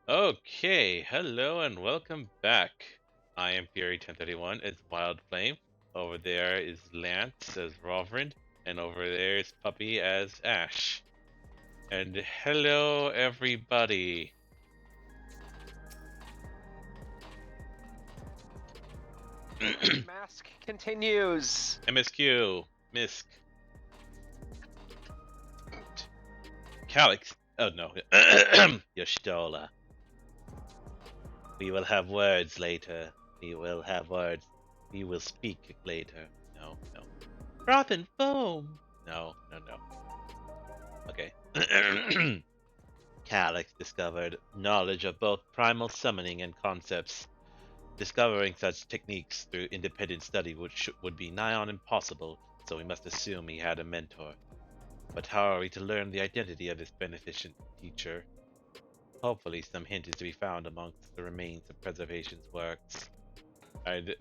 Okay, hello and welcome back. I am Fury1031 as Wild Flame. Over there is Lance as Rovrind, and over there is Puppy as Ash. And hello everybody. Mask continues. MSQ, Misk, Calix. Oh no, Yoshtola. We will have words later. We will have words. We will speak later. No, no. Froth and foam. No, no, no. Okay. Calix discovered knowledge of both primal summoning and concepts. Discovering such techniques through independent study would be nigh on impossible, so we must assume he had a mentor. But how are we to learn the identity of this beneficent teacher? Hopefully some hint is to be found amongst the remains of Preservation's works.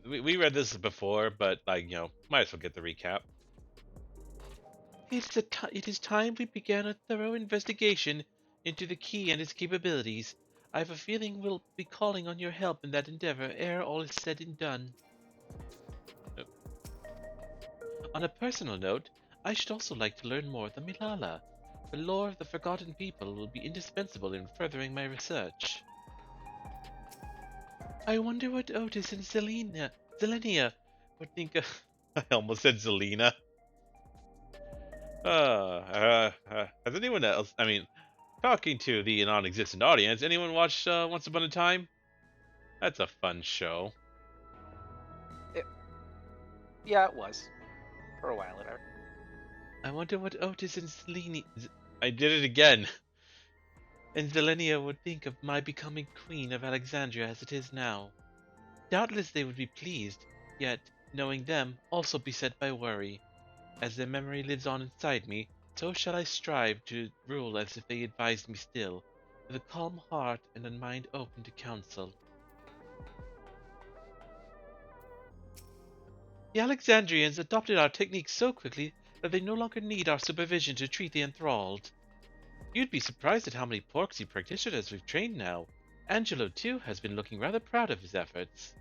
We read this before, but might as well get the recap. It is time we began a thorough investigation into the key and its capabilities. I have a feeling we'll be calling on your help in that endeavor ere all is said and done. On a personal note, I should also like to learn more of the Milala. The lore of the Forgotten People will be indispensable in furthering my research. I wonder what Otis and Zelenia would think of... I almost said Zelina. Has anyone else... talking to the non-existent audience, anyone watch Once Upon a Time? That's a fun show. Yeah, it was. For a while, there. I wonder what Otis and Selene... I did it again. And Zelenia would think of my becoming Queen of Alexandria as it is now. Doubtless they would be pleased, yet, knowing them, also beset by worry. As their memory lives on inside me, so shall I strive to rule as if they advised me still, with a calm heart and a mind open to counsel. The Alexandrians adopted our techniques so quickly that they no longer need our supervision to treat the enthralled. You'd be surprised at how many Porksy practitioners we've trained now. Angelo, too, has been looking rather proud of his efforts.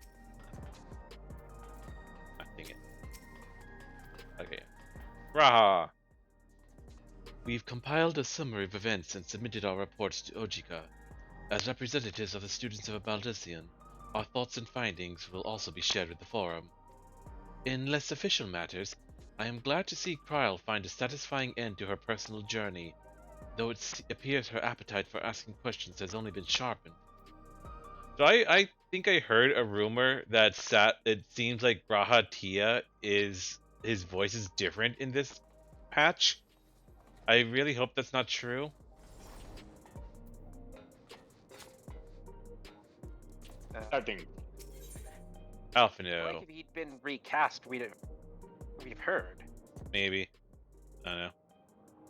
Dang it. Okay. Raha! We've compiled a summary of events and submitted our reports to Ojika. As representatives of the students of Baldesion, our thoughts and findings will also be shared with the forum. In less official matters, I am glad to see Krile find a satisfying end to her personal journey, though it appears her appetite for asking questions has only been sharpened. So I think I heard a rumor that it seems like Braha Tia his voice is different in this patch. I really hope that's not true. I think. Alphino. Like if he'd been recast, we've heard. Maybe. I don't know.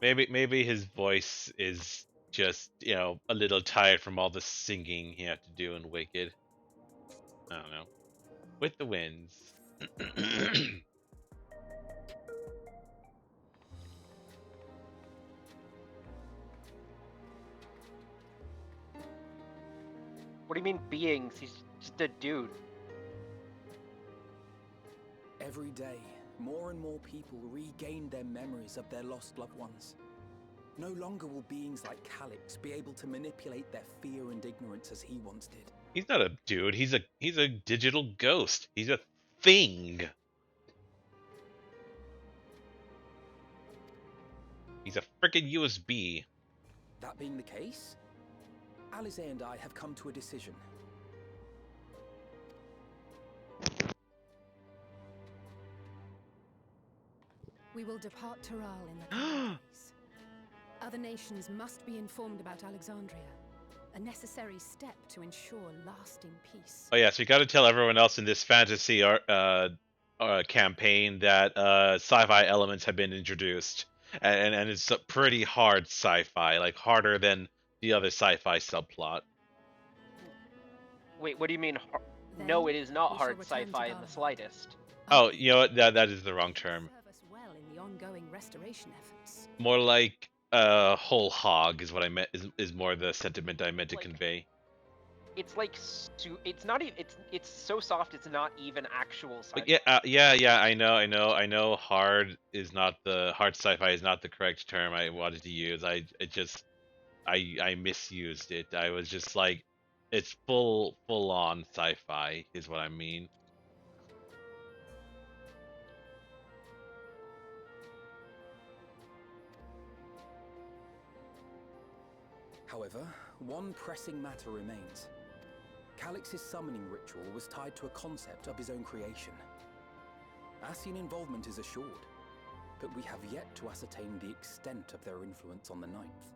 Maybe his voice is just, a little tired from all the singing he had to do in Wicked. I don't know. With the winds. What do you mean beings? He's just a dude. Every day, more and more people regain their memories of their lost loved ones. No longer will beings like Calix be able to manipulate their fear and ignorance as he once did. He's not a dude. He's a digital ghost. He's a thing. He's a freaking USB. That being the case, Alize and I have come to a decision. We will depart Taral in the coming days. Other nations must be informed about Alexandria, a necessary step to ensure lasting peace. Oh yeah, so you got to tell everyone else in this fantasy campaign that sci-fi elements have been introduced, and it's a pretty hard sci-fi, like harder than the other sci-fi subplot. Wait, what do you mean? No, it is not hard sci-fi in the slightest. Oh, you know what? That is the wrong term. Serve us well in the ongoing restoration efforts. More like whole hog is what I meant. Is more the sentiment I meant to convey. it's like it's not even it's so soft it's not even actual sci-fi. But yeah. I know. Hard sci-fi is not the correct term I wanted to use. I misused it. I was just like, it's full on sci-fi is what I mean. However, one pressing matter remains. Calix's summoning ritual was tied to a concept of his own creation. Ascian involvement is assured, but we have yet to ascertain the extent of their influence on the Ninth.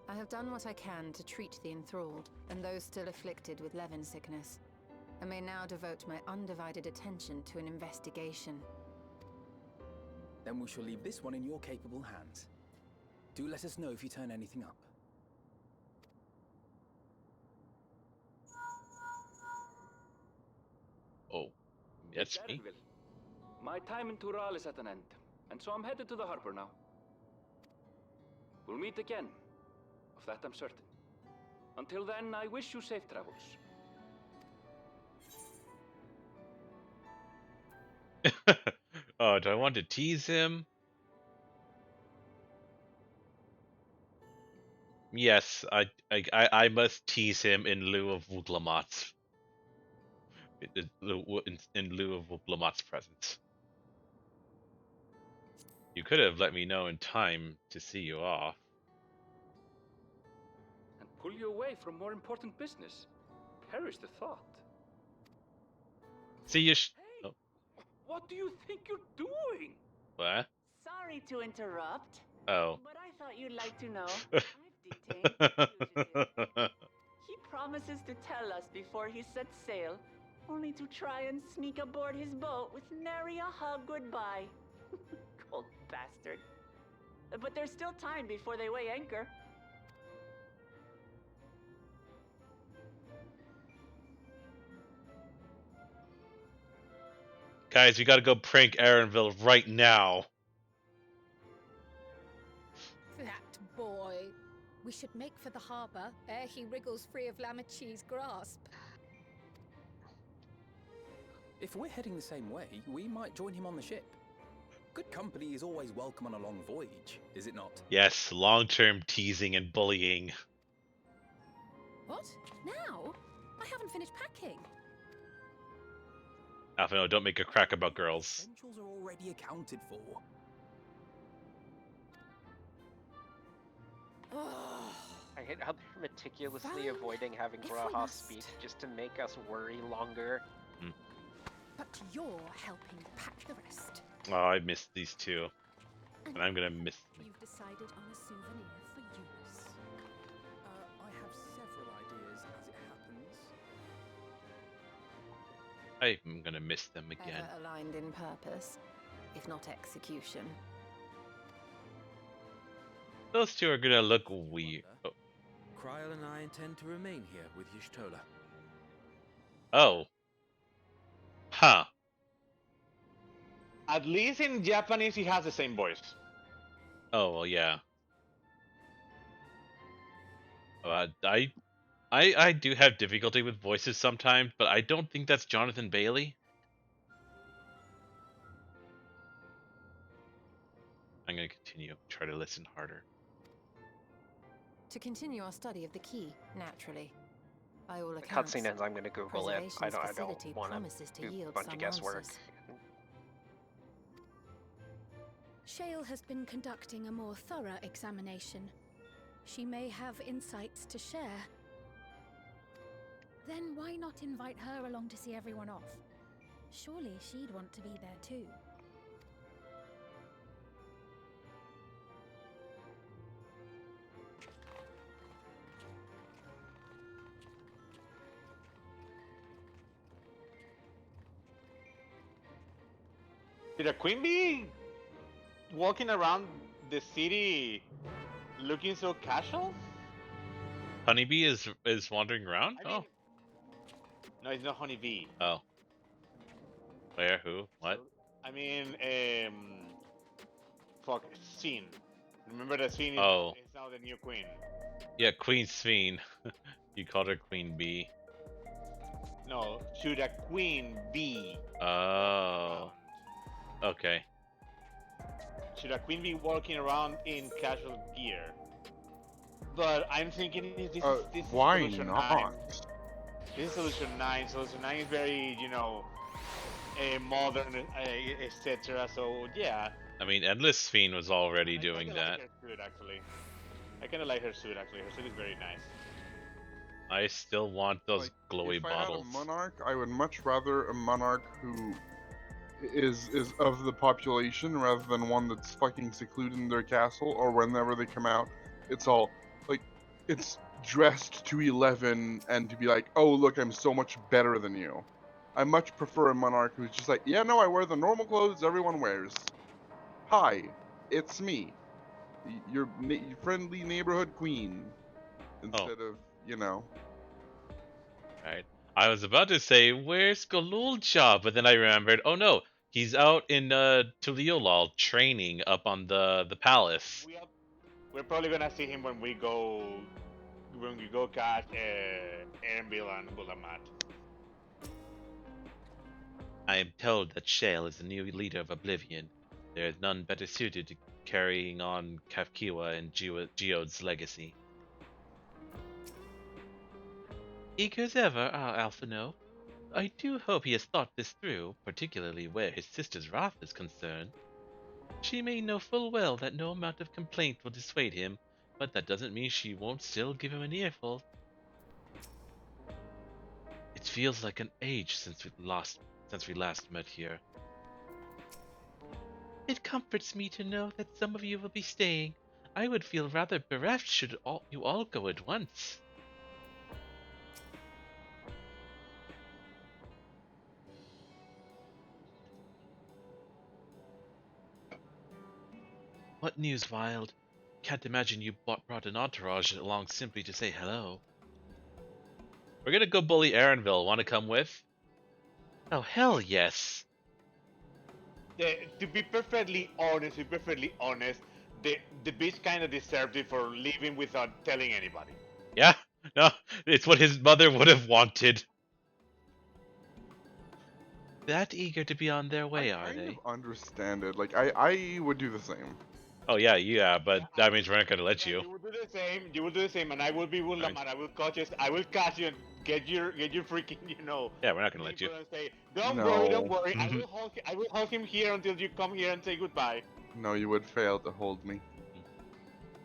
I have done what I can to treat the enthralled and those still afflicted with Levin sickness. I may now devote my undivided attention to an investigation. Then we shall leave this one in your capable hands. Do let us know if you turn anything up. Oh, that's It's me. Erenville. My time in Tural is at an end, and so I'm headed to the harbor now. We'll meet again. Of that I'm certain. Until then, I wish you safe travels. Oh, do I want to tease him? Yes, I must tease him in lieu of Wuglamat's. In lieu of Wuglamat's presence. You could have let me know in time to see you off. And pull you away from more important business. Perish the thought. See you. Hey, what do you think you're doing? What? Sorry to interrupt. Oh. But I thought you'd like to know. I've detained the fugitive. He promises to tell us before he sets sail, only to try and sneak aboard his boat with nary a hug goodbye. Cold bastard. But there's still time before they weigh anchor. Guys, we gotta go prank Erenville right now. That boy. We should make for the harbour ere he wriggles free of Lamachi's grasp. If we're heading the same way, we might join him on the ship. Good company is always welcome on a long voyage, is it not? Yes, long-term teasing and bullying. What? Now? I haven't finished packing. Alpha, no, don't make a crack about girls. Essentials are already accounted for. I hate how they're meticulously Fine, avoiding having if we Graha must. speak just to make us worry longer. But you're helping pack the rest. Oh, I missed these two. And I'm gonna miss them. You've decided on a souvenir for use. I have several ideas as it happens. I'm gonna miss them again. Ever aligned in purpose, if not execution. Those two are gonna look weird. Oh. Krile and I intend to remain here with Y'shtola. Oh. Huh. At least in Japanese, he has the same voice. Oh, well, yeah. I do have difficulty with voices sometimes, but I don't think that's Jonathan Bailey. I'm gonna continue. Try to listen harder. To continue our study of the key, naturally. By all The accounts, cutscene ends. I'm gonna Google it. I Preservation's don't facility want promises to to do a yield bunch of some guesswork. answers. Shale has been conducting a more thorough examination. She may have insights to share. Then why not invite her along to see everyone off? Surely she'd want to be there too. Did a queen be walking around the city looking so casual? Honeybee is wandering around? I mean, no, it's not Honeybee. Oh. Where? Who? What? I mean, fuck, Scene. Remember that Sphene is, Oh. is now the new queen. Yeah, Queen Sphene. You called her Queen Bee. No, should a queen be? Oh. Okay. Should a queen be walking around in casual gear? But I'm thinking this is Why solution 9. not? This is solution 9. Solution 9 is very, modern, etc. So yeah. I mean, Endless Sphene was already I doing kinda that. like her suit actually. I kind of like her suit actually. Her suit is very nice. I still want those Like, glowy if bottles. I had a monarch, I would much rather a monarch who is of the population rather than one that's fucking secluded in their castle, or whenever they come out, it's all like it's dressed to 11 and to be like, oh look, I'm so much better than you. I much prefer a monarch who's just like, yeah, no, I wear the normal clothes everyone wears. Hi, it's me, your friendly neighborhood queen, instead of, Right. I was about to say, where's Galulja? But then I remembered, oh no, he's out in Tuliolal training up on the palace. We're probably gonna see him when we go catch Erenville and Bulamat. I am told that Shale is the new leader of Oblivion. There is none better suited to carrying on Kafkiwa and Geode's legacy. Eager as ever, our Alphino. I do hope he has thought this through, particularly where his sister's wrath is concerned. She may know full well that no amount of complaint will dissuade him, but that doesn't mean she won't still give him an earful. It feels like an age since we last met here. It comforts me to know that some of you will be staying. I would feel rather bereft should you all go at once. What news, Wild? Can't imagine you brought an entourage along simply to say hello. We're gonna go bully Erenville. Want to come with? Oh, hell yes. To be perfectly honest, the bitch kind of deserved it for leaving without telling anybody. Yeah, no, it's what his mother would have wanted. That eager to be on their way, are I kind they? of understand it. Like, I would do the same. Oh yeah, but that means we're not gonna let you. You will do the same. You will do the same, and I will be Wulaman. I will catch you and get your freaking Yeah, we're not gonna let you. and say, don't No. worry, don't worry. I will hold him here until you come here and say goodbye. No, you would fail to hold me.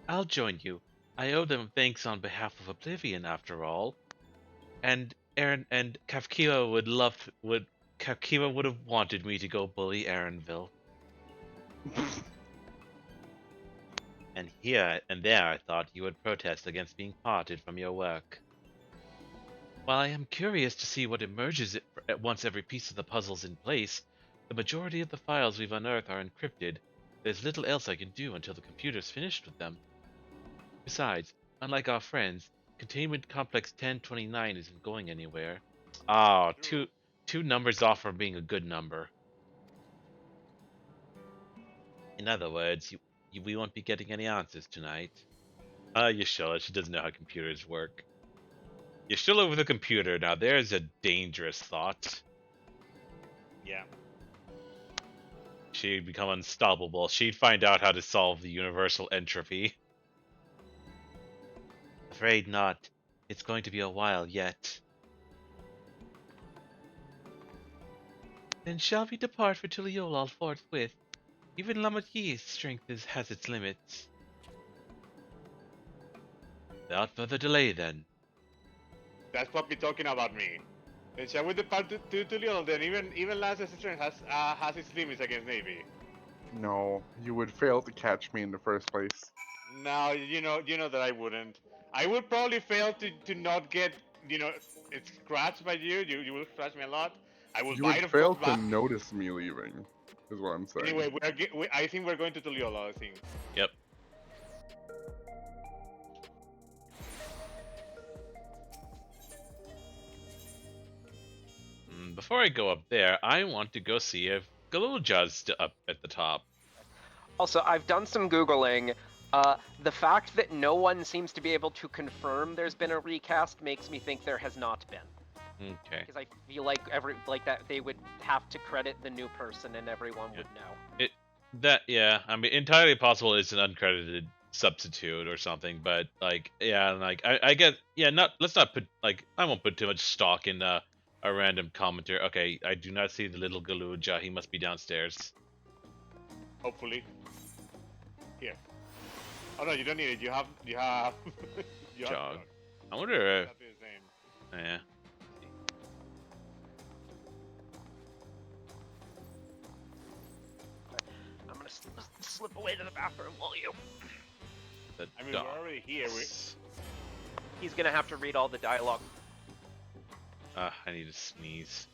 I'll join you. I owe them thanks on behalf of Oblivion, after all. And Kafkiwa would have wanted me to go bully Erenville. And here and there I thought you would protest against being parted from your work. While I am curious to see what emerges once every piece of the puzzle's in place, the majority of the files we've unearthed are encrypted. There's little else I can do until the computer's finished with them. Besides, unlike our friends, Containment Complex 1029 isn't going anywhere. Ah, two numbers off from being a good number. In other words, we won't be getting any answers tonight. Yashilla, she doesn't know how computers work. Yashilla with a computer, now there's a dangerous thought. Yeah. She'd become unstoppable. She'd find out how to solve the universal entropy. Afraid not. It's going to be a while yet. Then shall we depart for Tuliolal forthwith? Even Lamathi's strength has its limits. Without further delay, then. That's Poppy talking about me. Then shall we depart to Leon? Then even Lance's strength has its limits against Navy. No, you would fail to catch me in the first place. No, you know that I wouldn't. I would probably fail to not get scratched by you. You will scratch me a lot. I will You bite would of fail course to back. notice me leaving, is what I'm saying. Anyway, I think we're going to Tuliola, I think. Yep. Before I go up there, I want to go see if Galulja's up at the top. Also, I've done some Googling. The fact that no one seems to be able to confirm there's been a recast makes me think there has not been. Okay. Because I feel like that they would have to credit the new person and everyone would know. I mean, entirely possible it's an uncredited substitute or something, but like, yeah, like I get, yeah, let's not put like, I won't put too much stock in a random commenter. Okay, I do not see the little Galuja. He must be downstairs. Hopefully. Here. Oh no, you don't need it. You have. you Jog. have I wonder. That's his name. Yeah. I'm gonna slip away to the bathroom while you. I mean, we're already here. He's gonna have to read all the dialogue. I need to sneeze.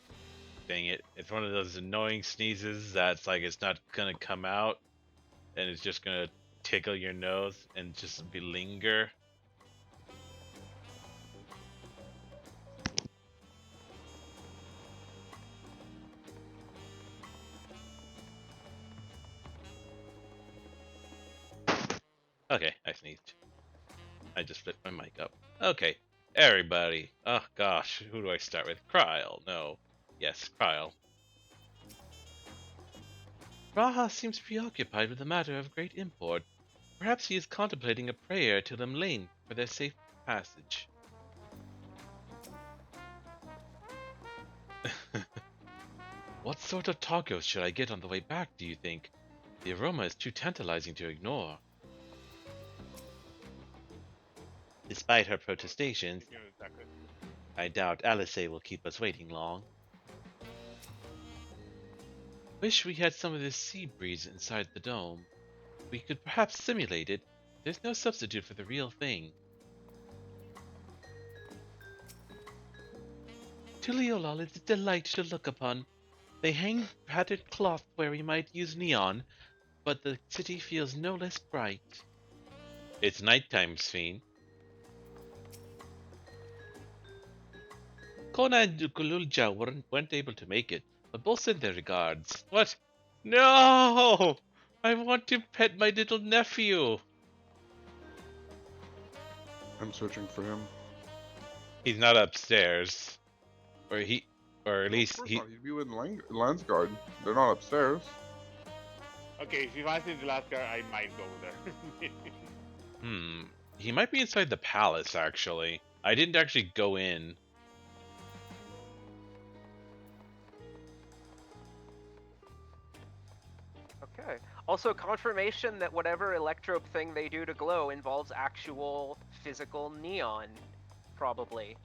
Dang it. It's one of those annoying sneezes that's like it's not gonna come out and it's just gonna tickle your nose and just be linger. Okay, I sneezed. I just flipped my mic up. Okay, everybody. Oh gosh, who do I start with? Krile. No. Yes, Krile. Raha seems preoccupied with a matter of great import. Perhaps he is contemplating a prayer to Lemlane for their safe passage. What sort of tacos should I get on the way back, do you think? The aroma is too tantalizing to ignore. Despite her protestations, I doubt Alice will keep us waiting long. Wish we had some of this sea breeze inside the dome. We could perhaps simulate it. There's no substitute for the real thing. Tuliolal is a delight to look upon. They hang patterned cloth where we might use neon, but the city feels no less bright. It's nighttime, Sphene. Kona and Gululja weren't able to make it, but both sent their regards. What? No! I want to pet my little nephew. I'm searching for him. He's not upstairs. Or at least Of course he... not. He'd be with Landsguard. They're not upstairs. Okay, if I see the last guy, I might go there. He might be inside the palace, actually. I didn't actually go in. Okay. Also, confirmation that whatever electrope thing they do to glow involves actual physical neon, probably.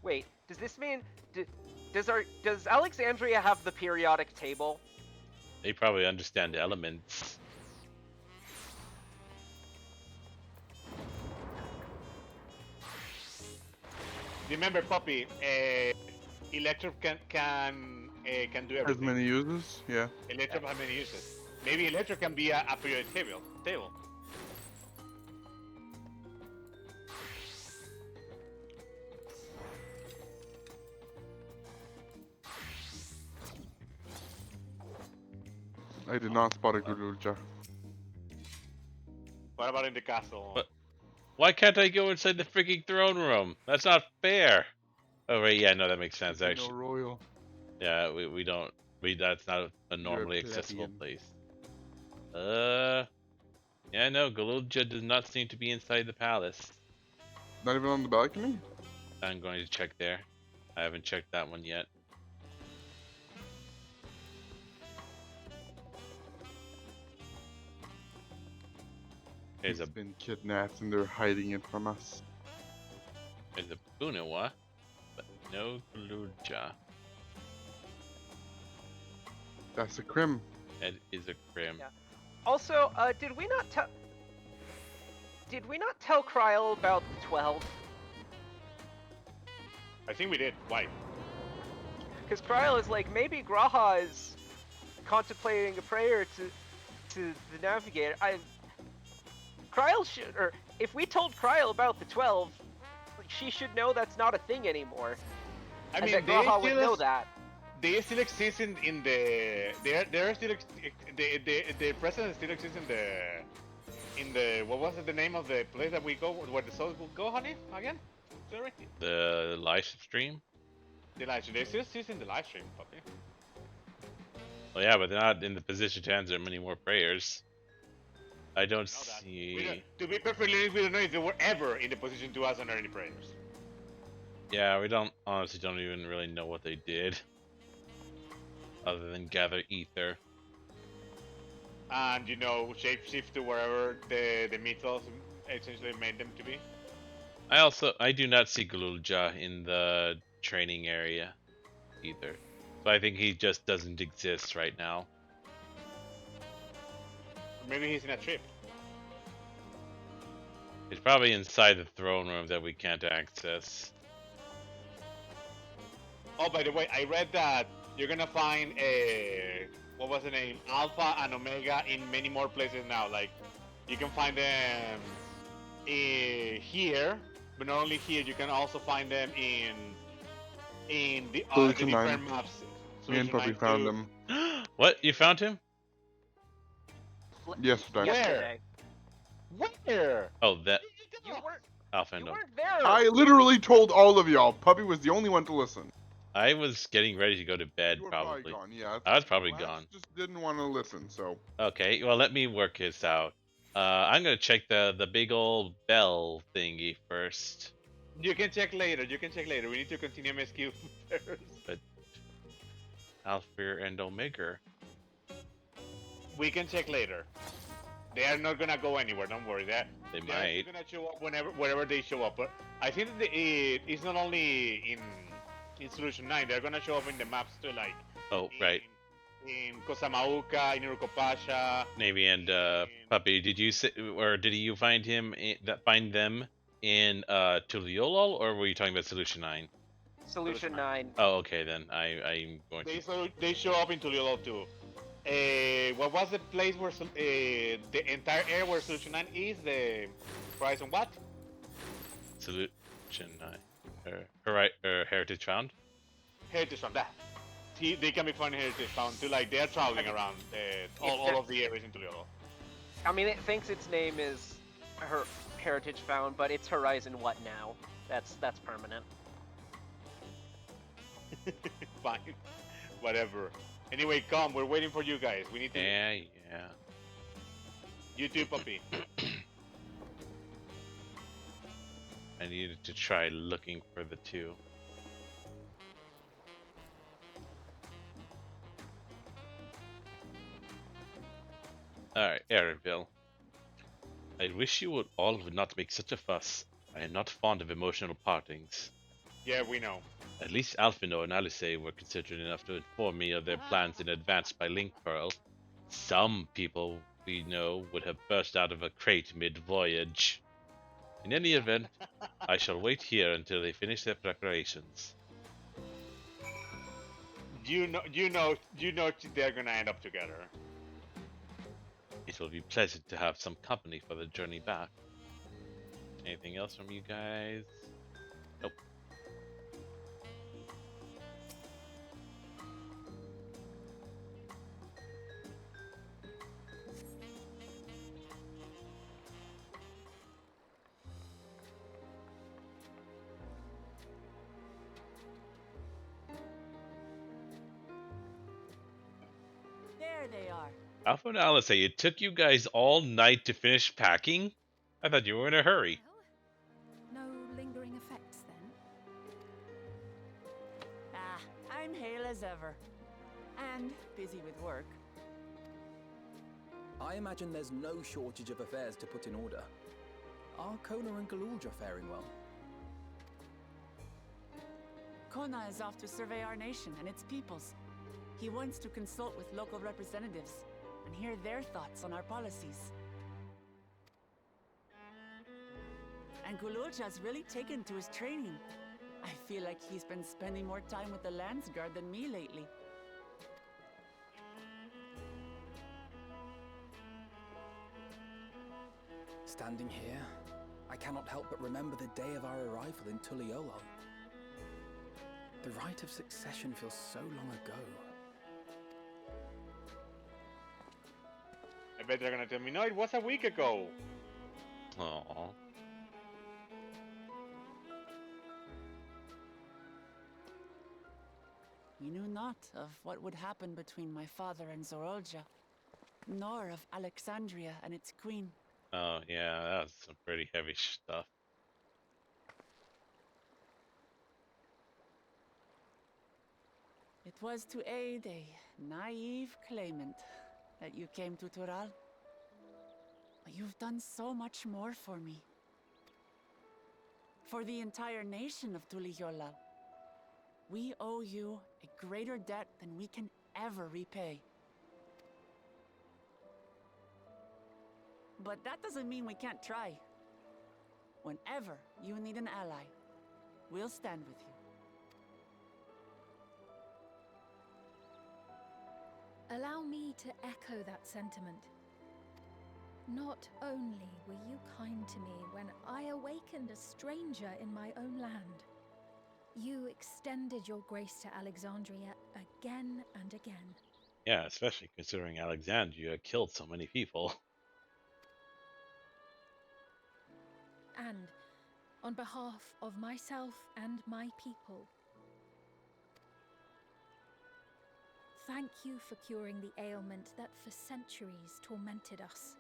Wait, does this mean does Alexandria have the periodic table? They probably understand elements. Remember, Poppy, Electro can do everything. As many uses? Yeah. Electro has many uses. Maybe Electro can be a periodic table. I did not spot a Gululja. What about in the castle? But why can't I go inside the freaking throne room? That's not fair. Oh right, yeah, no, that makes sense actually. No royal. Yeah, we don't. That's not a normally accessible place. Yeah, no, Galulja does not seem to be inside the palace. Not even on the balcony? I'm going to check there. I haven't checked that one yet. He's been kidnapped and they're hiding it from us. There's a Bunawa, but no Galulja. That's a Crim. That is a Crim. Yeah. Also, did we not tell Krile about the 12? I think we did. Why? Because Krile is like, maybe Graha is contemplating a prayer to the Navigator. Krile should, or if we told Krile about the 12, she should know that's not a thing anymore. I and mean, that Graha would know that. they still exist in the they're still the president still exists in the what was it, the name of the place that we go where the souls will go, honey, again? Sorry. The live stream. The live stream. They still exist in the live stream, puppy. Well, yeah, but they're not in the position to answer many more prayers. I don't Know that. see. To be perfectly honest, we don't know if they were ever in the position to answer any prayers. Yeah, we don't honestly don't even really know what they did, other than gather ether. And shapeshift to wherever the mythos essentially made them to be. I do not see Galulja in the training area either. So I think he just doesn't exist right now. Maybe he's in a trip. He's probably inside the throne room that we can't access. Oh, by the way, I read that you're gonna find what was the name? Alpha and Omega in many more places now. Like, you can find them here, but not only here. You can also find them in the Solution different 9. maps. Me and Solution Puppy 9 found too. him What? You found him? yesterday. Yesterday. Where? Oh, that You weren't. I'll find You him. weren't there. I literally told all of y'all. Puppy was the only one to listen. I was getting ready to go to bed, You were probably. gone. Yeah, I was probably Lance gone. just didn't want to listen. So Okay, well, let me work this out. I'm gonna check the big old bell thingy first. You can check later. You can check later. We need to continue MSQ first. Alpha and Omega. We can check later. They are not gonna go anywhere. Don't worry. They're might. gonna show up wherever they show up. But I think that it's not only in Solution 9. They're gonna show up in the maps too, like. Oh, right. In Kosamauka, in Urukopasha. Maybe. And Puppy, did you did you find find them in Tuliolol, or were you talking about Solution 9? Solution 9. Oh, okay then. I'm going to. They show up in Tuliolol too. What was the place where the entire area where Solution 9 is? The Horizon what? Solution 9. Heritage found. Heritage Found. That. They can be found in Heritage Found too. Like, they're traveling around all of the areas in Tuliolol. I mean, it thinks its name is her Heritage Found, but it's Horizon what now? That's permanent. Fine. Whatever. Anyway, come. We're waiting for you guys. We need to. Yeah. You too, Puppy. I needed to try looking for the two. Alright, Erenville. I wish you would all would not make such a fuss. I am not fond of emotional partings. Yeah, we know. At least Alphino and Alice were considerate enough to inform me of their plans in advance by link pearl. Some people we know would have burst out of a crate mid-voyage. In any event, I shall wait here until they finish their preparations. You know they're gonna end up together. It will be pleasant to have some company for the journey back. Anything else from you guys? Nope. There they are. Alpha and Alice, it took you guys all night to finish packing? I thought you were in a hurry. Well, no lingering effects then. Ah, I'm hale as ever. And busy with work. I imagine there's no shortage of affairs to put in order. Are Kona and Galulja faring well? Kona is off to survey our nation and its peoples. He wants to consult with local representatives and hear their thoughts on our policies. And Galulja's really taken to his training. I feel like he's been spending more time with the Landsguard than me lately. Standing here, I cannot help but remember the day of our arrival in Tuliolol. The rite of succession feels so long ago. I bet they're gonna tell me, no, it was a week ago. Aww. We knew not of what would happen between my father and Zorolja, nor of Alexandria and its queen. Oh yeah, that's some pretty heavy stuff. It was to aid a naive claimant that you came to Tural. But you've done so much more for me. For the entire nation of Tuliyollal. We owe you a greater debt than we can ever repay. But that doesn't mean we can't try. Whenever you need an ally, we'll stand with you. Allow me to echo that sentiment. Not only were you kind to me when I awakened a stranger in my own land, you extended your grace to Alexandria again and again. Yeah, especially considering Alexandria killed so many people. And on behalf of myself and my people, thank you for curing the ailment that for centuries tormented us.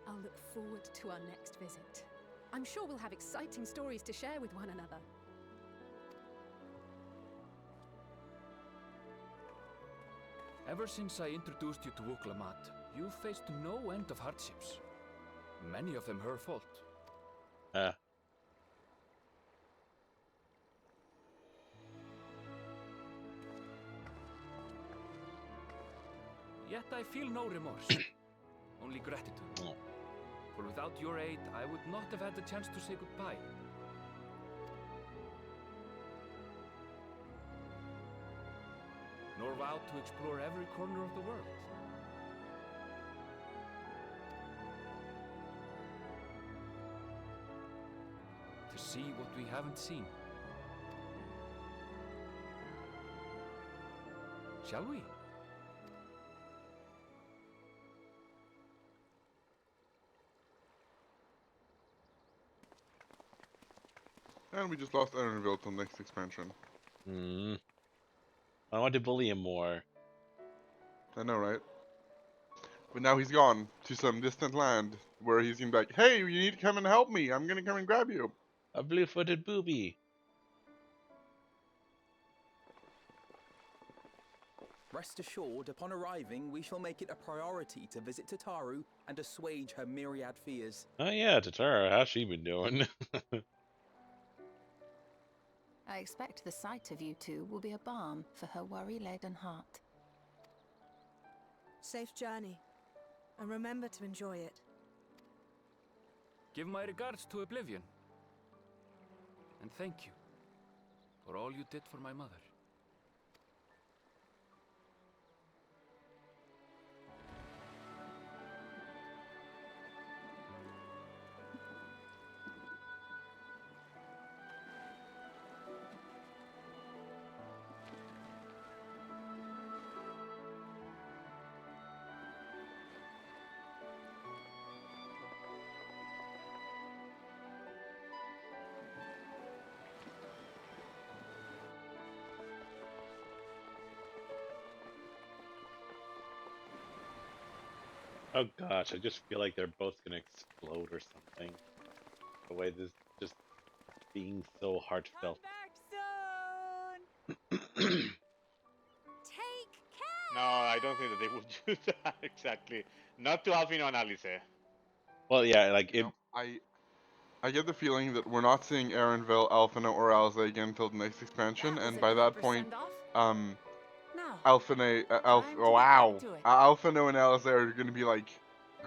I'll look forward to our next visit. I'm sure we'll have exciting stories to share with one another. Ever since I introduced you to Wuklamat, you've faced no end of hardships. Many of them her fault. Yet I feel no remorse, only gratitude. Oh. For without your aid, I would not have had the chance to say goodbye. Nor vowed to explore every corner of the world. To see what we haven't seen. Shall we? And we just lost Erenville till next expansion. I want to bully him more. I know, right? But now he's gone to some distant land where he's gonna be like, hey, you need to come and help me. I'm gonna come and grab you. A blue-footed booby. Rest assured, upon arriving, we shall make it a priority to visit Tataru and assuage her myriad fears. Oh yeah, Tatara, how's she been doing? I expect the sight of you two will be a balm for her worry-laden heart. Safe journey, and remember to enjoy it. Give my regards to Oblivion. And thank you for all you did for my mother. Oh gosh, I just feel like they're both gonna explode or something. The way this just being so heartfelt. Come back soon! Take care! No, I don't think that they would do that exactly. Not to Alfino and Alice. Well, yeah, like it. No, I get the feeling that we're not seeing Erenville, Alphina, or Alze again till the next expansion, That was and a by that proper point, send-off. Now, Alphinae, time to get wow, back to it. Alphino and Alice are gonna be like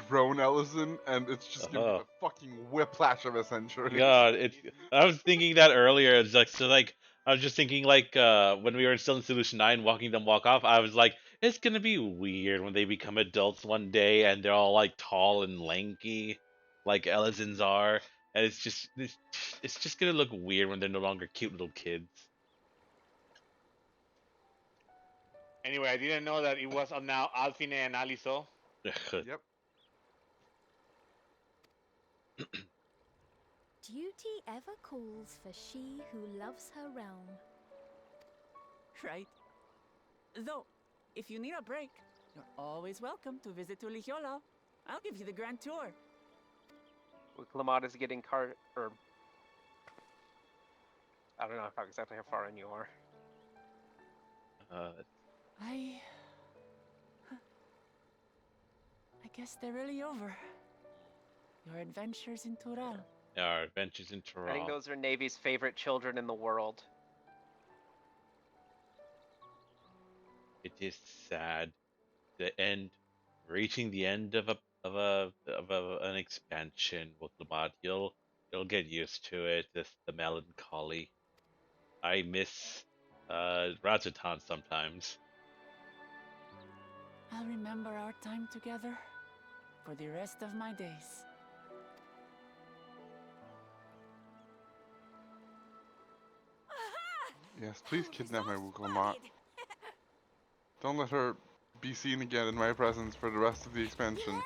grown Ellison, and it's just gonna be the fucking whiplash of a century. God, it's. I was thinking that earlier. It's like so. Like I was just thinking, like when we were still in Solution 9, walking them walk off. I was like, it's gonna be weird when they become adults one day and they're all like tall and lanky, like Ellisons are, and it's just gonna look weird when they're no longer cute little kids. Anyway, I didn't know that it was now Alfine and Aliso. Yep. Duty ever calls for she who loves her realm. Right. Though, if you need a break, you're always welcome to visit Tuligiola. I'll give you the grand tour. Lamont is getting or I don't know exactly how far in you are. I guess they're really over. Your adventures in Tural. Our adventures in I think Toronto. those are Navy's favorite children in the world. It is sad. The end, reaching the end of an expansion with Lamont. You'll get used to it. The melancholy. I miss Rajatan sometimes. I'll remember our time together for the rest of my days. Yes, please kidnap my Wuklamat. Don't let her be seen again in my presence for the rest of the expansion.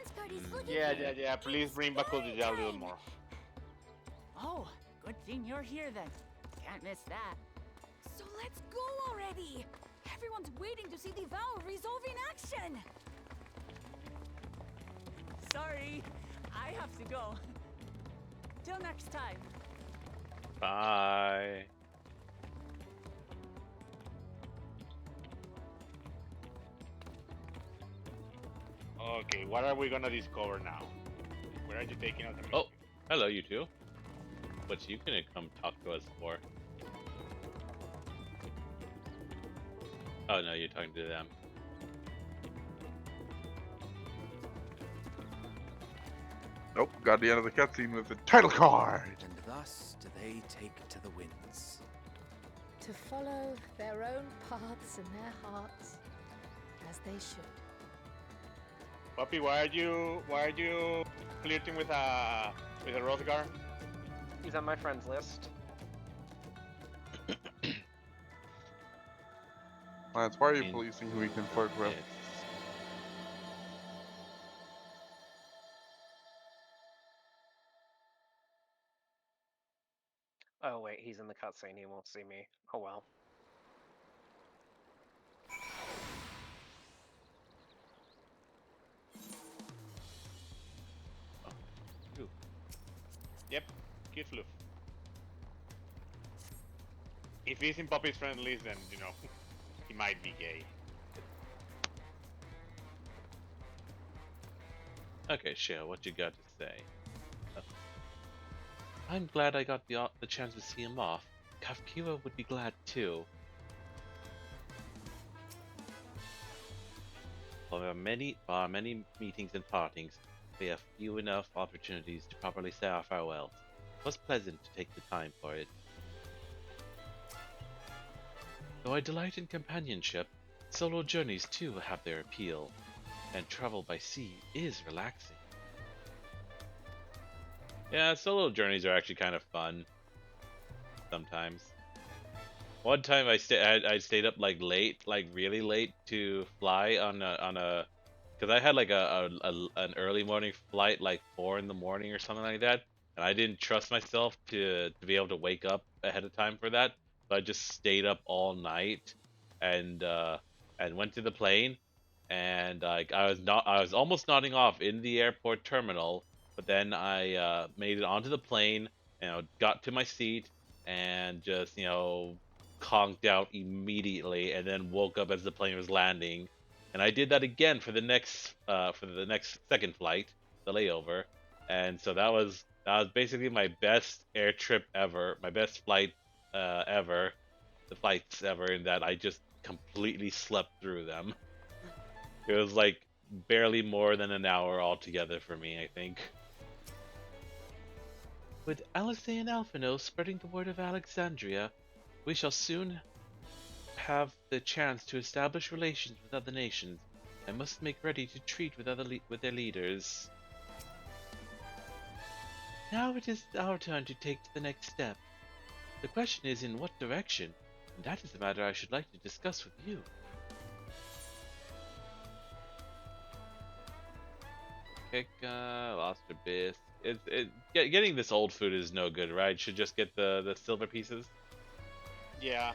Yeah. Please bring back Kodija a little more. Oh, good thing you're here then. Can't miss that. So let's go already! Everyone's waiting to see the vow resolve in action! Sorry, I have to go. Till next time. Bye. Okay, what are we gonna discover now? Where are you taking us? Oh, hello, you two. What's you gonna come talk to us for? Oh no, you're talking to them. Nope, got the end of the cutscene with the title card. And thus do they take to the winds. To follow their own paths in their hearts, as they should. Puppy, why are you flirting with a Rothgar? He's on my friends list. Lance, why are you policing who we can flirt with? Oh wait, he's in the cutscene. He won't see me. Oh well. Yep, cute floof. If he's in Puppy's friend list, then, you know, he might be gay. Okay, Shale, what you got to say? I'm glad I got the chance to see him off. Kafkiwa would be glad too. While there are many meetings and partings, we have few enough opportunities to properly say our farewells. It was pleasant to take the time for it. Though I delight in companionship, solo journeys too have their appeal, and travel by sea is relaxing. Yeah, solo journeys are actually kind of fun. Sometimes. One time I stayed up like late, like really late to fly on a because I had like an early morning flight, like 4 in the morning or something like that, and I didn't trust myself to be able to wake up ahead of time for that, so I just stayed up all night and went to the plane, and I was almost nodding off in the airport terminal, but then I made it onto the plane, got to my seat, and just conked out immediately, and then woke up as the plane was landing. And I did that again for the next second flight, the layover, and so that was basically my best air trip ever, my best flight ever, the flights ever, in that I just completely slept through them. It was like barely more than an hour altogether for me, I think. With Alice and Alphino spreading the word of Alexandria, we shall soon have the chance to establish relations with other nations. I must make ready to treat with their leaders. Now it is our turn to take the next step. The question is in what direction, and that is the matter I should like to discuss with you. Kika, lost abyss. Getting this old food is no good, right? Should just get the silver pieces. Yeah.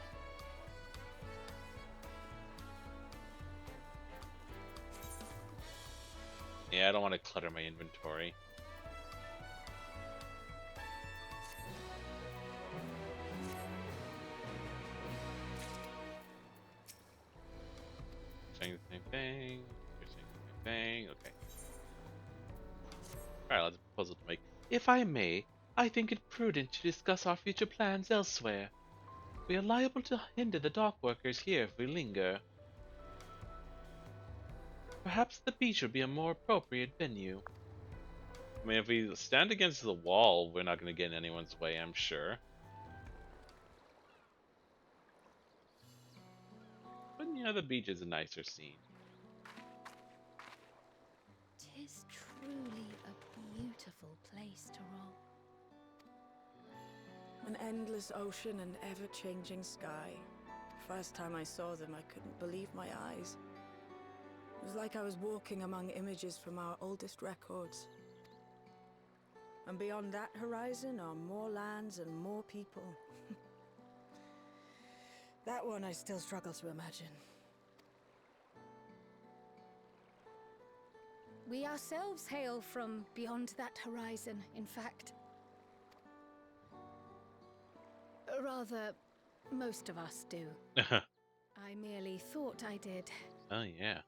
Yeah, I don't want to clutter my inventory. Saying the same thing. You're saying the same thing. Okay. Alright, let's proposal to make. If I may, I think it prudent to discuss our future plans elsewhere. We are liable to hinder the dock workers here if we linger. Perhaps the beach would be a more appropriate venue. I mean, if we stand against the wall, we're not going to get in anyone's way, I'm sure. But yeah, the beach is a nicer scene. 'Tis truly a beautiful place to roll. An endless ocean and ever-changing sky. First time I saw them, I couldn't believe my eyes. It was like I was walking among images from our oldest records. And beyond that horizon are more lands and more people. That one I still struggle to imagine. We ourselves hail from beyond that horizon, in fact. Rather, most of us do. I merely thought I did. Oh, yeah.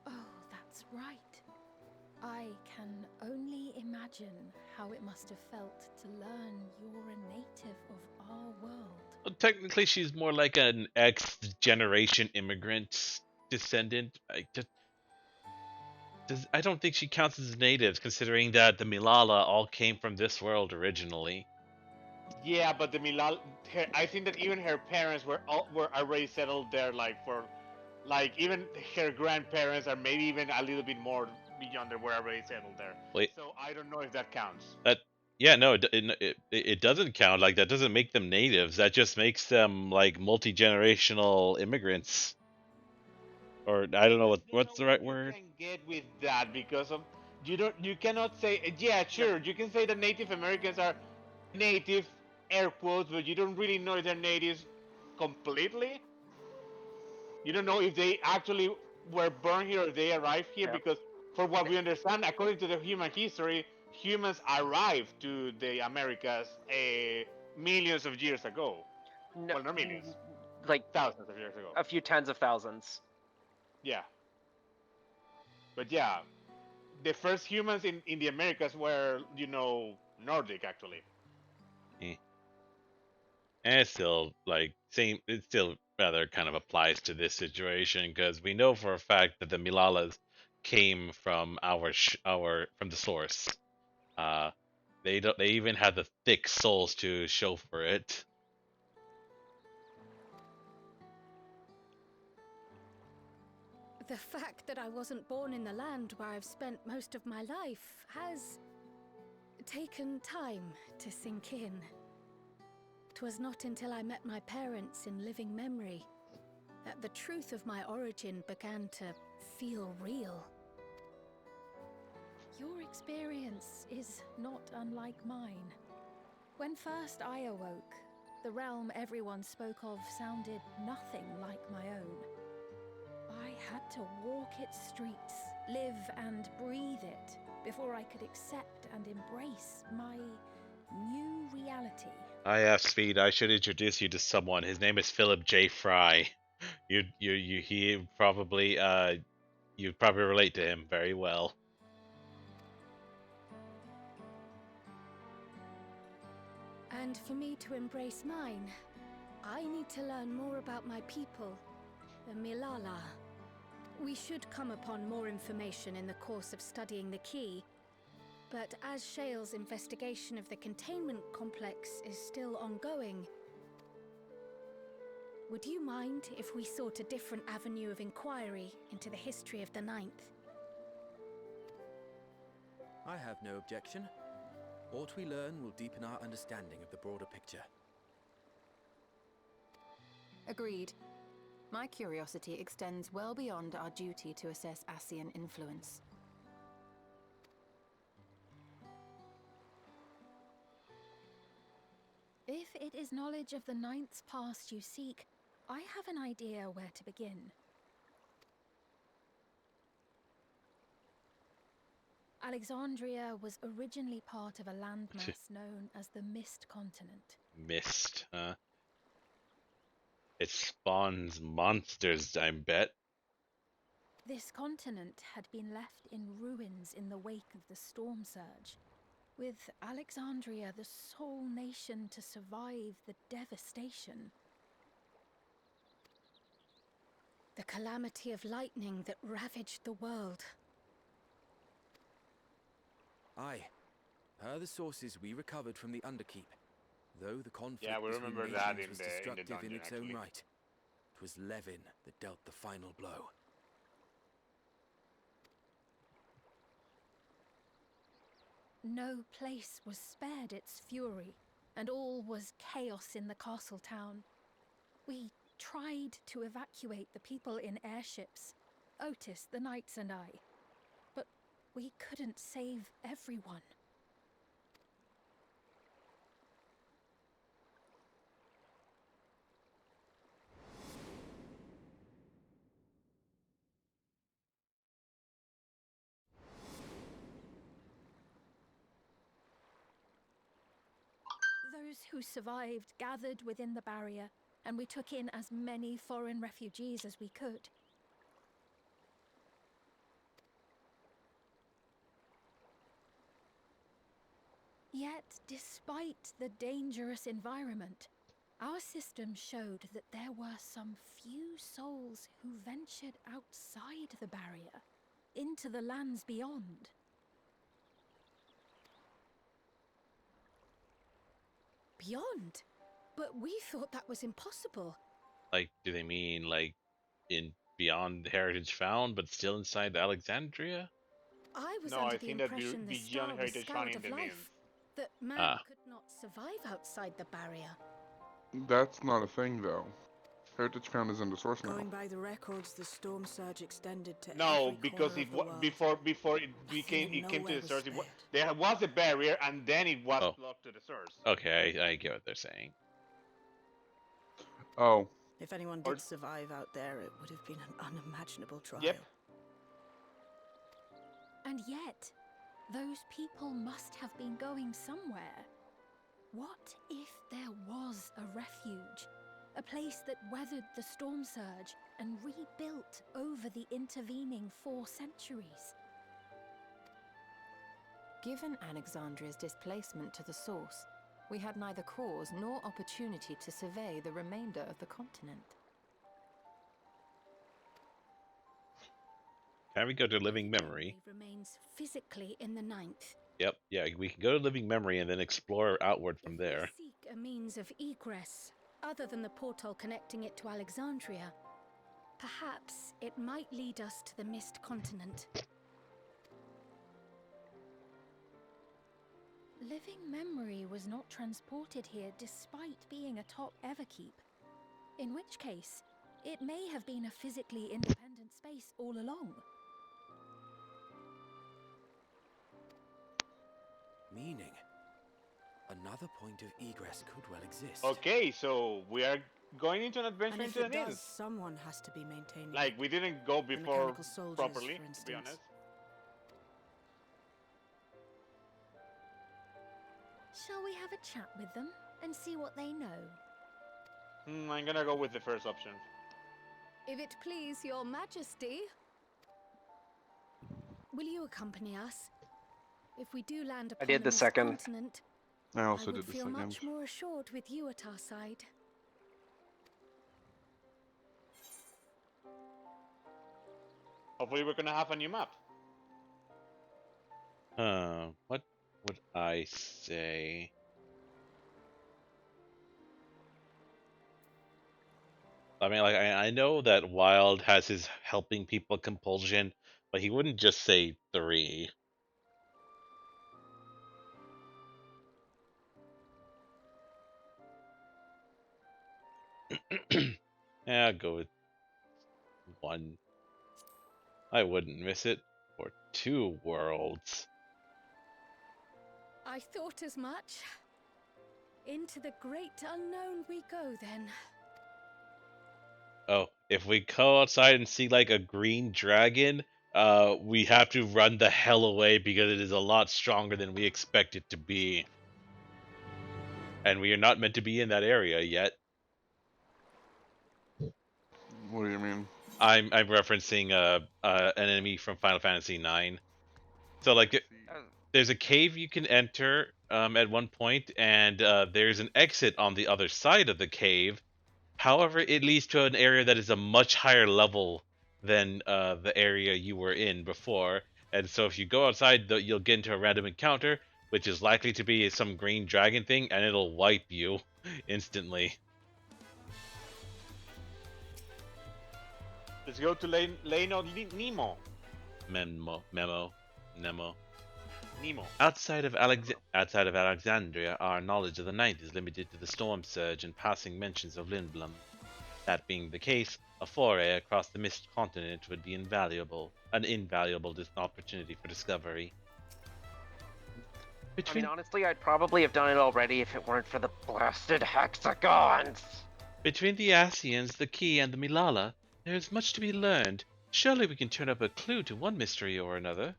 Oh, that's right. I can only imagine how it must have felt to learn you're a native of our world. Well, technically, she's more like an X-generation immigrant descendant. I don't think she counts as natives, considering that the Milala all came from this world originally. Yeah, but the Milal, I think that even her parents were already settled there, even her grandparents are maybe even a little bit more beyond there were already settled there. Wait. So I don't know if that counts. Yeah, no, it doesn't count. Like, that doesn't make them natives. That just makes them like multi-generational immigrants. Or I don't know what's the right word. You can get with that because of you cannot say yeah, sure, you can say that Native Americans are native, air quotes, but you don't really know if they're natives completely. You don't know if they actually were born here or they arrived here, because for what we understand, according to the human history, humans arrived to the Americas millions of years ago. No, well, not millions, like thousands of years ago. a few tens of thousands. Yeah. But yeah, the first humans in the Americas were, Nordic, actually. And it's still like same. It still rather kind of applies to this situation because we know for a fact that the Milalas came from from the source. They even had the thick souls to show for it. The fact that I wasn't born in the land where I've spent most of my life has taken time to sink in. 'Twas not until I met my parents in living memory that the truth of my origin began to feel real. Your experience is not unlike mine. When first I awoke, the realm everyone spoke of sounded nothing like my own. I had to walk its streets, live and breathe it, before I could accept and embrace my new reality. Speed, I should introduce you to someone. His name is Philip J. Fry. You'd probably relate to him very well. And for me to embrace mine, I need to learn more about my people, the Milala. We should come upon more information in the course of studying the key, but as Shale's investigation of the containment complex is still ongoing, would you mind if we sought a different avenue of inquiry into the history of the Ninth? I have no objection. What we learn will deepen our understanding of the broader picture. Agreed. My curiosity extends well beyond our duty to assess Ascian influence. If it is knowledge of the Ninth's past you seek, I have an idea where to begin. Alexandria was originally part of a landmass known as the Mist Continent. Mist, huh? It spawns monsters, I bet. This continent had been left in ruins in the wake of the storm surge, with Alexandria the sole nation to survive the devastation. The calamity of lightning that ravaged the world. Aye. Per the sources we recovered from the Underkeep, though the conflict Yeah, we between remember that nations was in the destructive in dungeon, its own actually. right, it was Levin that dealt the final blow. No place was spared its fury, and all was chaos in the castle town. We tried to evacuate the people in airships, Otis, the knights and I, but we couldn't save everyone. Those who survived gathered within the barrier, and we took in as many foreign refugees as we could. Yet, despite the dangerous environment, our system showed that there were some few souls who ventured outside the barrier, into the lands beyond. Beyond? But we thought that was impossible. Like, do they mean like in beyond the heritage found, but still inside Alexandria? I was No, under I the think that impression the star beyond was heritage found scoured in of the life, Mins. that man Ah. could not survive outside the barrier. That's not a thing, though. Heritage Crown isn't a source now. Going by the records, the storm surge extended to No, every because corner it of the world. before it Nothing and came to nowhere the was source. spared. There was a barrier, and then it was Oh. blocked to the source. Okay, I get what they're saying. Oh. If anyone Or- did survive out there, it would have been an unimaginable trial. Yep. And yet, those people must have been going somewhere. What if there was a refuge? A place that weathered the storm surge and rebuilt over the intervening 4 centuries? Given Alexandria's displacement to the source, we had neither cause nor opportunity to survey the remainder of the continent. Can we go to living memory? Remains physically in the Ninth. Yep, yeah, we can go to living memory and then explore outward from there. Seek a means of egress, other than the portal connecting it to Alexandria. Perhaps it might lead us to the Mist Continent. Living memory was not transported here despite being a top Everkeep. In which case, it may have been a physically independent space all along. Meaning, another point of egress could well exist. Okay, so we are going into an adventure And if into it the does, Mins. someone has to be maintaining Like, it. we didn't go The before mechanical soldiers, properly, for to be instance. honest. Shall we have a chat with them and see what they know? I'm gonna go with the first option. If it please your majesty. Will you accompany us? If we do land upon did the Mist second. Continent, I also would did the feel second. much more assured with you at our side. Hopefully we're gonna have a new map. What would I say? I mean, like, I know that Wild has his helping people compulsion, but he wouldn't just say 3. Yeah, I'll go with 1. I wouldn't miss it for 2 worlds. I thought as much. Into the great unknown we go then. Oh, if we go outside and see like a green dragon, we have to run the hell away because it is a lot stronger than we expect it to be. And we are not meant to be in that area yet. What do you mean? I'm referencing an enemy from Final Fantasy IX. So like there's a cave you can enter at one point, and there's an exit on the other side of the cave. However, it leads to an area that is a much higher level than the area you were in before. And so if you go outside, you'll get into a random encounter, which is likely to be some green dragon thing, and it'll wipe you instantly. Let's go to Lane of Nemo. Nemo. Nemo. Outside of Alexandria, our knowledge of the night is limited to the storm surge and passing mentions of Lindblom. That being the case, a foray across the Mist Continent would be an invaluable opportunity for discovery. I mean, honestly, I'd probably have done it already if it weren't for the blasted hexagons. Between the Asians, the Key, and the Milala, there is much to be learned. Surely we can turn up a clue to one mystery or another.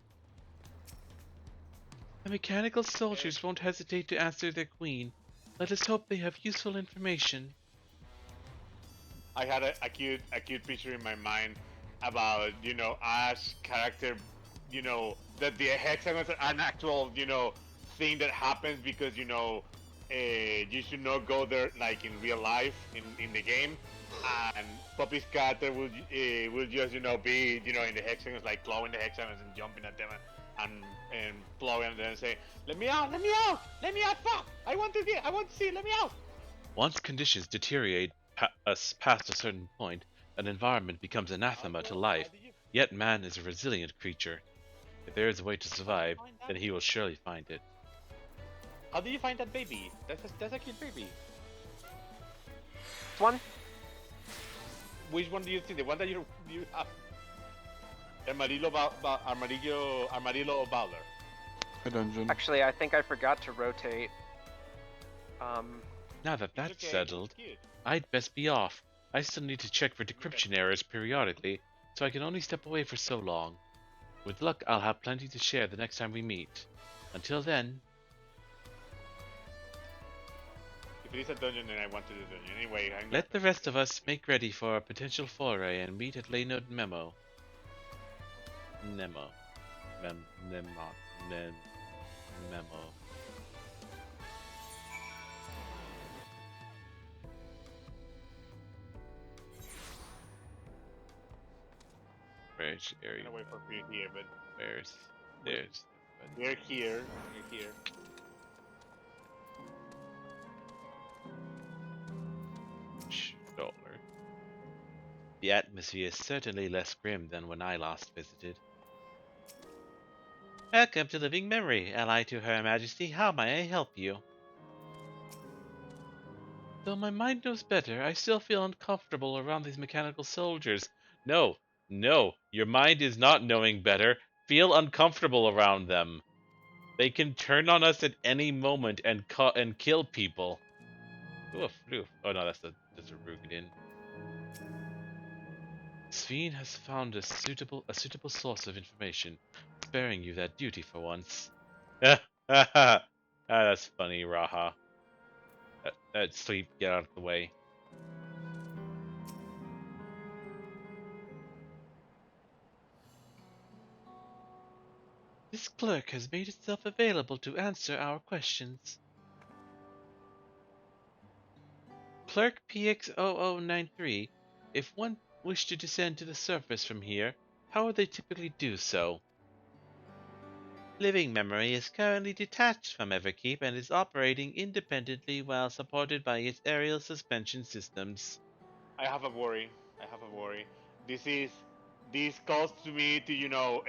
The mechanical soldiers won't hesitate to answer their queen. Let us hope they have useful information. I had a cute picture in my mind about, you know, Ash character, you know, that the hexagons are an actual, you know, thing that happens because, you know, you should not go there like in real life in the game, and Poppy's character will just, you know, be, you know, in the hexagons, like clawing the hexagons and jumping at them and plowing them and say, let me out, fuck, I want to see, let me out. Once conditions deteriorate past a certain point, an environment becomes anathema to life. Yet man is a resilient creature. If there is a way to survive, then he will surely find it. How do you find that baby? That's a cute baby. One? Which one do you think? The one that you have? Armadillo Bowler. A dungeon. Actually, I think I forgot to rotate. Now that that's settled, I'd best be off. I still need to check for decryption errors periodically, so I can only step away for so long. With luck, I'll have plenty to share the next time we meet. Until then... If it is a dungeon, then I want to do the dungeon. Anyway, let the rest of us make ready for a potential foray and meet at Lane Memo. Memo. Where's area? I'm gonna wait for you here, but There's. You're here. Sure. The atmosphere is certainly less grim than when I last visited. Welcome to Living Memory, ally to Her Majesty. How may I help you? Though my mind knows better, I still feel uncomfortable around these mechanical soldiers. No, your mind is not knowing better. Feel uncomfortable around them. They can turn on us at any moment and kill people. Oof. Oh no, that's a Rugadin. Sveen has found a suitable source of information, sparing you that duty for once. That's funny, Raha. Sleep, get out of the way. This clerk has made itself available to answer our questions. Clerk PX0093, if one wished to descend to the surface from here, how would they typically do so? Living Memory is currently detached from Everkeep and is operating independently while supported by its aerial suspension systems. I have a worry. This calls to me to, you know,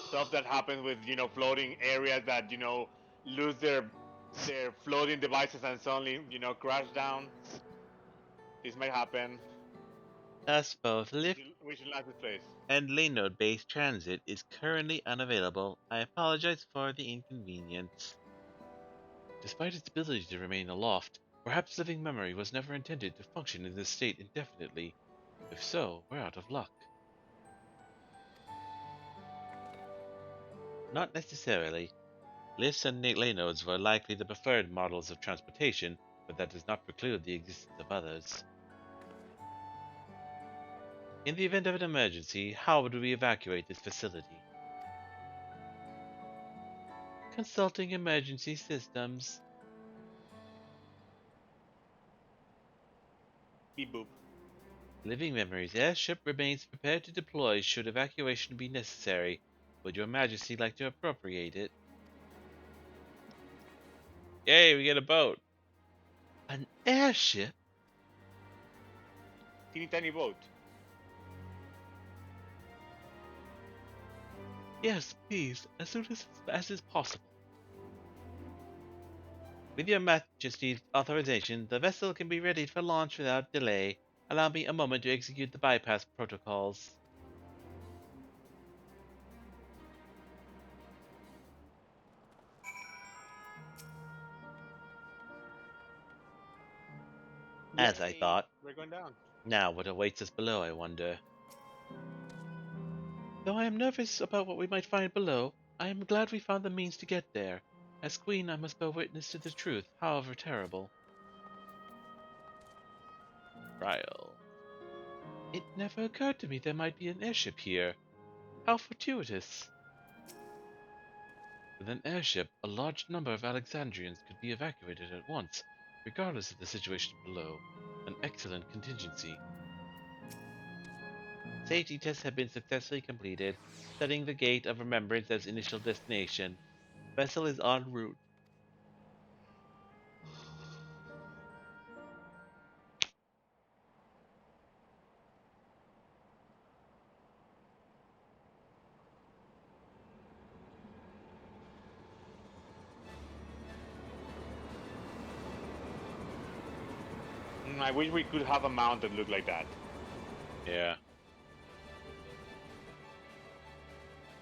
stuff that happens with, you know, floating areas that, you know, lose their floating devices and suddenly, crash down. This might happen. Thus, both lift We should launch this place. and lane node based transit is currently unavailable. I apologize for the inconvenience. Despite its ability to remain aloft, perhaps living memory was never intended to function in this state indefinitely. If so, we're out of luck. Not necessarily. Lifts and lane nodes were likely the preferred models of transportation, but that does not preclude the existence of others. In the event of an emergency, how would we evacuate this facility? Consulting emergency systems. Beep boop. Living Memory's airship remains prepared to deploy should evacuation be necessary. Would your majesty like to appropriate it? Yay, we get a boat! An airship? Teeny tiny boat. Yes, please, as soon as is possible. With your majesty's authorization, the vessel can be ready for launch without delay. Allow me a moment to execute the bypass protocols. As I Yay, thought. We're going down. Now, what awaits us below, I wonder? Though I am nervous about what we might find below, I am glad we found the means to get there. As queen, I must bear witness to the truth, however terrible. Krile. It never occurred to me there might be an airship here. How fortuitous. With an airship, a large number of Alexandrians could be evacuated at once, regardless of the situation below. An excellent contingency. Safety tests have been successfully completed, setting the Gate of Remembrance as initial destination. Vessel is en route. I wish we could have a mount that looked like that. Yeah.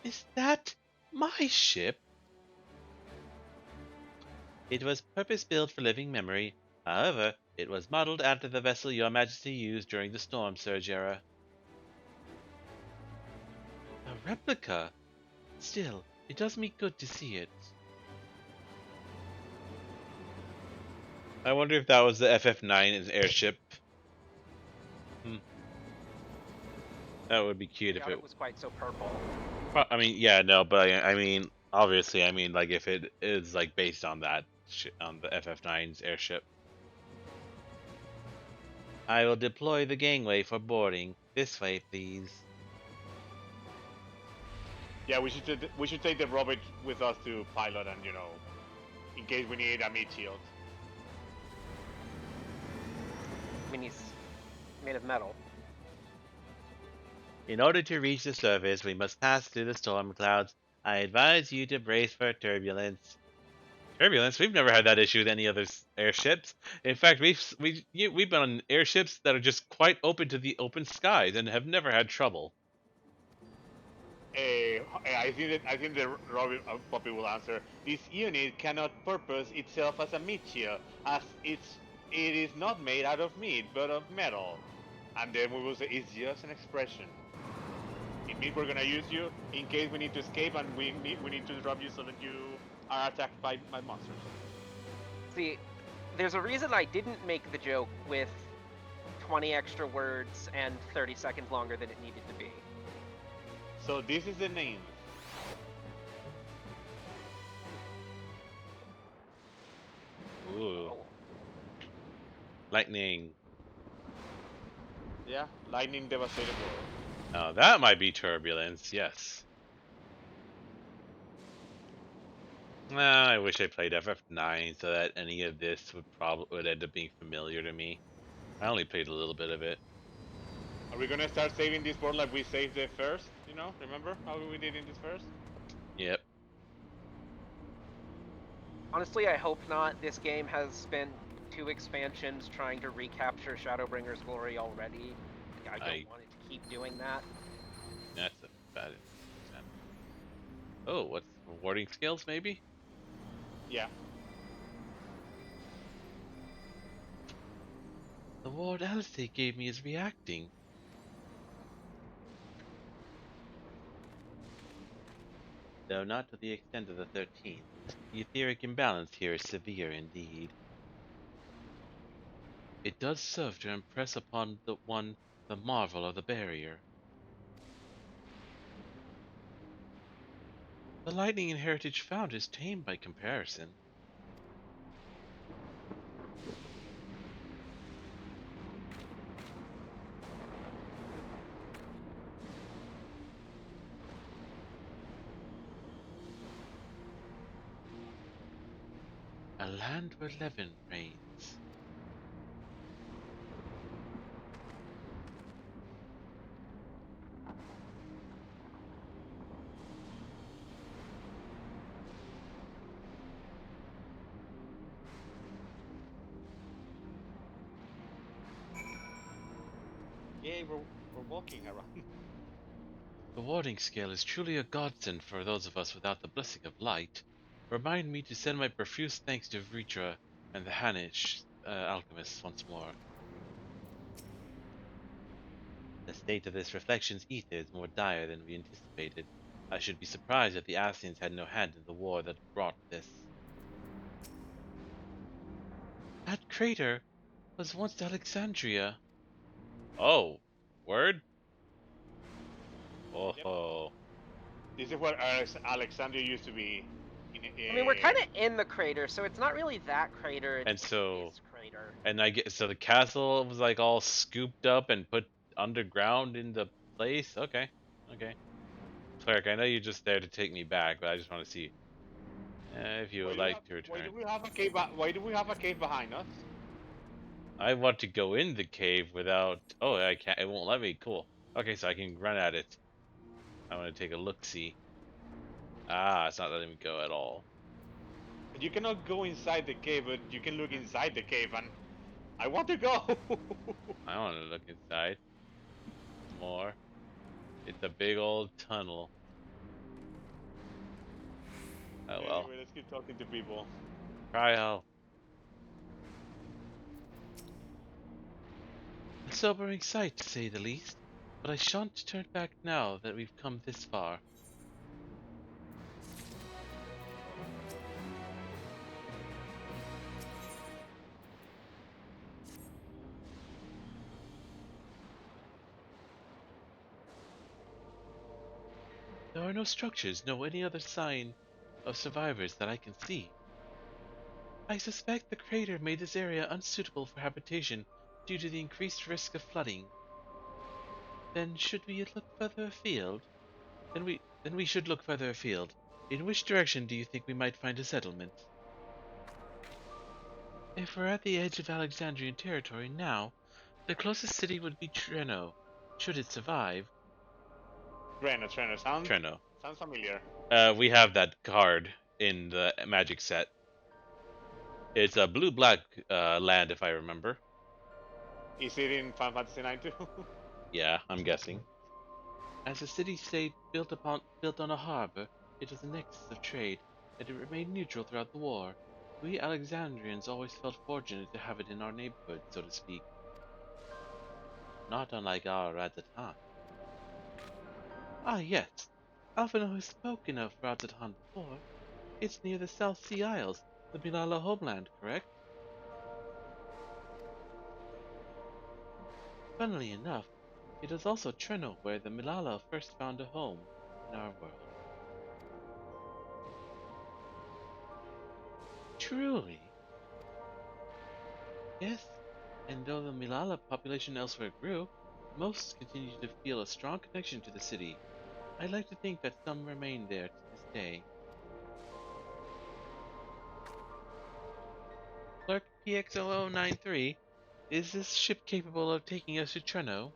Is that my ship? It was purpose-built for living memory. However, it was modeled after the vessel your majesty used during the Storm Surge era. A replica? Still, it does me good to see it. I wonder if that was the FF9 airship. That would be cute if it was quite so purple. I mean, yeah, no, but I mean, obviously, I mean, like, if it is, like, based on that, on the FF9's airship. I will deploy the gangway for boarding. This way, please. Yeah, we should take the robot with us to pilot, and in case we need a meat shield. I mean, he's made of metal. In order to reach the surface, we must pass through the storm clouds. I advise you to brace for turbulence. Turbulence? We've never had that issue with any other airships. In fact, we've been on airships that are just quite open to the open skies and have never had trouble. I think the robot puppy will answer. This unit cannot purpose itself as a meat shield, as it is not made out of meat, but of metal. And then we will say it's just an expression. It means we're gonna use you in case we need to escape, and we need to drop you so that you are attacked by monsters. See, there's a reason I didn't make the joke with 20 extra words and 30 seconds longer than it needed to be. So this is the name. Ooh. Lightning. Yeah, lightning devastated world. Now that might be turbulence, yes. I wish I played FF9 so that any of this would end up being familiar to me. I only played a little bit of it. Are we gonna start saving this world like we saved the first? Remember how we did in this first? Yep. Honestly, I hope not. This game has spent 2 expansions trying to recapture Shadowbringer's glory already. I don't want it to keep doing that. That's a bad example. Oh, what's rewarding skills, maybe? Yeah. The ward Alistair gave me is reacting. Though not to the extent of the 13th. The etheric imbalance here is severe indeed. It does serve to impress upon the marvel of the barrier. The lightning in Heritage found is tame by comparison. A land where Levin reigns. Yeah, we're walking around. The warding scale is truly a godsend for those of us without the blessing of light. Remind me to send my profuse thanks to Vritra and the Hanish alchemists once more. The state of this reflection's ether is more dire than we anticipated. I should be surprised if the Ascians had no hand in the war that brought this. That crater was once Alexandria. Oh, word? Oh Yep. ho. This is where Alexandria used to be. I mean, we're kind of in the crater, so it's not really that crater. It's And so, this crater. and I get so the castle was like all scooped up and put underground in the place. Okay, okay. Cleric, I know you're just there to take me back, but I just want to see if you would like to Why do return. we have a cave? Why do we have a cave behind us? I want to go in the cave without. Oh, I can't. It won't let me. Cool. Okay, so I can run at it. I want to take a look. See. Ah, it's not letting me go at all. You cannot go inside the cave, but you can look inside the cave, and I want to go. I want to look inside more. It's a big old tunnel. Oh well. Anyway, let's keep talking to people. Krile. A sobering sight, to say the least, but I shan't turn back now that we've come this far. There are no structures, no any other sign of survivors that I can see. I suspect the crater made this area unsuitable for habitation due to the increased risk of flooding. Then should we look further afield? Then we should look further afield. In which direction do you think we might find a settlement? If we're at the edge of Alexandrian territory now, the closest city would be Treno, should it survive. Treno, Treno. sounds familiar. We have that card in the magic set. It's a blue-black land, if I remember. Is it in Final Fantasy IX too? Yeah, I'm guessing. As a city-state built on a harbor, it is a nexus of trade, and it remained neutral throughout the war. We Alexandrians always felt fortunate to have it in our neighborhood, so to speak. Not unlike our Radzatan. Ah, yes. Alphino has spoken of Radzatan before. It's near the South Sea Isles, the Bilala homeland, correct? Funnily enough, it is also Treno where the Milala first found a home in our world. Truly? Yes, and though the Milala population elsewhere grew, most continue to feel a strong connection to the city. I'd like to think that some remain there to this day. Clerk PX0093, is this ship capable of taking us to Treno?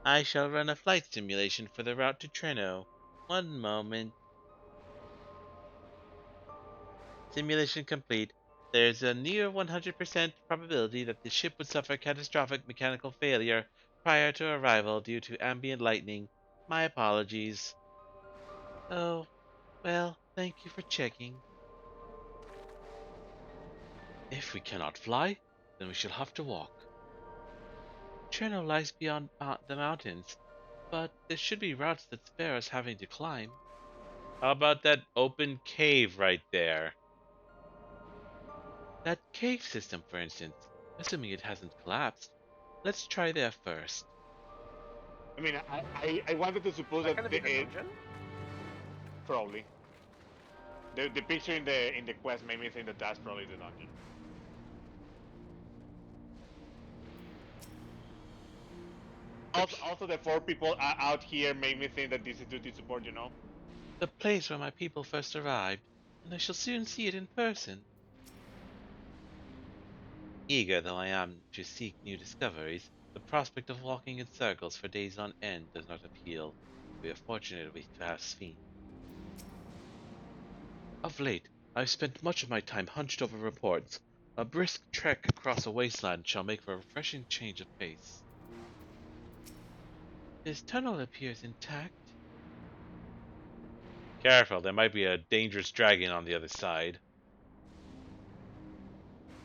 I shall run a flight simulation for the route to Treno. One moment. Simulation complete. There's a near 100% probability that the ship would suffer catastrophic mechanical failure prior to arrival due to ambient lightning. My apologies. Oh, well, thank you for checking. If we cannot fly, then we shall have to walk. Treno lies beyond the mountains, but there should be routes that spare us having to climb. How about that open cave right there? That cave system, for instance, assuming it hasn't collapsed. Let's try there first. I mean, I wanted to suppose That that gonna be the dungeon? probably the picture in the quest made me think that that's probably the dungeon. Also, the 4 people out here made me think that this is duty support, you know? The place where my people first arrived, and I shall soon see it in person. Eager though I am to seek new discoveries, the prospect of walking in circles for days on end does not appeal. We are fortunate to have Sphene. Of late, I've spent much of my time hunched over reports. A brisk trek across a wasteland shall make for a refreshing change of pace. This tunnel appears intact. Careful, there might be a dangerous dragon on the other side.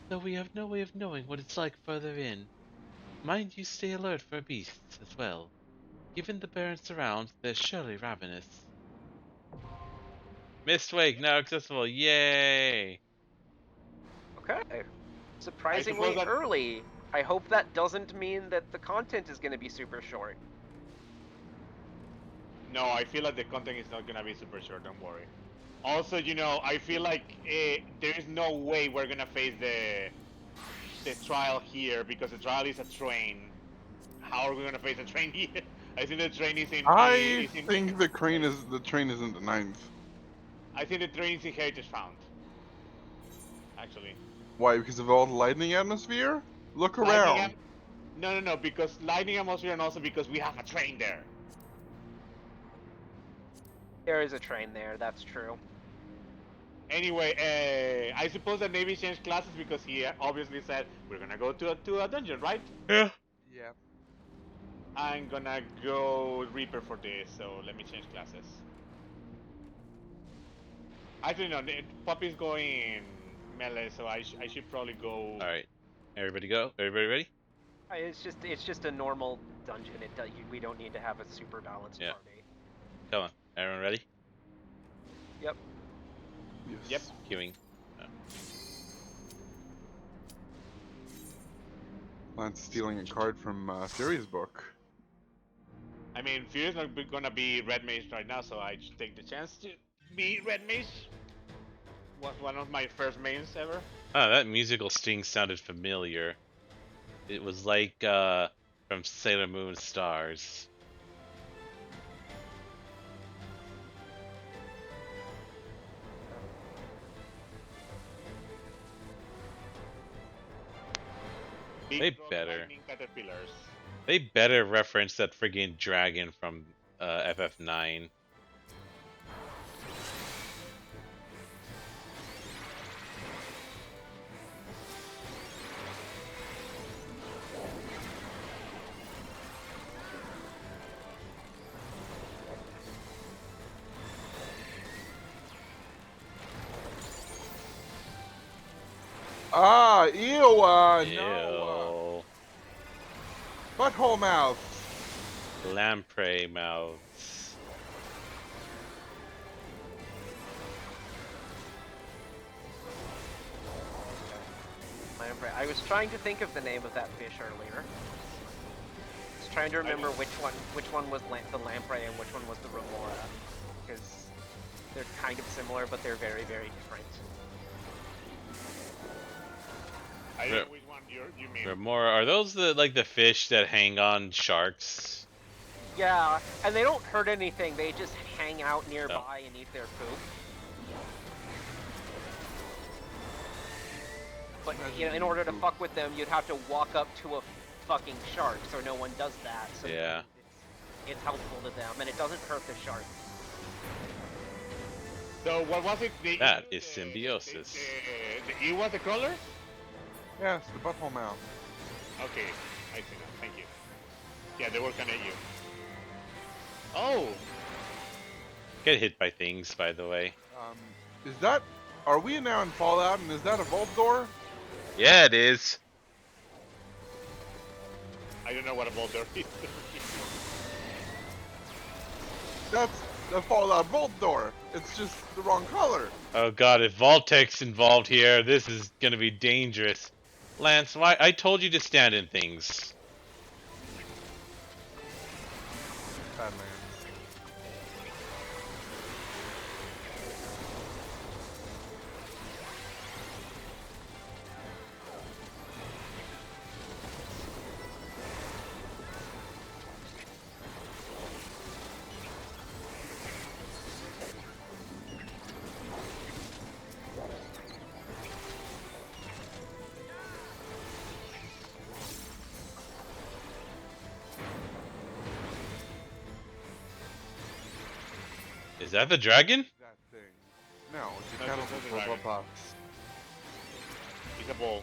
Though we have no way of knowing what it's like further in. Mind you stay alert for beasts as well. Given the barren surrounds, they're surely ravenous. Mistwake now accessible, yay! Okay. Surprisingly that... early. I hope that doesn't mean that the content is going to be super short. No, I feel like the content is not gonna be super short, don't worry. Also, you know, I feel like there is no way we're gonna face the trial here because the trial is a train. How are we gonna face a train here? I think the train is in... I think the train isn't the 9th. I think the train is in Heritage Found. Actually. Why? Because of all the lightning atmosphere? Look around. No, because lightning atmosphere and also because we have a train there. There is a train there, that's true. Anyway, I suppose that Navy changed classes because he obviously said we're gonna go to a dungeon, right? Yeah. Yeah. I'm gonna go Reaper for this, so let me change classes. Actually, no, Poppy's going melee, so I should probably go. All right, everybody go. Everybody ready? It's just a normal dungeon. We don't need to have a super balanced party. Come on, everyone ready? Yep. Yes. Yep. Queuing. Lance stealing a card from Fury's book. I mean, Fury's not gonna be Red Mage right now, so I should take the chance to be Red Mage. Was one of my first mains ever. Ah, that musical sting sounded familiar. It was like from Sailor Moon Stars. They better. They better reference that friggin' dragon from FF9. Ah, ew, Ew. no. Butthole mouth. Lamprey mouths. Lamprey. I was trying to think of the name of that fish earlier. I was trying to remember which one was the lamprey and which one was the remora, because they're kind of similar, but they're very, very different. I don't know which one you mean. Remora, are those the fish that hang on sharks? Yeah, and they don't hurt anything. They just hang out nearby and eat their poop. But you know, in order to fuck with them, you'd have to walk up to a fucking shark, so no one does that. So yeah. It's helpful to them, and it doesn't hurt the shark. So what was it? The That E- is symbiosis. The E was the color? Yes, the butthole mouth. Okay, I see now. Thank you. Yeah, they were coming at you. Oh, Get hit by things, by the way. Is that? Are we now in Fallout? And is that a vault door? Yeah, it is. I don't know what a boulder is. That's the Fallout vault door. It's just the wrong color. Oh god, if Voltec's involved here, this is gonna be dangerous. Lance, why? I told you to stand in things. Badlands. Is that the dragon? That thing. No, it's a No, kettle it's a for dragon. box. It's a ball.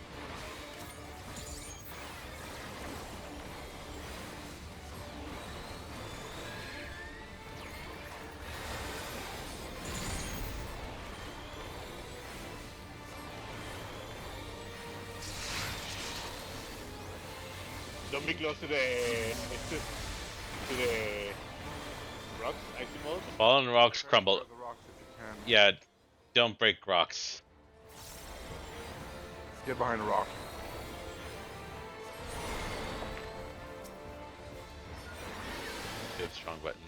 Don't be close to the rocks, I suppose. Fallen rocks crumble. The rocks if you can. Yeah, don't break rocks. Get behind a rock. Good strong button.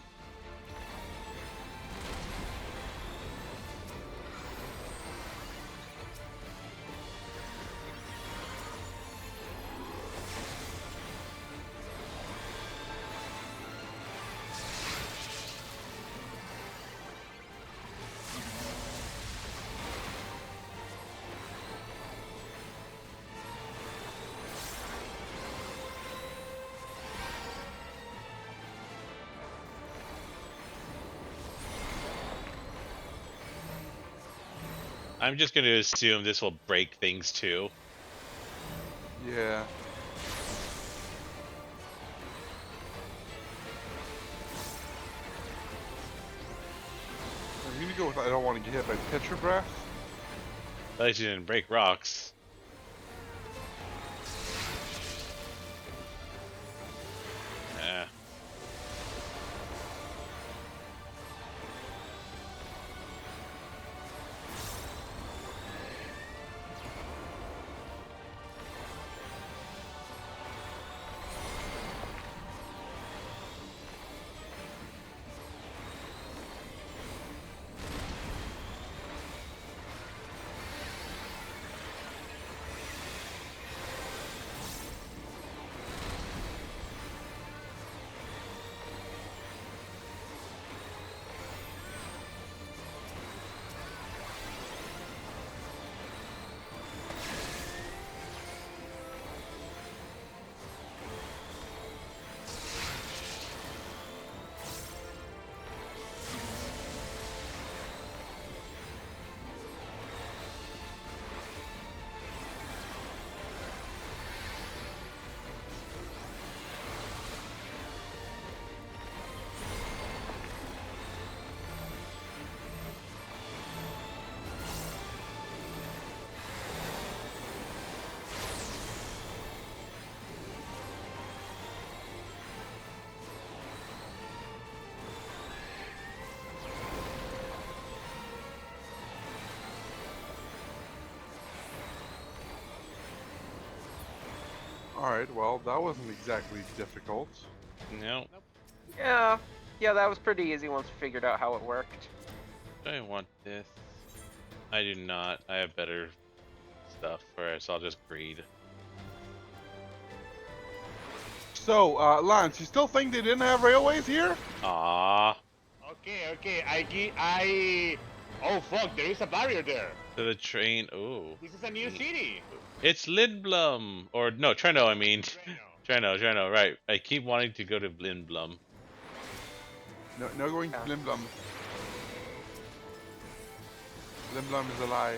I'm just going to assume this will break things too. Yeah. I'm gonna go with I don't want to get hit by Petrograph. At least you didn't break rocks. Yeah. Alright, well, that wasn't exactly difficult. No. Yeah, that was pretty easy once we figured out how it worked. I want this. I do not. I have better stuff for it, so I'll just greed. So, Lance, you still think they didn't have railways here? Ah. Okay, oh fuck, there is a barrier there. To the train. Ooh. This is a new city. It's Lindblum. Or, no, Treno, I mean. Treno. Treno, right. I keep wanting to go to Lindblum. No going to Blimblum. Limblom is a lie.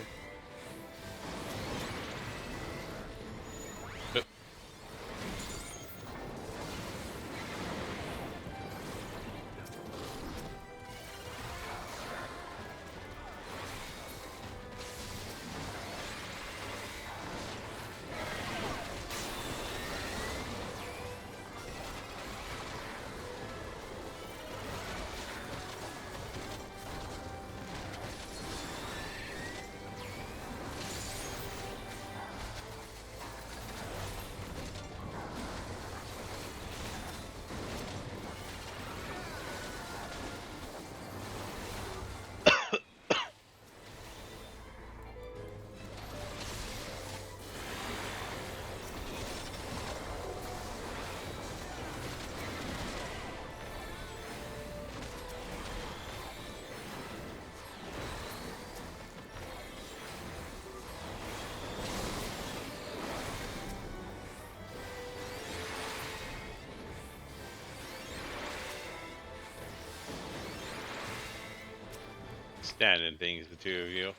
Standing things, the two of you.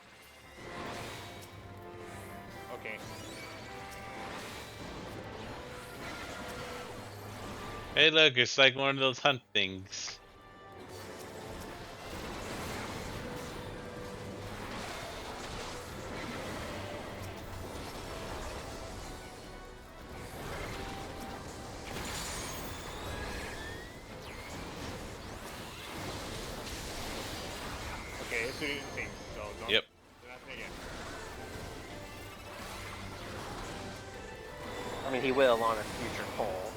Okay. Hey, look, it's like one of those hunt things. Okay, it's doing things, so don't Yep. do nothing again. I mean, he will on a future poll.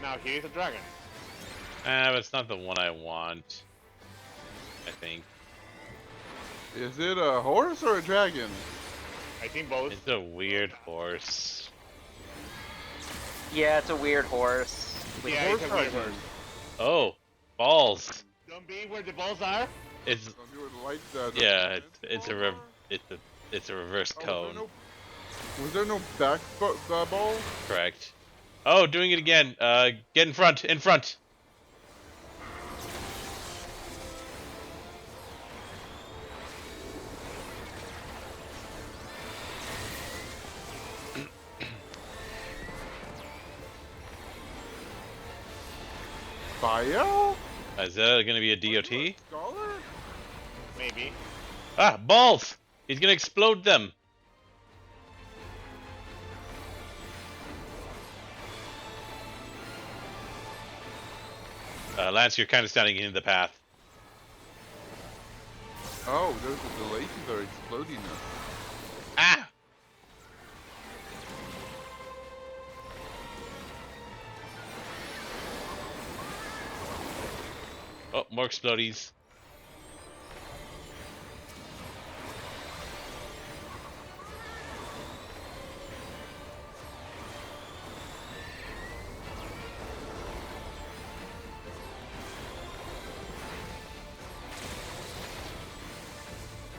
Now here's a dragon. But it's not the one I want. I think. Is it a horse or a dragon? I think both. It's a weird horse. Yeah, it's a weird horse. With Yeah, it's a weird dragon. horse. Oh, balls. Don't be where the balls are. It's Don't do it like that. yeah. It's a reverse Oh, cone. was there no back ball? Correct. Oh, doing it again. Get in front. In front. Bio? Is that gonna be a DOT? Scholar? Maybe. Ah, balls! He's gonna explode them. Lance, you're kind of standing in the path. Oh, there's a delay to their explodiness. Ah! Oh, more explodies.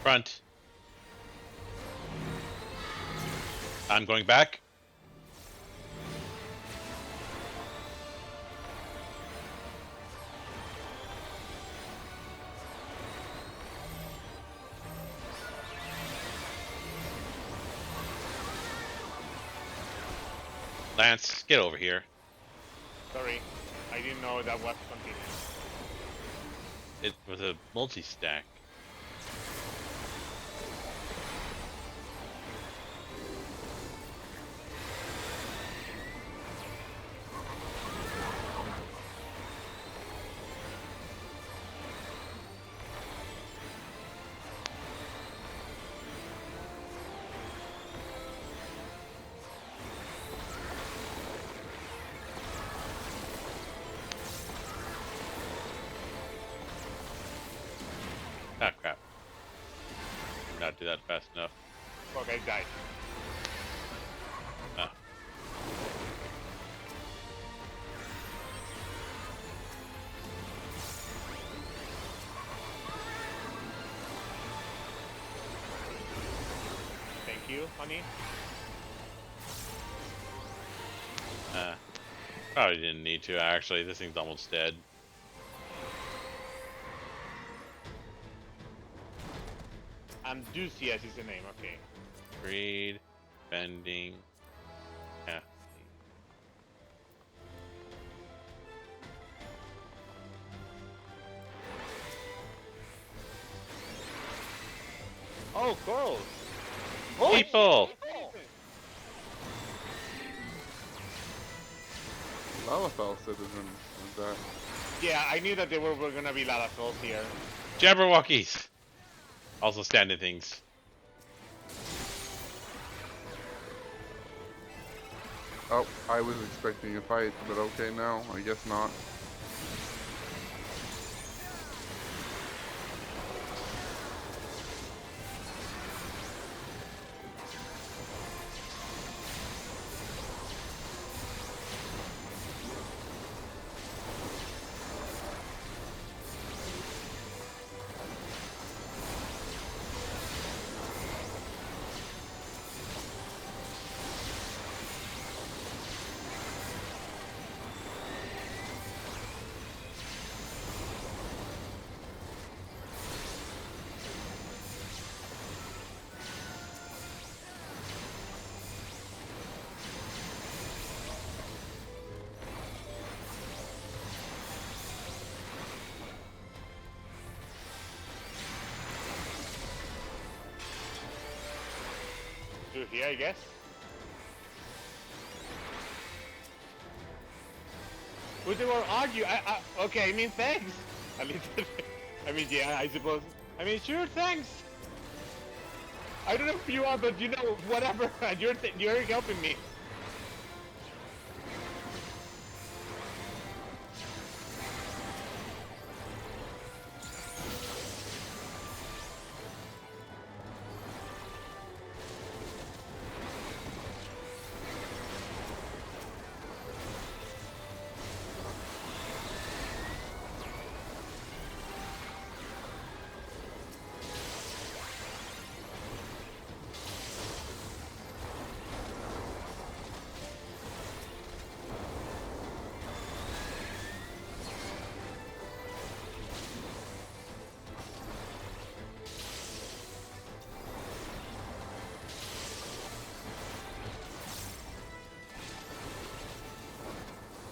Front. I'm going back. Lance, get over here. Sorry, I didn't know that was continuous. It was a multi-stack. do that fast enough. Okay, died. Ah. Thank you, honey. Probably didn't need to, actually. This thing's almost dead. Amdusias is the name, okay. Greed, bending, yeah. Oh, corals! People! Lalafell citizen is that. Yeah, I knew that there were gonna be Lalafels here. Jabberwockies! Also standing things. Oh, I was expecting a fight, but okay, no, I guess not. Through here, I guess. But they were argue. Okay, I mean, thanks. A little bit. I mean, yeah, I suppose. I mean, sure, thanks. I don't know who you are, but you know, whatever. You're helping me.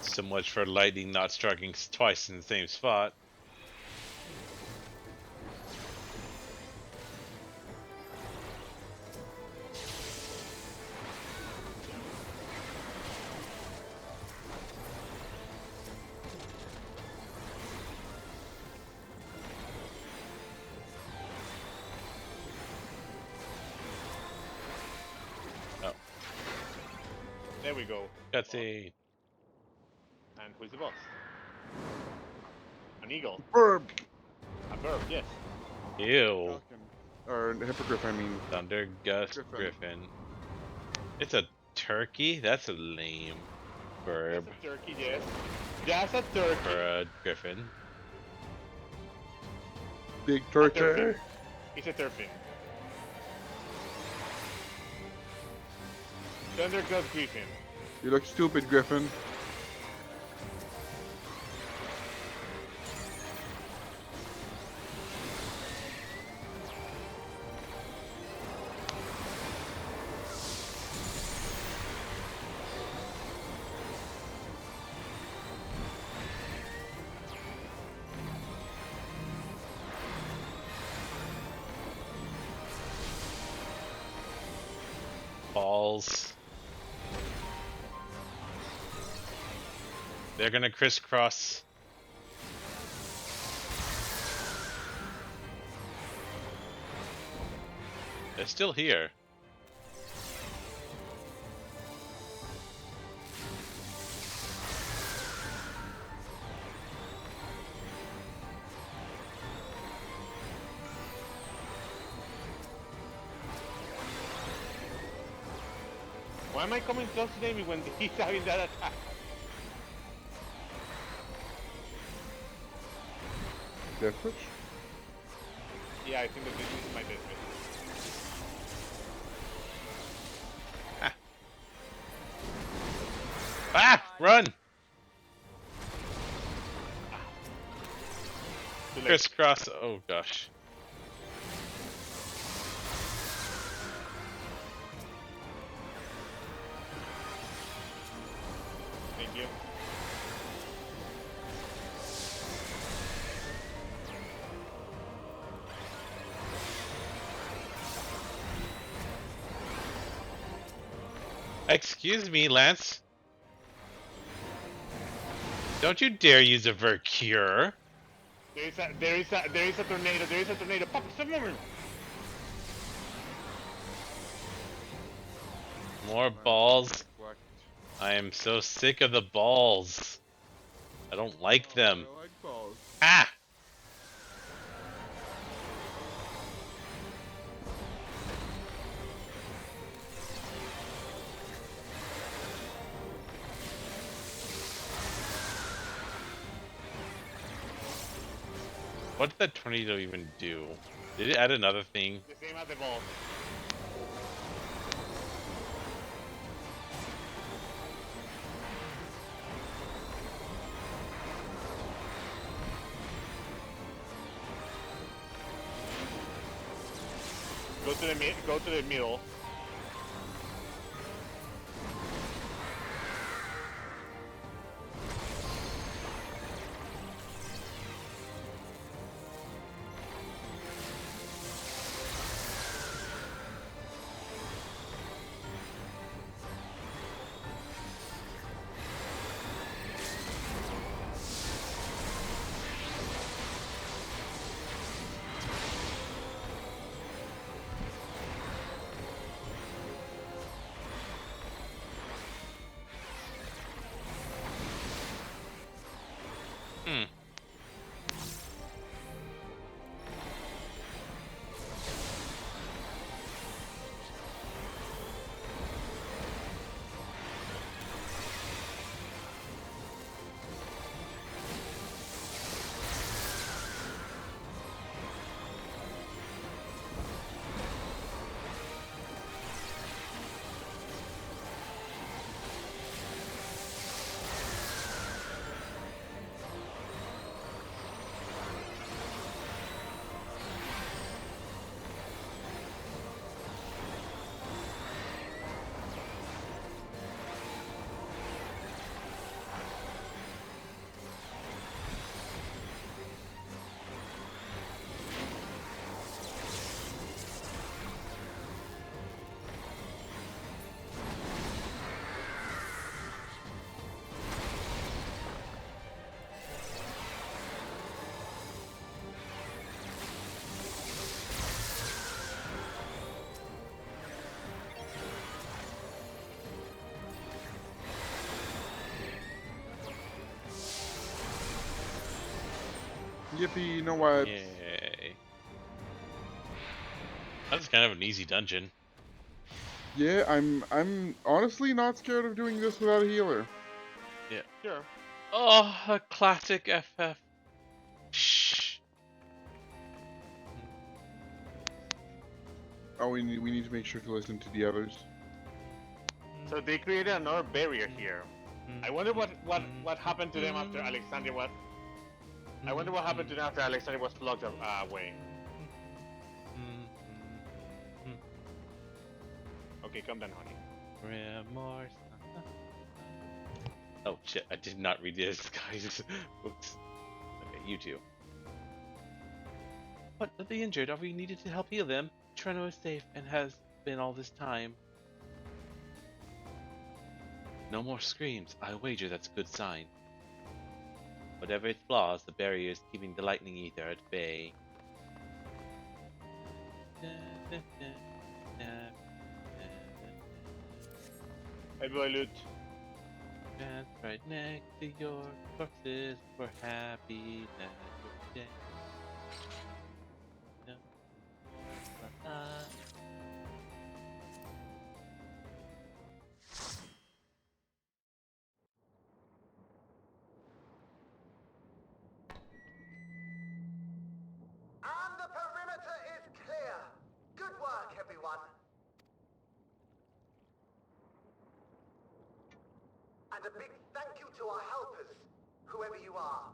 So much for lightning not striking twice in the same spot. Oh. There we go. Cutscene. And who's the boss? An eagle. Burb! A bird, yes. Ew. Or hippogriff, I mean. Thunder Gust Griffin. It's a turkey? That's a lame verb. That's a turkey, yes. That's a turkey. For a griffin. Big turkey. turkey. He's a turpin. Thunder Gust Griffin. You look stupid, Griffin. Balls. They're gonna crisscross. They're still here. Why am I coming close to Amy when he's having that attack? Death switch? Yeah, I think that this is my death switch. Ah! Run! Too late. Crisscross. Oh gosh. Thank you. Excuse me, Lance. Don't you dare use a Vercure. There is a tornado. There is a tornado. Pop, stop moving. More balls. I am so sick of the balls. I don't like them. I like balls. Ah! What did that tornado even do? Did it add another thing? The same as the ball. Go to the middle. Yippee, you know what? Yay. That's kind of an easy dungeon. Yeah, I'm honestly not scared of doing this without a healer. Yeah. Sure. Oh, a classic FF. Shh. Oh, we need to make sure to listen to the others. So they created another barrier here. I wonder what happened to them after Alexandria was. I wonder what happened to them after Alexandria was plugged away. Okay, come down, honey. Remorse. Oh shit! I did not read this, guys. Oops. Okay, you two. What? Are they injured? Are we needed to help heal them? Treno is safe and has been all this time. No more screams. I wager that's a good sign. Whatever its flaws, the barrier is keeping the lightning ether at bay. Hey boy, loot. Dance right next to your corpses. We're happy that you're dead. And a big thank you to our helpers, whoever you are.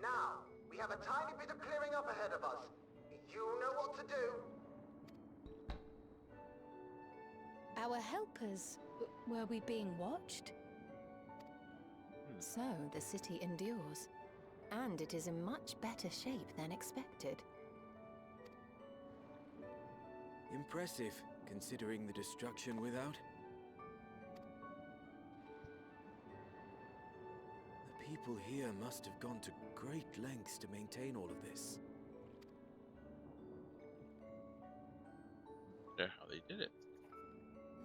Now, we have a tiny bit of clearing up ahead of us. You know what to do. Our helpers, were we being watched? So the city endures, and it is in much better shape than expected. Impressive, considering the destruction without. The people here must have gone to great lengths to maintain all of this. That's how they did it.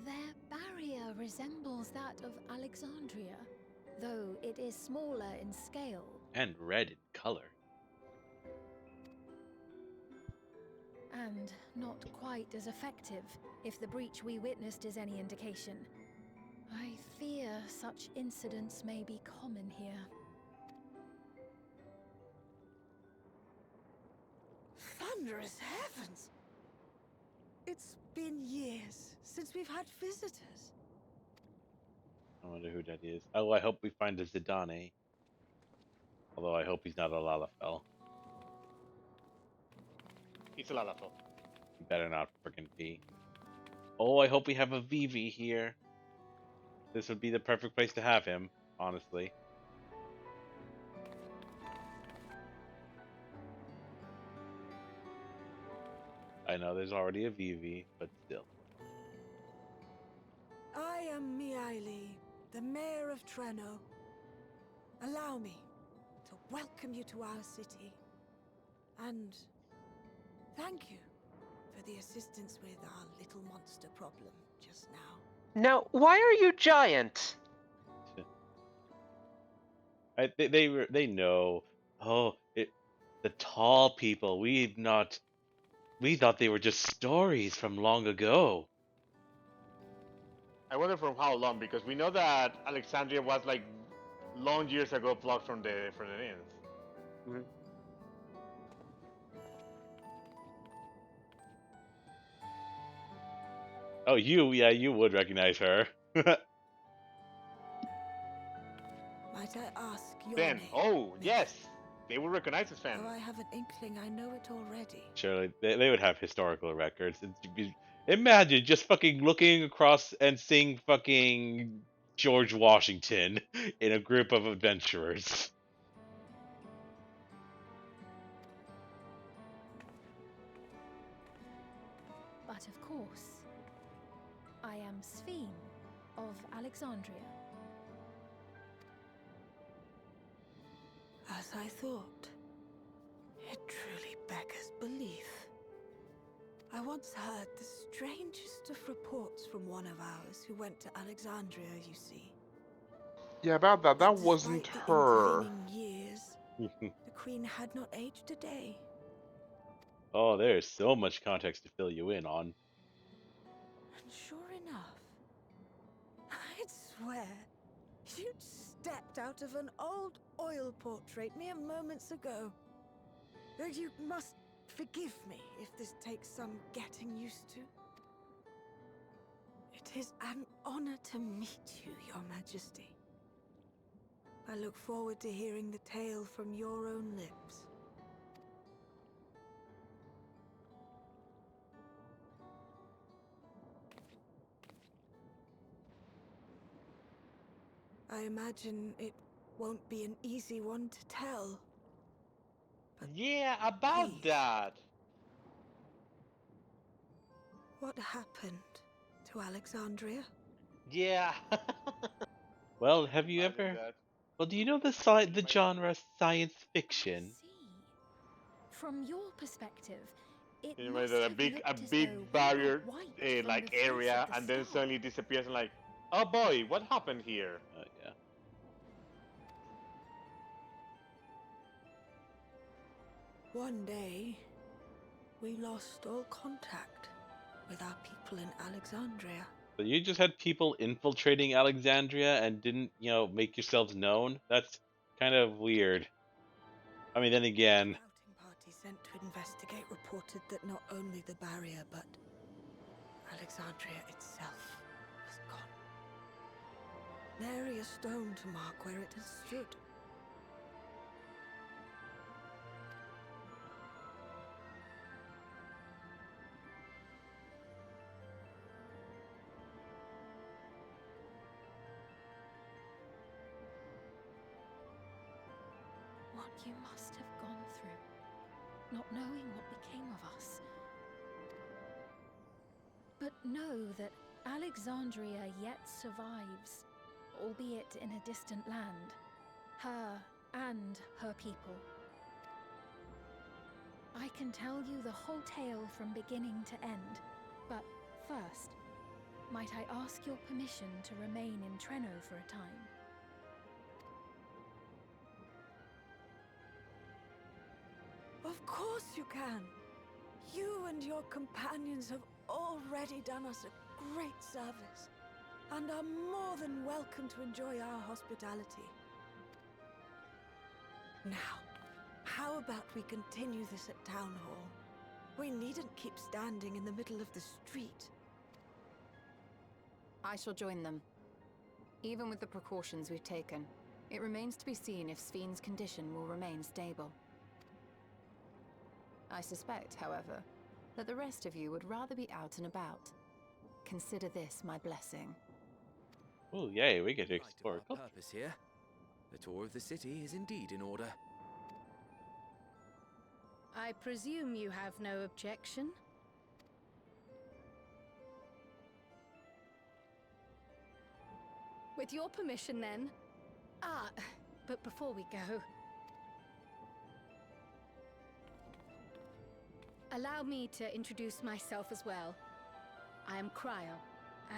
Their barrier resembles that of Alexandria, though it is smaller in scale. And red in color. And not quite as effective, if the breach we witnessed is any indication. I fear such incidents may be common here. Thunderous heavens! It's been years since we've had visitors. I wonder who that is. Oh, I hope we find a Zidane. Although I hope he's not a Lalafell. He's a Lalafell. He better not freaking be. Oh, I hope we have a Vivi here. This would be the perfect place to have him, honestly. I know there's already a Vivi, but still. I am Krile, the mayor of Treno. Allow me to welcome you to our city. And thank you for the assistance with our little monster problem just now. Now, why are you giant? They know. Oh, the tall people. We thought they were just stories from long ago. I wonder from how long, because we know that Alexandria was like long years ago plucked from the Danes. Oh, you would recognize her. Might I ask your Fan. name? Oh, yes. They will recognize this fan. Oh, I have an inkling I know it already. Surely they would have historical records. Imagine just fucking looking across and seeing fucking George Washington in a group of adventurers. But of course, I am Sphene of Alexandria. As I thought. It truly beggars belief. I once heard the strangest of reports from one of ours who went to Alexandria, you see. Yeah, about that. That Despite wasn't the her. intervening years, the Queen had not aged a day. Oh, there's so much context to fill you in on. And sure enough, I'd swear you'd stepped out of an old oil portrait mere moments ago. Though you must forgive me if this takes some getting used to. It is an honor to meet you, Your Majesty. I look forward to hearing the tale from your own lips. I imagine it won't be an easy one to tell. Yeah, about that. What happened to Alexandria? Yeah. Well, have you ever? Well, do you know the genre science fiction? From your perspective, it You must know, have a big looked as big though we barrier were wiped from like the face of area, the and then sky. suddenly disappears and like, oh boy, what happened here? Yeah. One day, we lost all contact with our people in Alexandria. So you just had people infiltrating Alexandria and didn't, make yourselves known? That's kind of weird. I mean, then again... The scouting party sent to investigate reported that not only the barrier, but Alexandria itself was gone. nary a stone to mark where it has stood. What you must have gone through, not knowing what became of us. But know that Alexandria yet survives, albeit in a distant land. Her and her people. I can tell you the whole tale from beginning to end, but first, might I ask your permission to remain in Treno for a time? Of course you can. You and your companions have already done us a great service, and are more than welcome to enjoy our hospitality. Now, how about we continue this at Town Hall? We needn't keep standing in the middle of the street. I shall join them. Even with the precautions we've taken, it remains to be seen if Sven's condition will remain stable. I suspect, however, that the rest of you would rather be out and about. Consider this my blessing. Oh, yay, we get to In light of explore. our purpose here, the tour of the city is indeed in order. I presume you have no objection? With your permission, then. But before we go, allow me to introduce myself as well. I am Krile,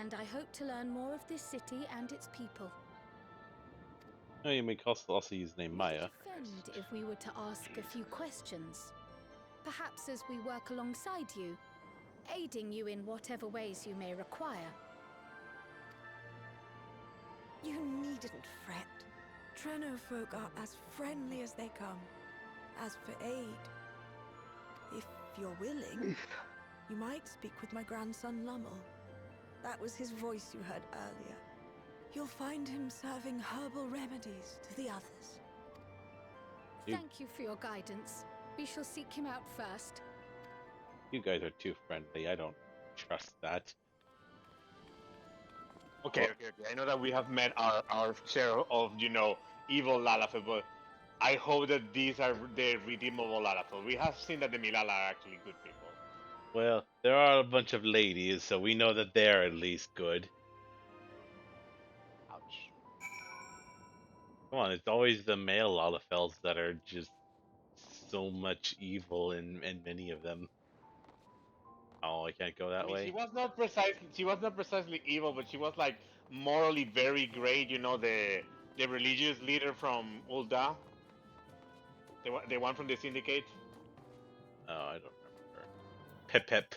and I hope to learn more of this city and its people. Oh, you may also use the name Would it Maya. offend if we were to ask a few questions? Perhaps as we work alongside you, aiding you in whatever ways you may require. You needn't fret. Treno folk are as friendly as they come. As for aid, if you're willing, you might speak with my grandson Lummel. That was his voice you heard earlier. You'll find him serving herbal remedies to the others. Thank you for your guidance. We shall seek him out first. You guys are too friendly. I don't trust that. Okay, I know that we have met our share of, evil Lalafell, but I hope that these are the redeemable Lalafell. We have seen that the Milala are actually good people. Well, there are a bunch of ladies, so we know that they're at least good. Ouch. Come on, it's always the male Lalafells that are just so much evil in many of them. Oh, I can't go that way. She was not precisely evil, but she was like morally very great. The religious leader from Ul'dah, the one from the Syndicate. Oh, I don't remember. Pep Pep.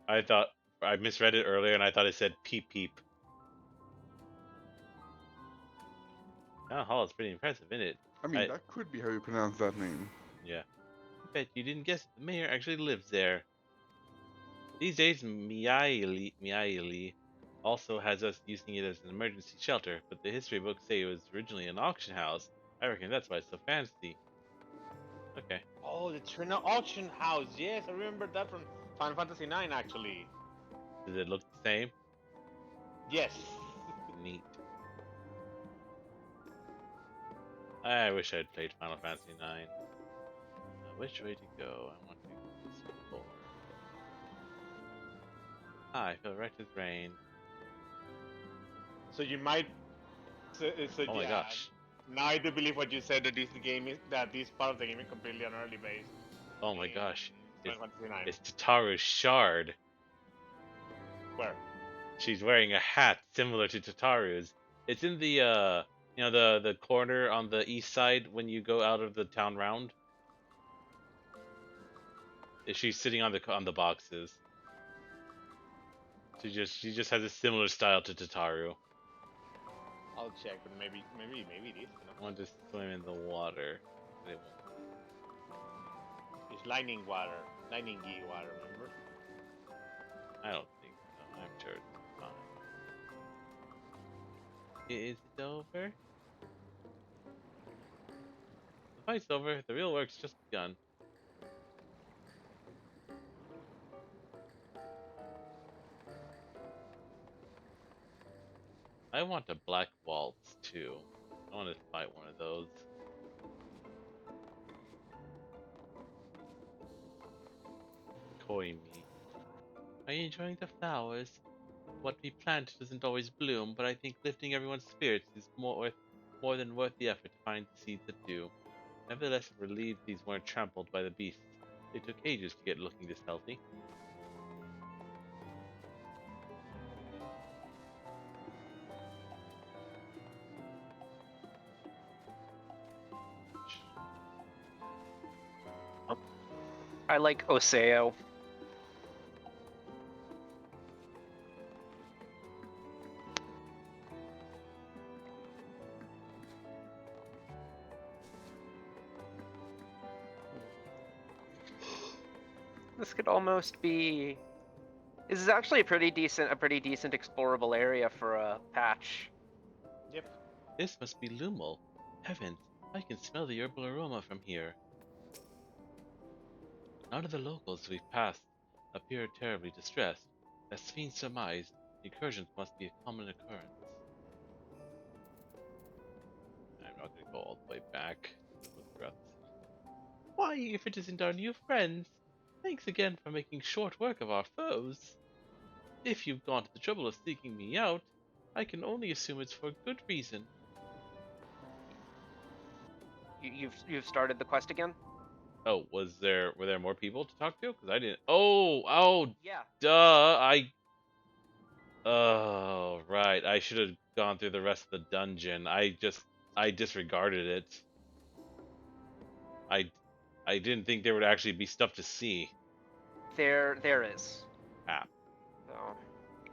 I thought I misread it earlier, and I thought it said Peep Peep. Oh, Hall is pretty impressive, isn't it? I mean, that could be how you pronounce that name. Yeah. I bet you didn't guess the mayor actually lives there. These days, Miaili also has us using it as an emergency shelter, but the history books say it was originally an auction house. I reckon that's why it's so fancy. Okay. Oh, the Treno auction house. Yes, I remember that from Final Fantasy IX, actually. Does it look the same? Yes. Neat. I wish I'd played Final Fantasy IX. Which way to go? I want to explore. I feel wrecked with rain. So you might. So Oh my gosh. Now I do believe what you said, that this part of the game is completely on early base. Oh my gosh. Final Fantasy IX. It's Tataru's shard. Where? She's wearing a hat similar to Tataru's. It's in the the corner on the east side when you go out of the town round. She's sitting on the boxes. She just has a similar style to Tataru. I'll check, but maybe it is. I want to swim in the water. It won't. It's lightning water, lightning gi water. Remember? I don't think so. I'm sure it's fine. Is it over? The fight's over. The real work's just begun. I want a black waltz too. I want to fight one of those. Koi me. Are you enjoying the flowers? What we plant doesn't always bloom, but I think lifting everyone's spirits is more than worth the effort to find the seeds that do. Nevertheless, I'm relieved these weren't trampled by the beasts. They took ages to get looking this healthy. I like Oseo. This could almost be. This is actually a pretty decent explorable area for a patch. Yep. This must be Lumel. Heavens, I can smell the herbal aroma from here. None of the locals we've passed appear terribly distressed. As Sphene surmised, incursions must be a common occurrence. I'm not going to go all the way back. Why, if it isn't our new friends? Thanks again for making short work of our foes. If you've gone to the trouble of seeking me out, I can only assume it's for good reason. You've started the quest again? Oh, were there more people to talk to? Because I didn't. Oh, Yeah. duh. Oh, right. I should have gone through the rest of the dungeon. I disregarded it. I didn't think there would actually be stuff to see. There is. Ah. So.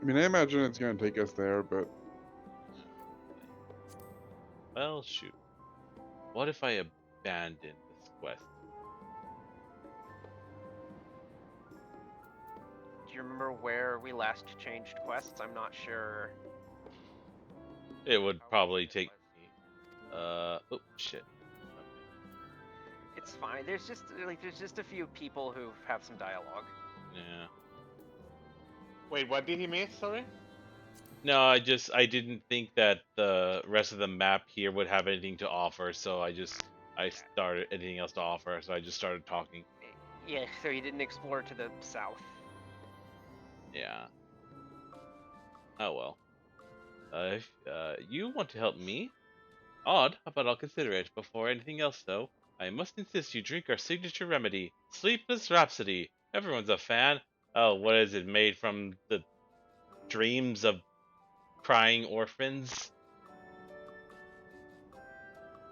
I mean, I imagine it's going to take us there, but... Well, shoot. What if I abandon this quest? Do you remember where we last changed quests? I'm not sure. It would probably take me. Oh, shit. It's fine. There's just a few people who have some dialogue. Yeah. Wait, what did he miss? Sorry. No, I didn't think that the rest of the map here would have anything to offer, so I started anything else to offer, so I just started talking. Yeah, so you didn't explore to the south. Yeah. Oh well. If you want to help me, odd, but I'll consider it. Before anything else, though, I must insist you drink our signature remedy, Sleepless Rhapsody. Everyone's a fan. Oh, what is it made from? The dreams of crying orphans?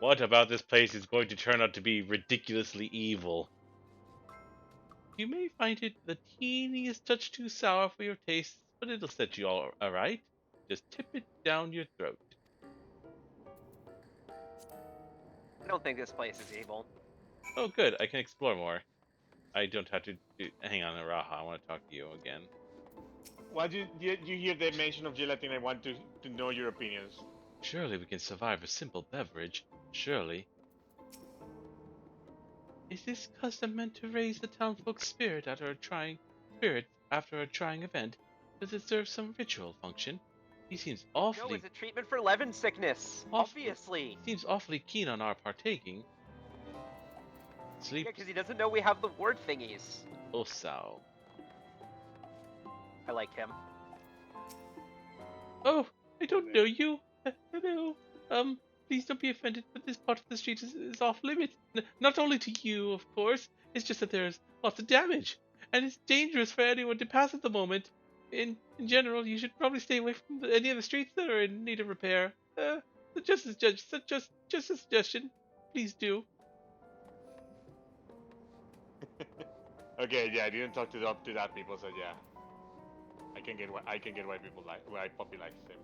What about this place is going to turn out to be ridiculously evil? You may find it the teeniest touch too sour for your tastes, but it'll set you all right. Just tip it down your throat. I don't think this place is evil. Oh, good. I can explore more. I don't have to do... Hang on, Raha. I want to talk to you again. Why did you hear the mention of gelatin? I want to know your opinions. Surely we can survive a simple beverage. Surely. Is this custom meant to raise the townfolk's spirit after a trying event? Does it serve some ritual function? He seems awfully... No, it's a treatment for Levin sickness. Obviously. Seems awfully keen on our partaking. Sleep. Yeah, because he doesn't know we have the ward thingies. Osao. I like him. Oh, I don't know you. Hello. Please don't be offended, but this part of the street is off limits. Not only to you, of course. It's just that there's lots of damage, and it's dangerous for anyone to pass at the moment. In general, you should probably stay away from any of the streets that are in need of repair. Just a suggestion. Please do. Okay, yeah, I didn't talk to that people, so yeah, I can get why people like why Poppy likes him.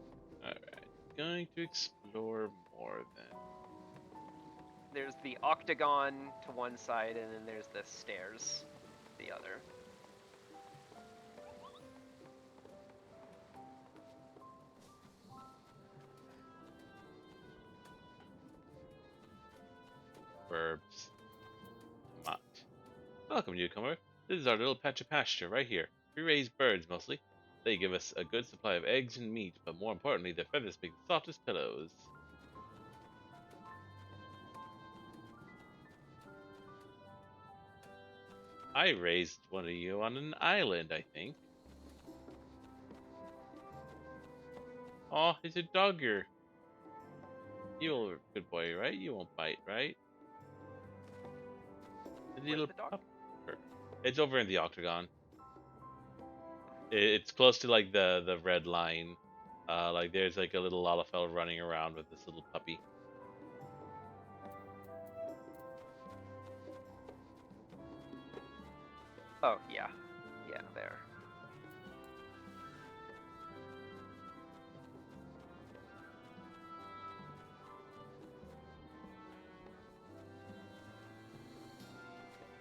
All right, going to explore more then. There's the octagon to one side, and then there's the stairs, the other. herbs. Tomat. Welcome, newcomer. This is our little patch of pasture right here. We raise birds mostly. They give us a good supply of eggs and meat, but more importantly, their feathers make the softest pillows. I raised one of you on an island, I think. Oh, he's a dogger. You're a good boy, right? You won't bite, right? The little the dog? pupper. It's over in the octagon. It's close to like the red line. Like there's like a little Lalafell running around with this little puppy. Oh, yeah. Yeah, there.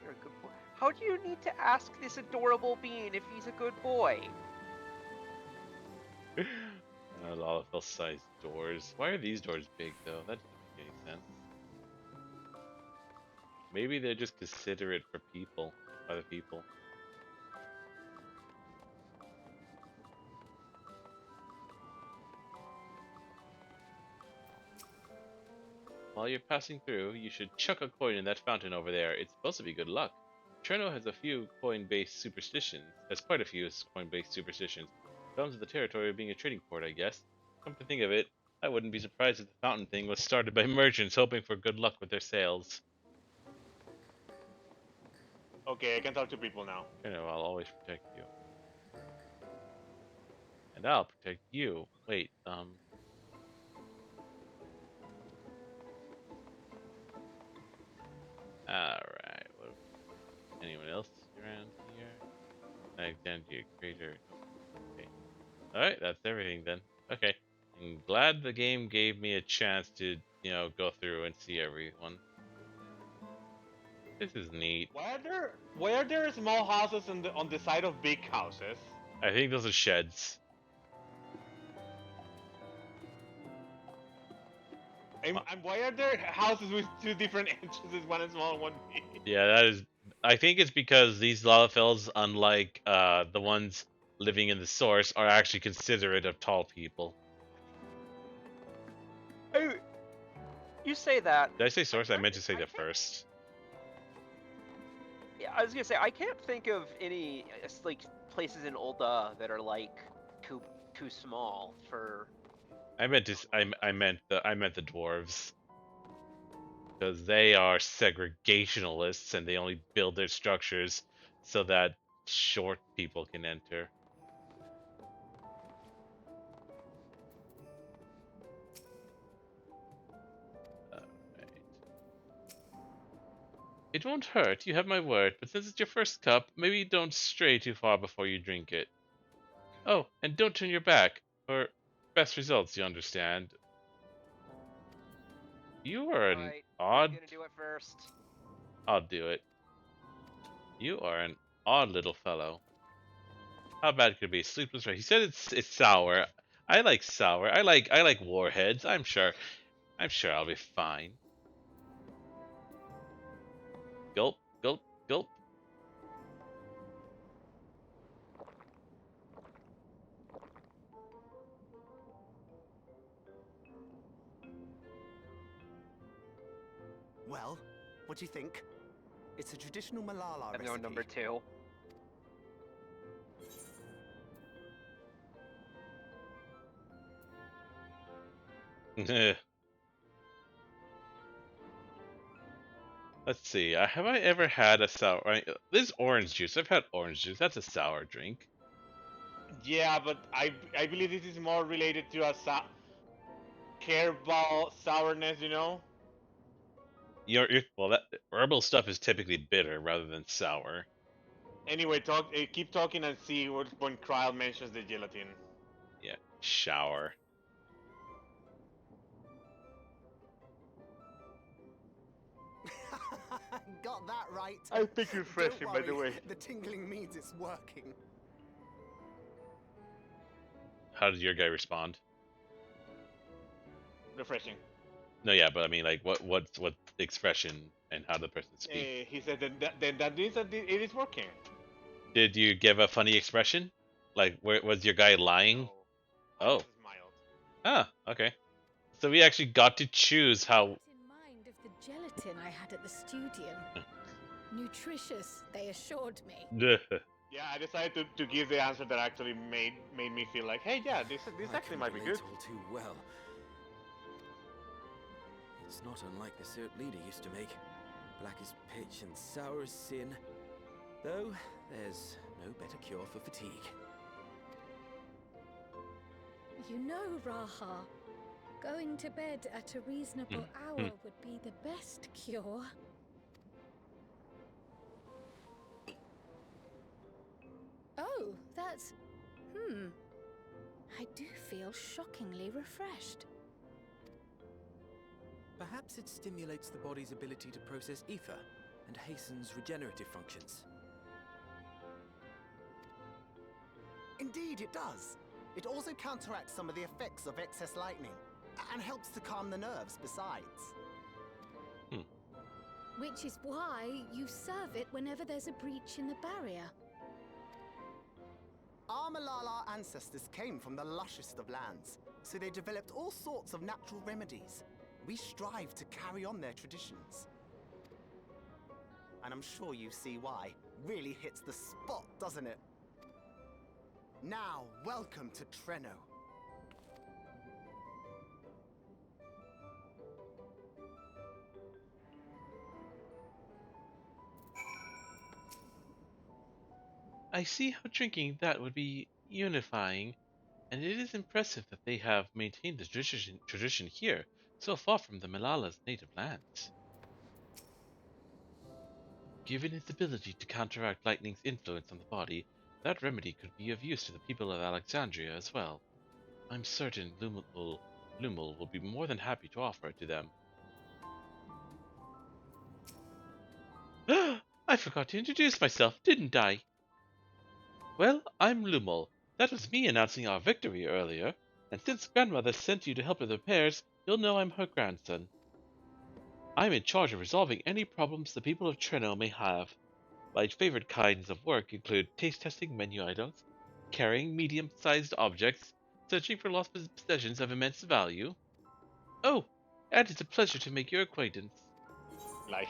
You're a good boy. How do you need to ask this adorable being if he's a good boy? Lalafell sized doors. Why are these doors big though? That doesn't make any sense. Maybe they're just considerate for people, other people. While you're passing through, you should chuck a coin in that fountain over there. It's supposed to be good luck. Treno has a few coin-based superstitions. Has quite a few coin-based superstitions. Comes with the territory of being a trading port, I guess. Come to think of it, I wouldn't be surprised if the fountain thing was started by merchants hoping for good luck with their sales. Okay, I can talk to people now. Treno, I'll always protect you. And I'll protect you. Wait, Alright, anyone else around here? Alexandria Crater. Okay. Alright, that's everything then. Okay. I'm glad the game gave me a chance to, go through and see everyone. This is neat. Why are there small houses on the side of big houses? I think those are sheds. And why are there houses with two different entrances, one small and one big? Yeah, that is. I think it's because these Lalafells, unlike the ones living in the source, are actually considerate of tall people. Oh, you say that. Did I say source? I meant to say that first. Yeah, I was gonna say I can't think of any like places in Ul'dah that are like too small for. I meant the dwarves, because they are segregationalists and they only build their structures so that short people can enter. It won't hurt, you have my word, but since it's your first cup, maybe don't stray too far before you drink it. Oh, and don't turn your back, for best results, you understand. You are an odd... I'm gonna do it first. I'll do it. You are an odd little fellow. How bad could it be? Sleepless night. He said it's sour. I like sour. I like warheads. I'm sure I'll be fine. Gulp, gulp, gulp. Well, what do you think? It's a traditional Malala I'm recipe. going number 2. Let's see. Have I ever had a sour? This is orange juice. I've had orange juice. That's a sour drink. Yeah, but I believe this is more related to a herbal sourness, you know? Well, that herbal stuff is typically bitter rather than sour. Anyway, keep talking and see when Krile mentions the gelatin. Yeah, shower. Got that right. I think you're refreshing, by the way. The tingling means it's working. How did your guy respond? Refreshing. No, yeah, but I mean, like, what expression and how the person speaks. He said then that means that it is working. Did you give a funny expression? Like, was your guy lying? No, Oh. I just smiled. Ah, okay. So we actually got to choose how. In mind of the gelatin I had at the studio. Nutritious, they assured me. Yeah, I decided to give the answer that actually made me feel like, hey, yeah, this actually might be good. All too well. It's not unlike the cert leader used to make. Black as pitch and sour as sin. Though, there's no better cure for fatigue. You know, Raha, going to bed at a reasonable hour would be the best cure. Oh, that's... I do feel shockingly refreshed. Perhaps it stimulates the body's ability to process ether and hastens regenerative functions. Indeed, it does. It also counteracts some of the effects of excess lightning, and helps to calm the nerves besides. Which is why you serve it whenever there's a breach in the barrier. Our Malala ancestors came from the lushest of lands, so they developed all sorts of natural remedies. We strive to carry on their traditions. And I'm sure you see why. Really hits the spot, doesn't it? Now, welcome to Treno. I see how drinking that would be unifying, and it is impressive that they have maintained the tradition here, so far from the Malala's native lands. Given its ability to counteract lightning's influence on the body, that remedy could be of use to the people of Alexandria as well. I'm certain Lumul will be more than happy to offer it to them. I forgot to introduce myself, didn't I? Well, I'm Lumul. That was me announcing our victory earlier, and since Grandmother sent you to help with repairs, you'll know I'm her grandson. I'm in charge of resolving any problems the people of Treno may have. My favorite kinds of work include taste testing menu items, carrying medium-sized objects, searching for lost possessions of immense value. Oh, and it's a pleasure to make your acquaintance. Like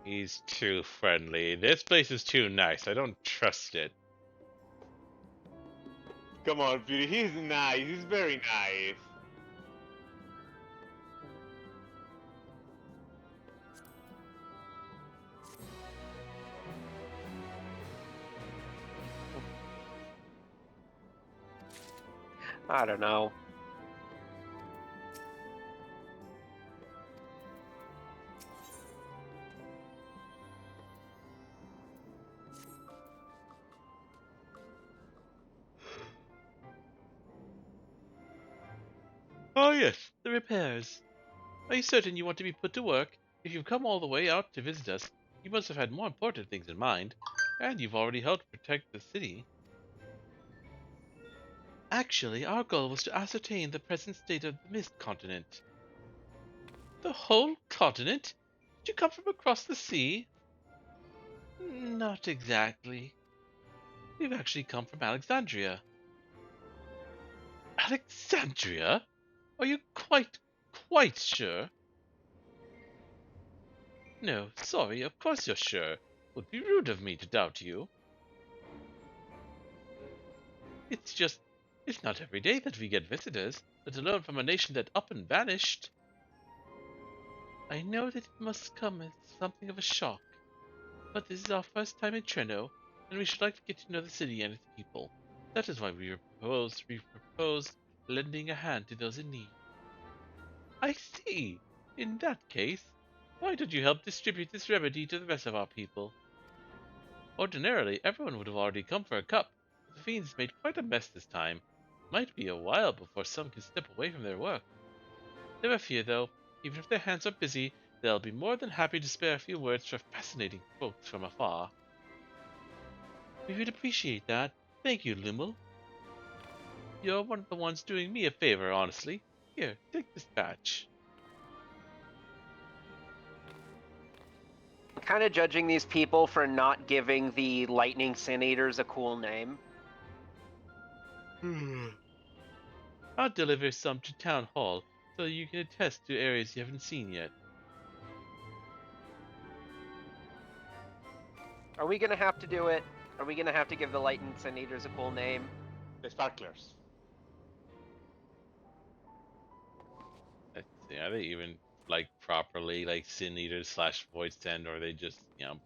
He's too friendly. This place is too nice. I don't trust it. Come on, Beauty. He's nice. He's very nice. I don't know. Oh yes, the repairs. Are you certain you want to be put to work? If you've come all the way out to visit us, you must have had more important things in mind, and you've already helped protect the city. Actually, our goal was to ascertain the present state of the Mist Continent. The whole continent? Did you come from across the sea? Not exactly. We've actually come from Alexandria. Alexandria? Are you quite sure? No, sorry, of course you're sure. Would be rude of me to doubt you. It's not every day that we get visitors, let alone from a nation that up and vanished. I know that it must come as something of a shock, but this is our first time in Treno, and we should like to get to know the city and its people. That is why we propose lending a hand to those in need. I see. In that case, why don't you help distribute this remedy to the rest of our people? Ordinarily, everyone would have already come for a cup, but the fiends made quite a mess this time. Might be a while before some can step away from their work. Never fear, though. Even if their hands are busy, they'll be more than happy to spare a few words for fascinating folks from afar. We would appreciate that. Thank you, Lumul. You're one of the ones doing me a favor, honestly. Here, take this patch. kind of judging these people for not giving the lightning sin eaters a cool name. I'll deliver some to Town Hall so you can attest to areas you haven't seen yet. Are we gonna have to do it? Are we gonna have to give the lightning sin eaters a cool name? The sparklers. Let's see, are they even like properly like Sin Eaters / Void Send, or are they just, you know,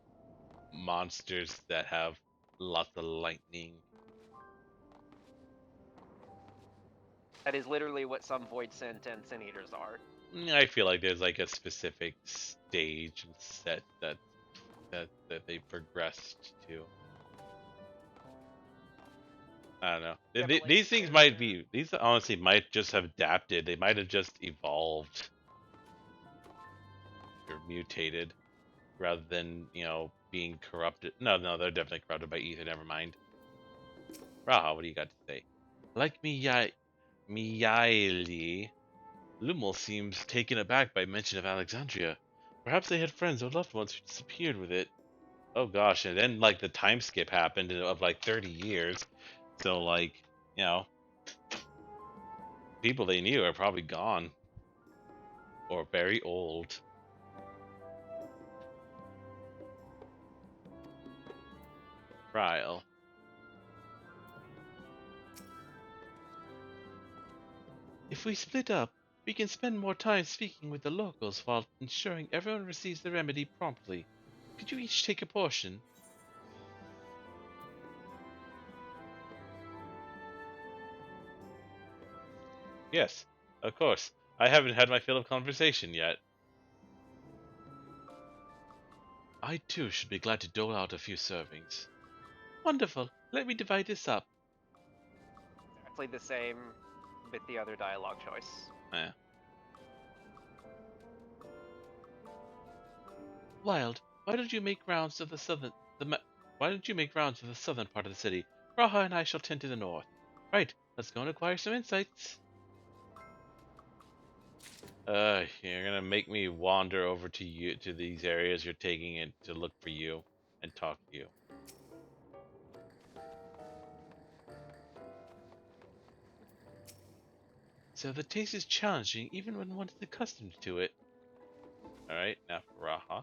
monsters that have lots of lightning? That is literally what some void sent and sin eaters are. I feel like there's like a specific stage and set that they progressed to. I don't know. Yeah, but, like, These things might be. These honestly might just have adapted. They might have just evolved or mutated, rather than, you know, being corrupted. No, they're definitely corrupted by ether. Never mind. Raha, what do you got to say? Like Miyaili, Lumel seems taken aback by mention of Alexandria. Perhaps they had friends or loved ones who disappeared with it. Oh gosh, and then like the time skip happened of like 30 years. So like, you know, people they knew are probably gone. Or very old. Krile. If we split up, we can spend more time speaking with the locals while ensuring everyone receives the remedy promptly. Could you each take a portion? Yes, of course. I haven't had my fill of conversation yet. I too should be glad to dole out a few servings. Wonderful. Let me divide this up. Exactly the same with the other dialogue choice. Eh. Wild, why don't you make rounds to the southern why don't you make rounds to the southern part of the city? Raha and I shall tend to the north. Right, let's go and acquire some insights. You're gonna make me wander over to these areas you're taking it to look for you and talk to you. So the taste is challenging even when one is accustomed to it. Alright, now for Raha.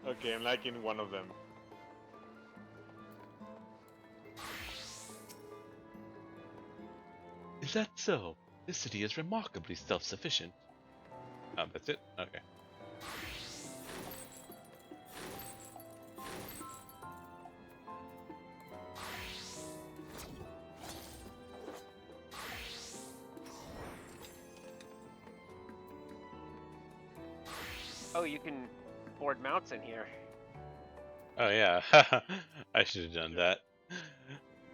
Okay, I'm liking one of them. Is that so? This city is remarkably self-sufficient. Oh, that's it? Okay. Oh, you can board mounts in here. Oh yeah, I should have done that.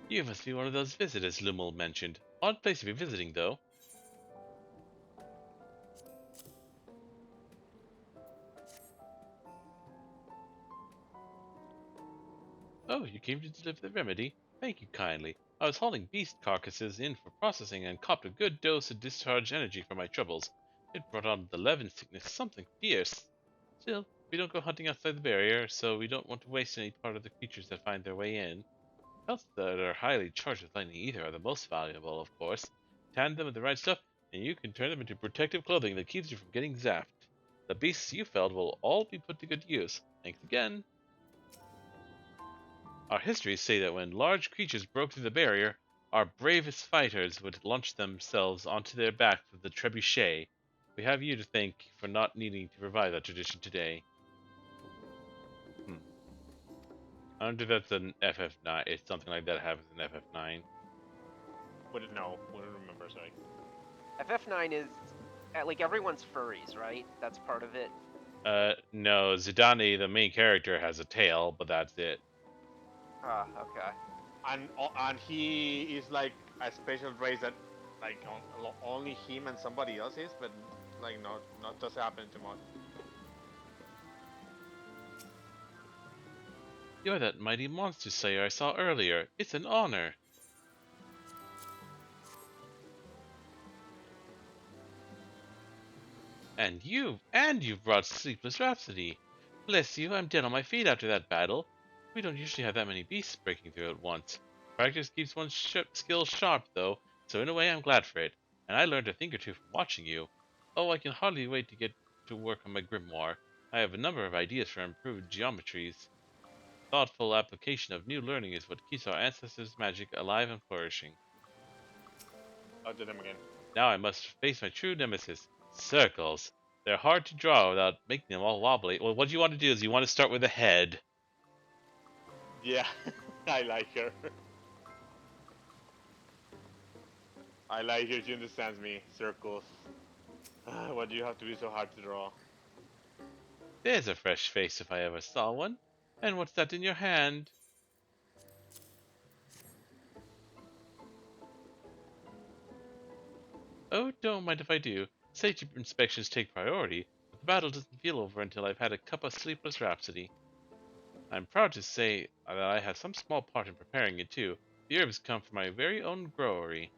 You must be one of those visitors Lumel mentioned. Odd place to be visiting, though. Oh, you came to deliver the remedy? Thank you kindly. I was hauling beast carcasses in for processing and copped a good dose of discharge energy for my troubles. It brought on the Levin sickness, something fierce. Still, we don't go hunting outside the barrier, so we don't want to waste any part of the creatures that find their way in. Pelts that are highly charged with lightning ether are the most valuable, of course. Tan them with the right stuff, and you can turn them into protective clothing that keeps you from getting zapped. The beasts you felled will all be put to good use. Thanks again. Our histories say that when large creatures broke through the barrier, our bravest fighters would launch themselves onto their backs with the trebuchet. We have you to thank for not needing to provide that tradition today. I don't think that's an FF9. It's something like that happens in FF9. Wouldn't remember, sorry. FF9 is, like, everyone's furries, right? That's part of it. No, Zidane, the main character, has a tail, but that's it. Ah, okay. And he is like a special race that, like, only him and somebody else is, but like not just happen too much. You're that mighty monster slayer I saw earlier. It's an honor. And you've brought Sleepless Rhapsody. Bless you, I'm dead on my feet after that battle. We don't usually have that many beasts breaking through at once. Practice keeps one's skills sharp, though, so in a way I'm glad for it. And I learned a thing or two from watching you. Oh, I can hardly wait to get to work on my grimoire. I have a number of ideas for improved geometries. Thoughtful application of new learning is what keeps our ancestors' magic alive and flourishing. I'll do them again. Now I must face my true nemesis, circles. They're hard to draw without making them all wobbly. Well, what you want to do is you want to start with the head. Yeah, I like her. I like her, she understands me. Circles. Why do you have to be so hard to draw? There's a fresh face if I ever saw one. And what's that in your hand? Oh, don't mind if I do. Safety inspections take priority, but the battle doesn't feel over until I've had a cup of Sleepless Rhapsody. I'm proud to say that I have some small part in preparing it too. The herbs come from my very own growery.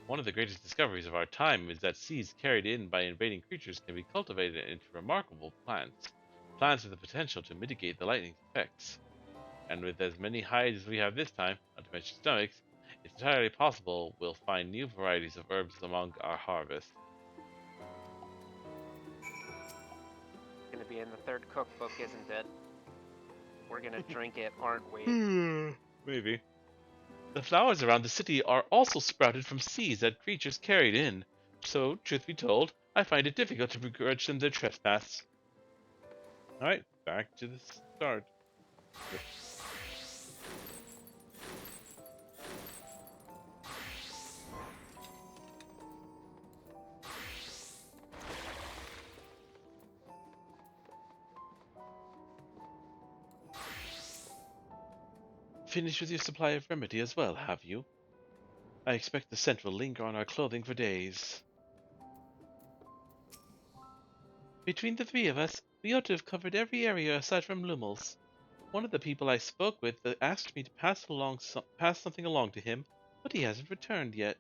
One of the greatest discoveries of our time is that seeds carried in by invading creatures can be cultivated into remarkable plants. Plants with the potential to mitigate the lightning's effects. And with as many hides as we have this time, not to mention stomachs, it's entirely possible we'll find new varieties of herbs among our harvest. Gonna be in the third cookbook, isn't it? We're gonna drink it, aren't we? Maybe. The flowers around the city are also sprouted from seeds that creatures carried in. So, truth be told, I find it difficult to begrudge them their trespass. Alright, back to the start. Finished with your supply of remedy as well, have you? I expect the scent will linger on our clothing for days. Between the three of us, we ought to have covered every area aside from Lummel's. One of the people I spoke with asked me to pass something along to him, but he hasn't returned yet.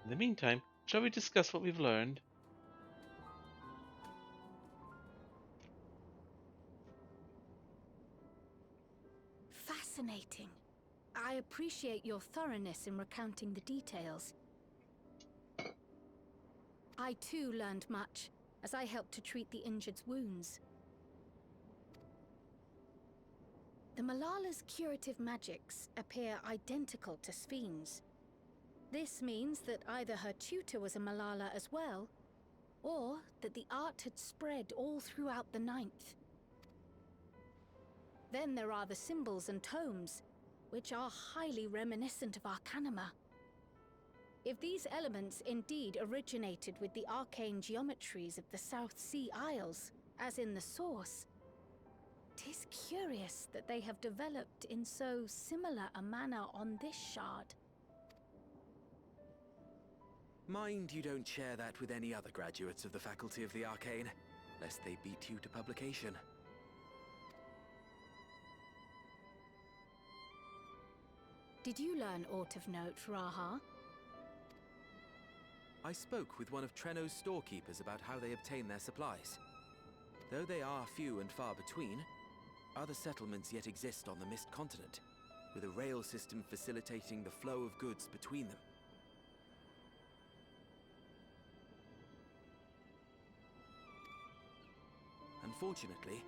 In the meantime, shall we discuss what we've learned? Fascinating. I appreciate your thoroughness in recounting the details. I too learned much, as I helped to treat the injured's wounds. The Malala's curative magics appear identical to Spheen's. This means that either her tutor was a Malala as well, or that the art had spread all throughout the Ninth. Then there are the symbols and tomes, which are highly reminiscent of Arcanima. If these elements indeed originated with the arcane geometries of the South Sea Isles, as in the source, 'tis curious that they have developed in so similar a manner on this shard. Mind you don't share that with any other graduates of the Faculty of the Arcane, lest they beat you to publication. Did you learn aught of note, Raha? I spoke with one of Treno's storekeepers about how they obtain their supplies. Though they are few and far between, other settlements yet exist on the Mist Continent, with a rail system facilitating the flow of goods between them. Unfortunately,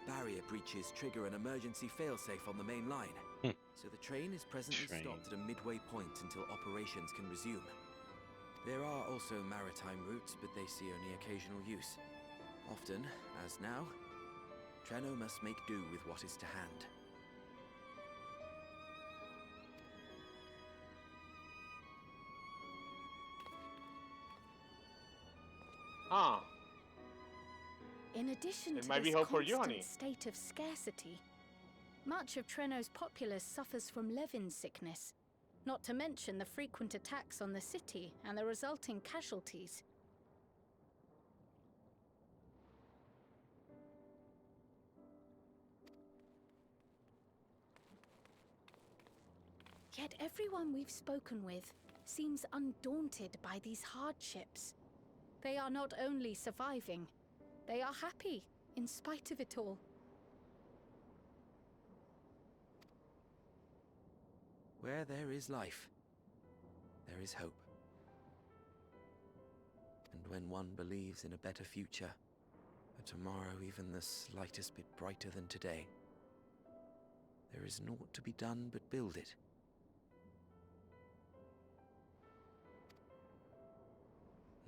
barrier breaches trigger an emergency failsafe on the main line, so the train is presently stopped at a midway point until operations can resume. There are also maritime routes, but they see only occasional use. Often, as now, Treno must make do with what is to hand. Ah. In addition It to might be this hope for you, constant honey. state of scarcity, much of Treno's populace suffers from Levin's sickness, not to mention the frequent attacks on the city and the resulting casualties. Yet everyone we've spoken with seems undaunted by these hardships. They are not only surviving, they are happy in spite of it all. Where there is life, there is hope. And when one believes in a better future, a tomorrow even the slightest bit brighter than today, there is naught to be done but build it.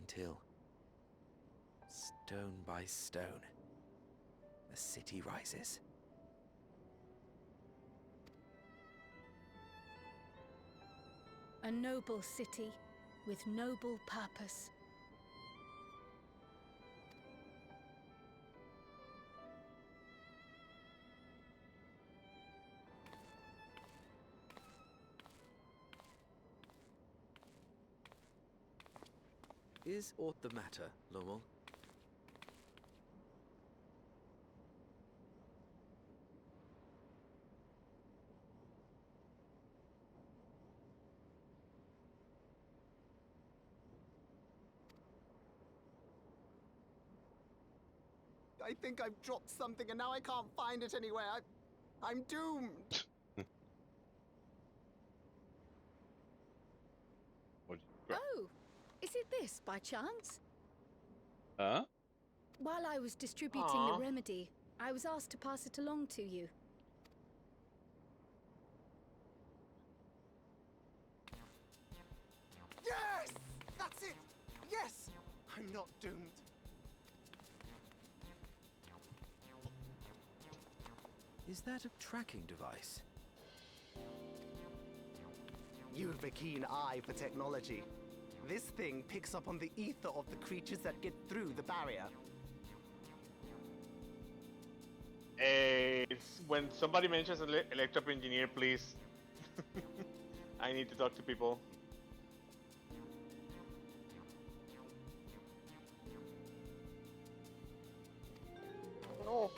Until, stone by stone, the city rises. A noble city with noble purpose. Is aught the matter, Lowell? I think I've dropped something and now I can't find it anywhere. I'm doomed. Oh, is it this by chance? Huh? While I was distributing Aw. the remedy, I was asked to pass it along to you. Yes! That's it! Yes! I'm not doomed. Is that a tracking device? You've a keen eye for technology. This thing picks up on the ether of the creatures that get through the barrier. When somebody mentions electrical engineer, please. I need to talk to people. No.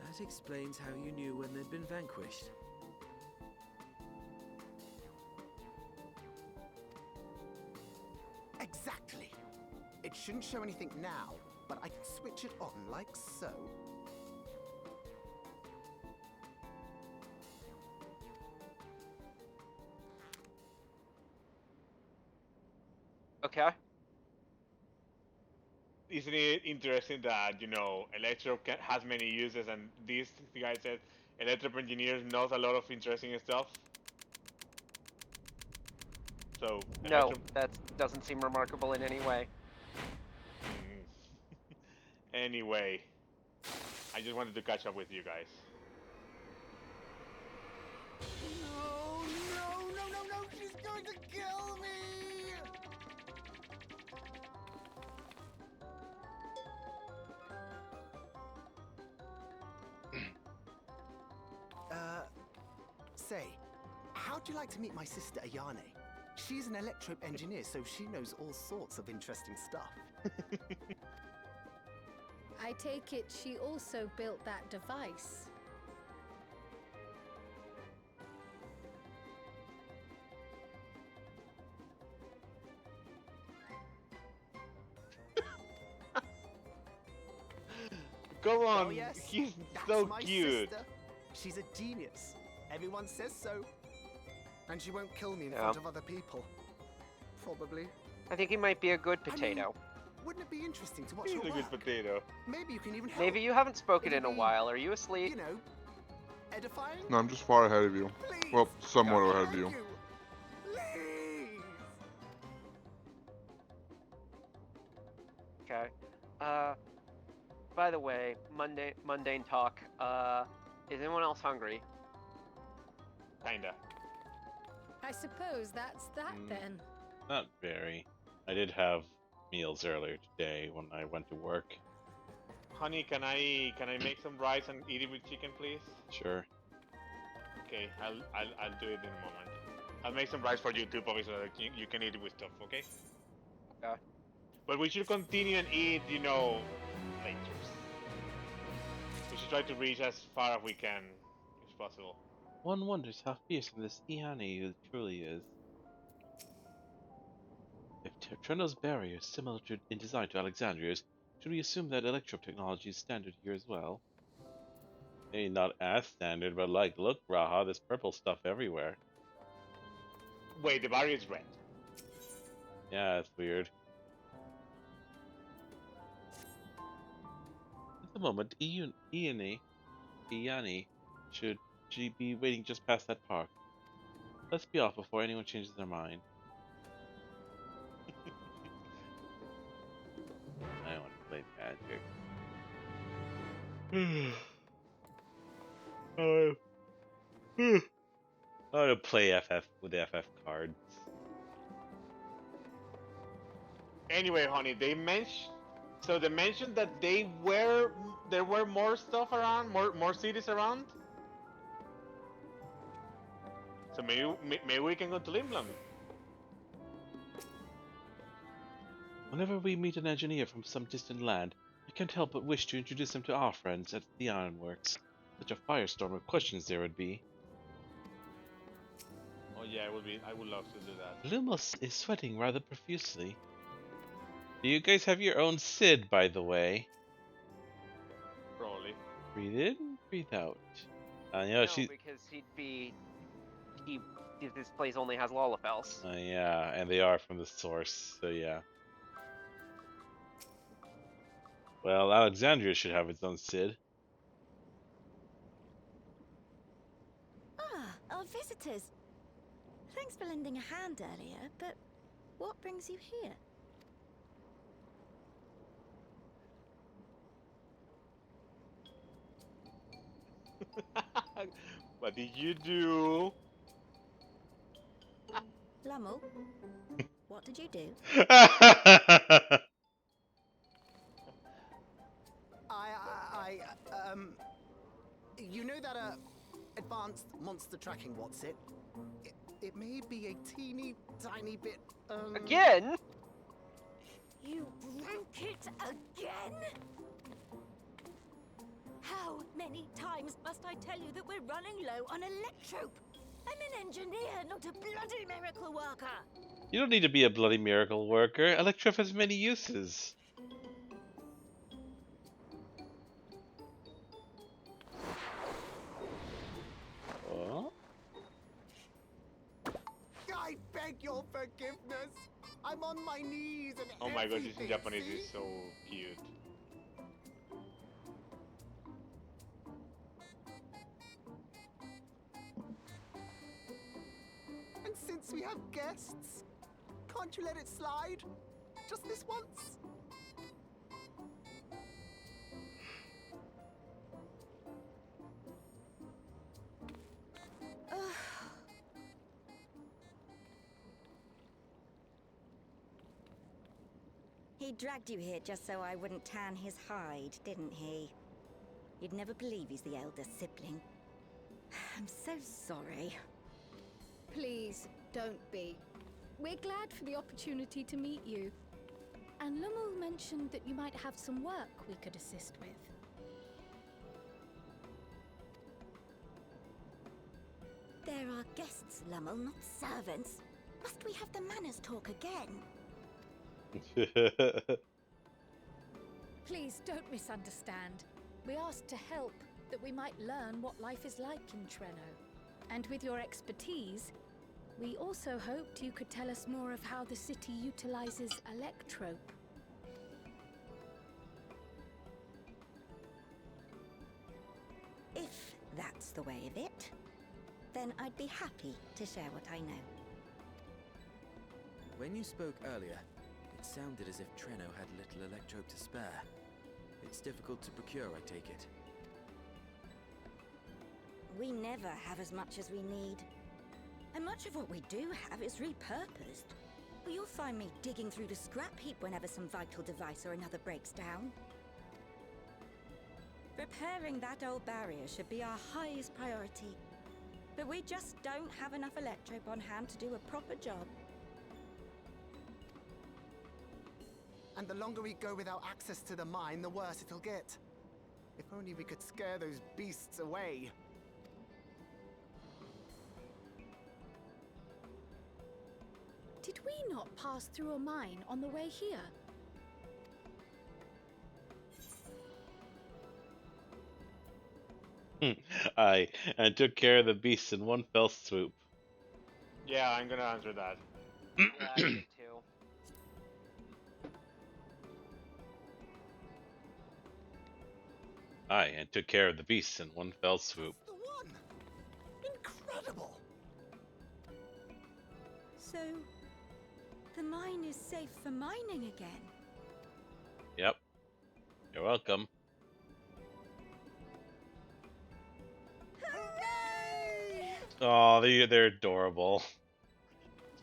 That explains how you knew when they'd been vanquished. Exactly. It shouldn't show anything now, but I can switch it on like so. Okay. Isn't it interesting that, you know, Electro has many uses, and this guy said electrical engineer knows a lot of interesting stuff? So, No, that doesn't seem remarkable in any way. Anyway, I just wanted to catch up with you guys. No, no, no, no, no! She's going to kill me! Say, how'd you like to meet my sister Ayane? She's an electro engineer, so she knows all sorts of interesting stuff. I take it she also built that device. Come on, Oh yes, he's that's so my cute. sister. She's a genius. Everyone says so. And she won't kill me in Yeah. front of other people. Probably. I think he might be a good potato. Wouldn't it be interesting to watch He's her a good work? potato. Maybe you can even help. Maybe you haven't spoken It'd in a be, while. Are you asleep? You know, edifying? No, I'm just far ahead of you. Please. Well, somewhat ahead of Thank you. Please. Okay. By the way, mundane talk. Is anyone else hungry? Kinda. I suppose that's that then. Not very. I did have meals earlier today when I went to work. Honey, can I make some rice and eat it with chicken, please? Sure. Okay, I'll do it in a moment. I'll make some rice for you too, Bobby, so that you can eat it with stuff, okay? Okay. But we should continue and eat, you know, later. We should try to reach as far as we can, if possible. One wonders how fearsome this Iani truly is. If Treno's barrier is similar in design to Alexandria's, should we assume that electro technology is standard here as well? Maybe not as standard, but like, look, Raha, there's purple stuff everywhere. Wait, the barrier is red. Yeah, it's weird. At the moment, Iani should be waiting just past that park. Let's be off before anyone changes their mind. I want to play Magic. I want to play FF with FF cards. Anyway, honey, they mentioned. So they mentioned that there were more stuff around, more cities around. So maybe we can go to Limblom. Whenever we meet an engineer from some distant land, I can't help but wish to introduce him to our friends at the Ironworks. Such a firestorm of questions there would be. Oh yeah, it would be. I would love to do that. Lumos is sweating rather profusely. Do you guys have your own Sid, by the way? Probably. Breathe in, breathe out. No, because this place only has Lalafels. Yeah, and they are from the source, so yeah. Well, Alexandria should have its own Sid. Ah, our visitors. Thanks for lending a hand earlier, but what brings you here? What did you do? Lummel, what did you do? You know that advanced monster tracking, what's it? It may be a teeny tiny bit, Again? You broke it again? How many times must I tell you that we're running low on electrope? I'm an engineer, not a bloody miracle worker. You don't need to be a bloody miracle worker. Electrope has many uses. Oh? I beg your forgiveness. I'm on my knees and Oh my god, this in everything, Japanese see? is so cute. And since we have guests, can't you let it slide? Just this once? He dragged you here just so I wouldn't tan his hide, didn't he? You'd never believe he's the elder sibling. I'm so sorry. Please, don't be. We're glad for the opportunity to meet you. And Lummel mentioned that you might have some work we could assist with. There are guests, Lummel, not servants. Must we have the manners talk again? Please don't misunderstand. We asked to help, that we might learn what life is like in Treno. And with your expertise, we also hoped you could tell us more of how the city utilizes electrope. If that's the way of it, then I'd be happy to share what I know. When you spoke earlier, it sounded as if Treno had little electrope to spare. It's difficult to procure, I take it. We never have as much as we need. And much of what we do have is repurposed. Well, you'll find me digging through the scrap heap whenever some vital device or another breaks down. Repairing that old barrier should be our highest priority. But we just don't have enough electrope on hand to do a proper job. And the longer we go without access to the mine, the worse it'll get. If only we could scare those beasts away. not pass through a mine on the way here? Aye, and took care of the beasts in one fell swoop. Yeah, I'm gonna answer that. Yeah, I did too. Aye, and took care of the beasts in one fell swoop. The one! Incredible! So, the mine is safe for mining again? Yep. You're welcome. Hooray! Oh, they're adorable.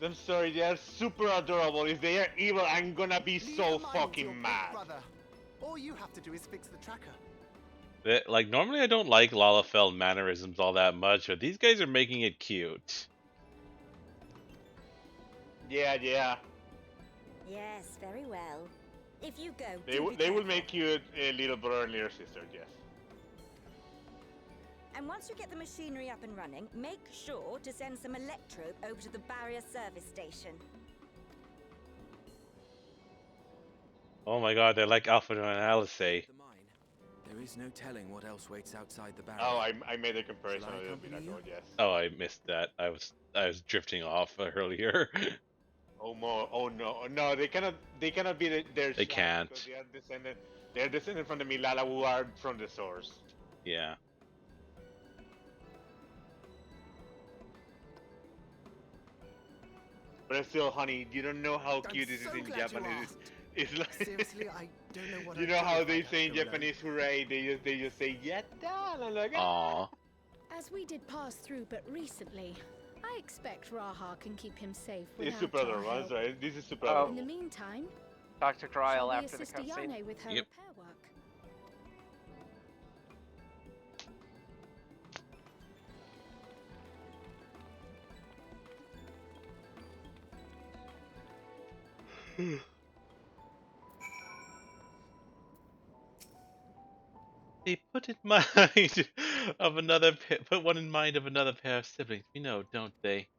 I'm sorry, they are super adorable. If they are evil, I'm gonna be Leave so the mine to your fucking big mad. brother. All you have to do is fix the tracker. Like, normally I don't like Lalafell mannerisms all that much, but these guys are making it cute. Yeah, yeah. Yes, very well. If you go, They will make you a little brother and little sister, yes. And once you get the machinery up and running, make sure to send some electrobe over to the barrier service station. Oh my god, they're like Alpha and Alice. The mine. There is no telling what else waits outside the barrier. Oh, I made a comparison Shall I a little bit accompany ago, you? yes. Oh, I missed that. I was drifting off earlier. Oh no, no, they cannot be their They can't. because they are descended from the Milala who are from the source. Yeah. But still, honey, you don't know how I'm cute it is so in glad you Japanese. asked. It's like Seriously, I don't know what you I'd know do how if they I'd say in have to learn. Japanese hooray, they just say yatta, and I'm like Aw. As we did pass through but recently, I expect Raha can keep him safe It's without super our adorable, help. right? This is super Oh. adorable. In the meantime, Talk to shall Krile we after the assist cutscene. Ayane with her Yep. repair work? They put in mind of another put one in mind of another pair of siblings. You know, don't they?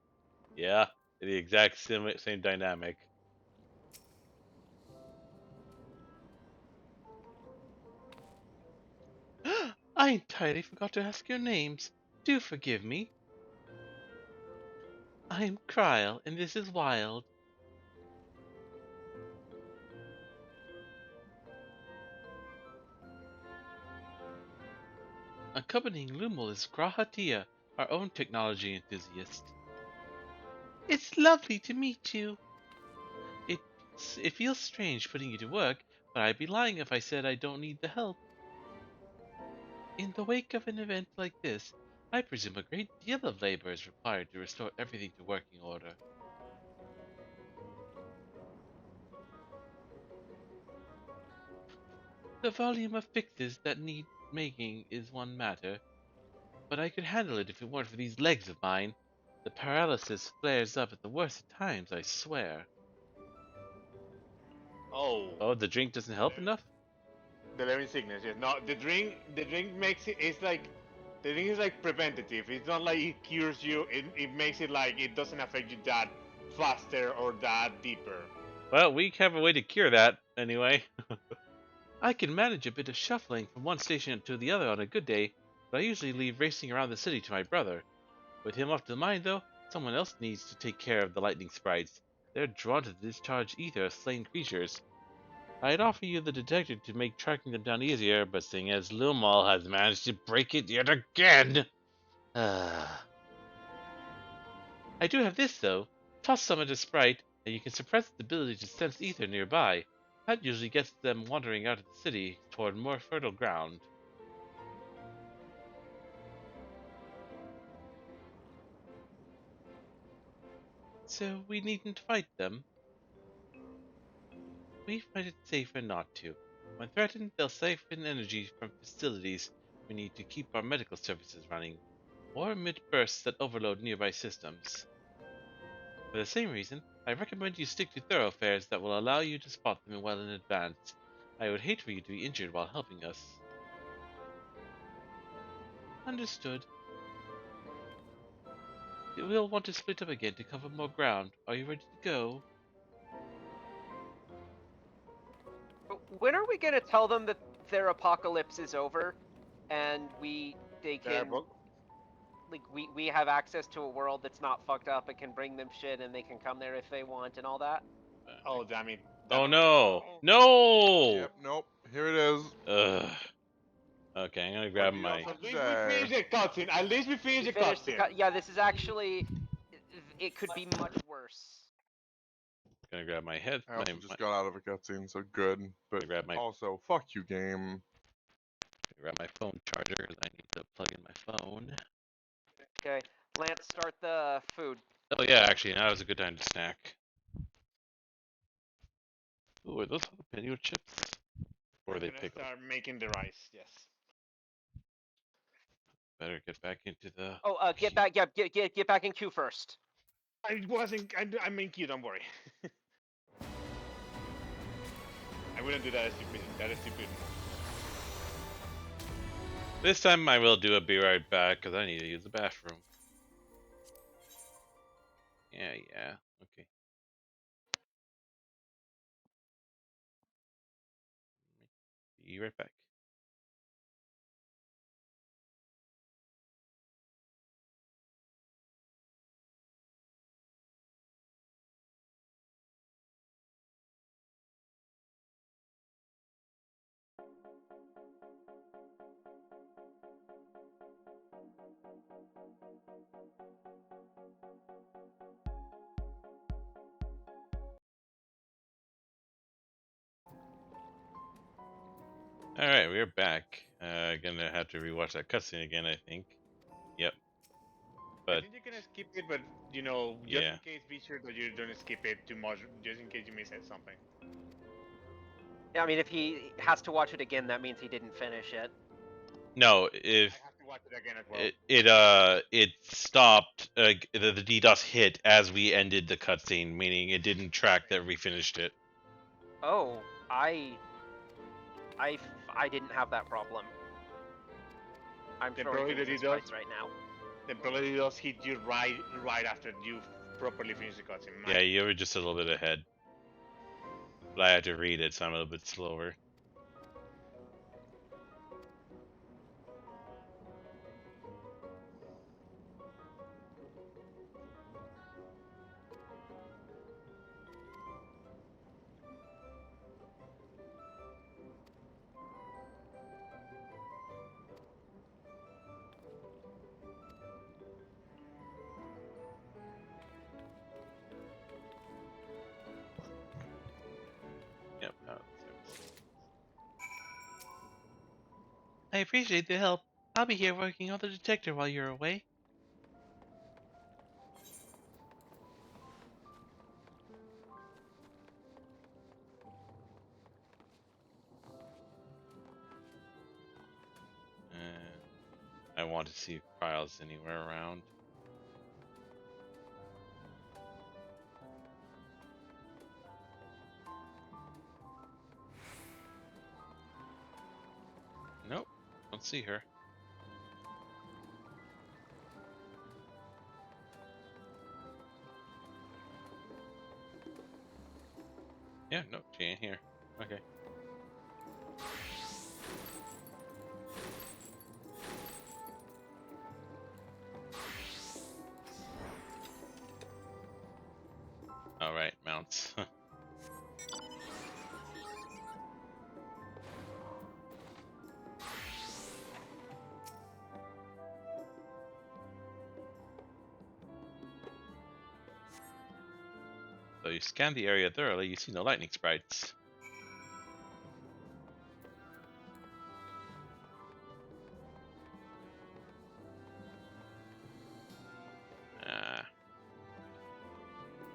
Yeah, the exact same dynamic. I entirely forgot to ask your names. Do forgive me. I'm Krile, and this is Wild. Accompanying Lumel is Grahatia, our own technology enthusiast. It's lovely to meet you. It feels strange putting you to work, but I'd be lying if I said I don't need the help. In the wake of an event like this, I presume a great deal of labor is required to restore everything to working order. The volume of fixes that need making is one matter, but I could handle it if it weren't for these legs of mine. The paralysis flares up at the worst of times, I swear. Oh, the drink doesn't help enough? The living sickness, yes. No, the drink makes it. It's like the drink is like preventative. It's not like it cures you. It makes it like it doesn't affect you that faster or that deeper. Well, we have a way to cure that, anyway. I can manage a bit of shuffling from one station to the other on a good day, but I usually leave racing around the city to my brother. With him off the mine, though, someone else needs to take care of the lightning sprites. They're drawn to discharge ether of slain creatures. I'd offer you the detector to make tracking them down easier, but seeing as Lumal has managed to break it yet again... I do have this, though. Toss some at a sprite, and you can suppress its ability to sense ether nearby. That usually gets them wandering out of the city toward more fertile ground. So we needn't fight them. We find it safer not to. When threatened, they'll siphon energy from facilities we need to keep our medical services running, or emit bursts that overload nearby systems. For the same reason, I recommend you stick to thoroughfares that will allow you to spot them well in advance. I would hate for you to be injured while helping us. Understood. We'll want to split up again to cover more ground. Are you ready to go? When are we gonna tell them that their apocalypse is over, and they can like we have access to a world that's not fucked up and can bring them shit and they can come there if they want and all that? Oh damn it! Oh no! No! Yep. Nope. Here it is. Ugh. Okay, I'm gonna grab my. At least we finished the cutscene. At least we finished the cutscene. Yeah, this is actually. It could be much worse. Gonna grab my head. I also just got out of a cutscene, so good. But grab my. Also, fuck you, game. Grab my phone charger because I need to plug in my phone. Okay, Lance, start the food. Oh yeah, actually, now is a good time to snack. Ooh, are those jalapeno chips? Or are they pickled? Start making the rice. Yes. Better get back into the. Oh, get back. Yeah, get back in queue first. I wasn't. I'm in queue. Don't worry. I wouldn't do that. That is stupid. This time I will do a be right back because I need to use the bathroom. Yeah. Okay. Be right back. Alright, we're back. Gonna have to rewatch that cutscene again, I think. Yep. But I think you're gonna skip it, but you know, just in case, be sure that you don't skip it too much, just in case you miss something. Yeah, I mean, if he has to watch it again, that means he didn't finish it. no, if I have to watch it again as well. it stopped. The DDoS hit as we ended the cutscene, meaning it didn't track that we finished it. Oh, I didn't have that problem. I'm throwing things at spice right now. The probably does hit you right after you properly finish the cutscene. Yeah, you were just a little bit ahead. But I had to read it, so I'm a little bit slower. Yep. I appreciate the help. I'll be here working on the detector while you're away. I want to see if Krile's anywhere around. Nope, don't see her. Yeah, no, she ain't here. Okay. Alright, mounts. So you scan the area thoroughly, you see no lightning sprites.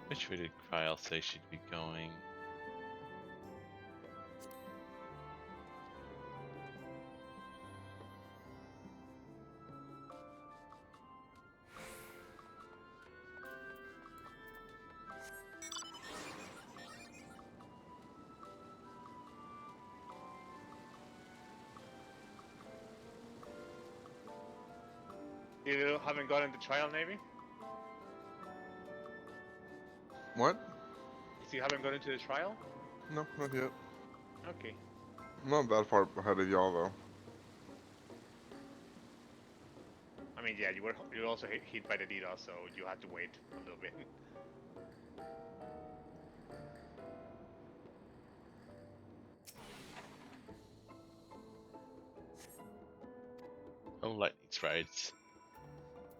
Which way did Krile say she'd be going? You haven't gotten the trial, maybe? What? You haven't gone into the trial? No, not yet. Okay. I'm not that far ahead of y'all though. I mean, yeah, you were also hit by the DDoS, so you had to wait a little bit. No lightning sprites.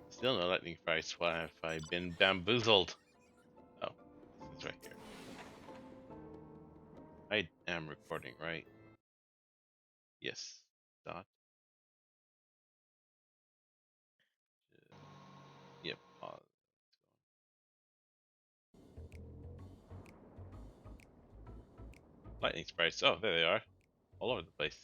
Still no lightning sprites. Why have I been bamboozled? Oh, this is right here. I am recording, right? Yes. Dot. Yep. Pause. Lightning sprites. Oh, there they are. All over the place.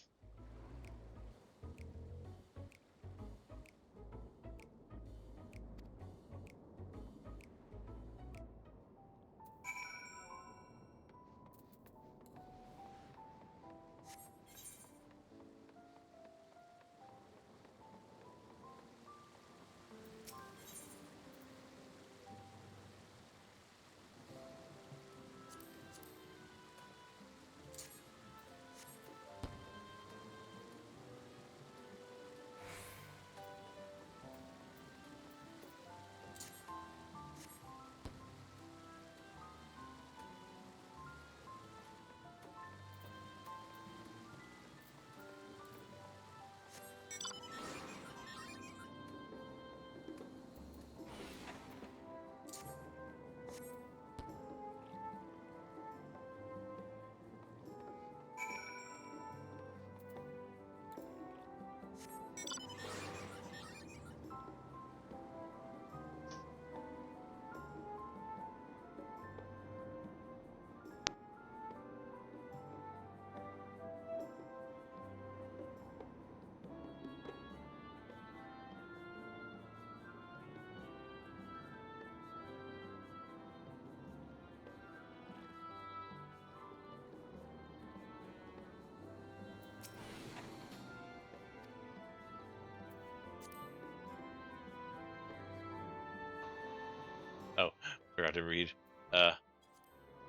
Oh, forgot to read.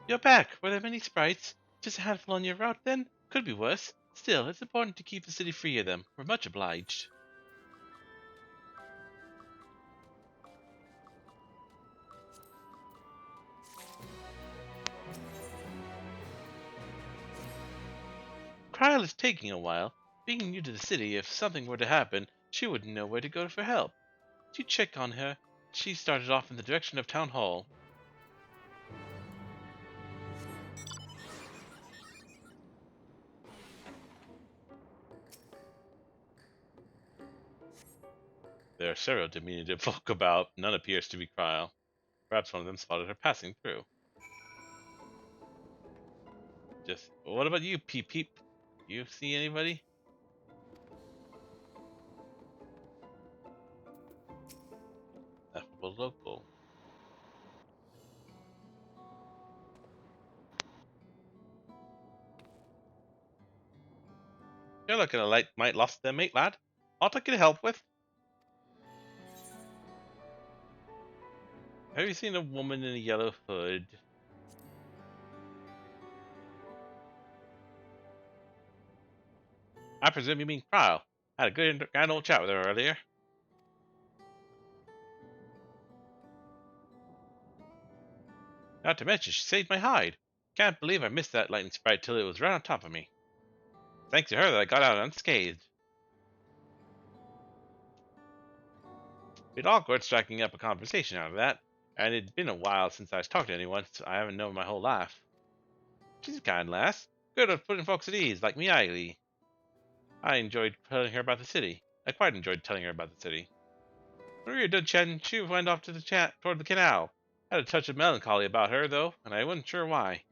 You're back. Were there many sprites? Just a handful on your route, then? Could be worse. Still, it's important to keep the city free of them. We're much obliged. Krile is taking a while. Being new to the city, if something were to happen, she wouldn't know where to go for help. Did you check on her? She started off in the direction of Town Hall. There are several diminutive folk about. None appears to be Krile. Perhaps one of them spotted her passing through. Just, what about you, Peep Peep? You see anybody? Affable local. You're looking like might lost their mate, lad. Ought I could help with? Have you seen a woman in a yellow hood? I presume you mean Krile. I had a good grand old chat with her earlier. Not to mention, she saved my hide. Can't believe I missed that lightning sprite till it was right on top of me. Thanks to her that I got out unscathed. It's awkward striking up a conversation out of that, and it'd been a while since I talked to anyone so I haven't known my whole life. She's a kind lass, good at putting folks at ease, like me idly. I enjoyed telling her about the city. I quite enjoyed telling her about the city. When we were done chatting, she went off to the chat toward the canal. Had a touch of melancholy about her, though, and I wasn't sure why.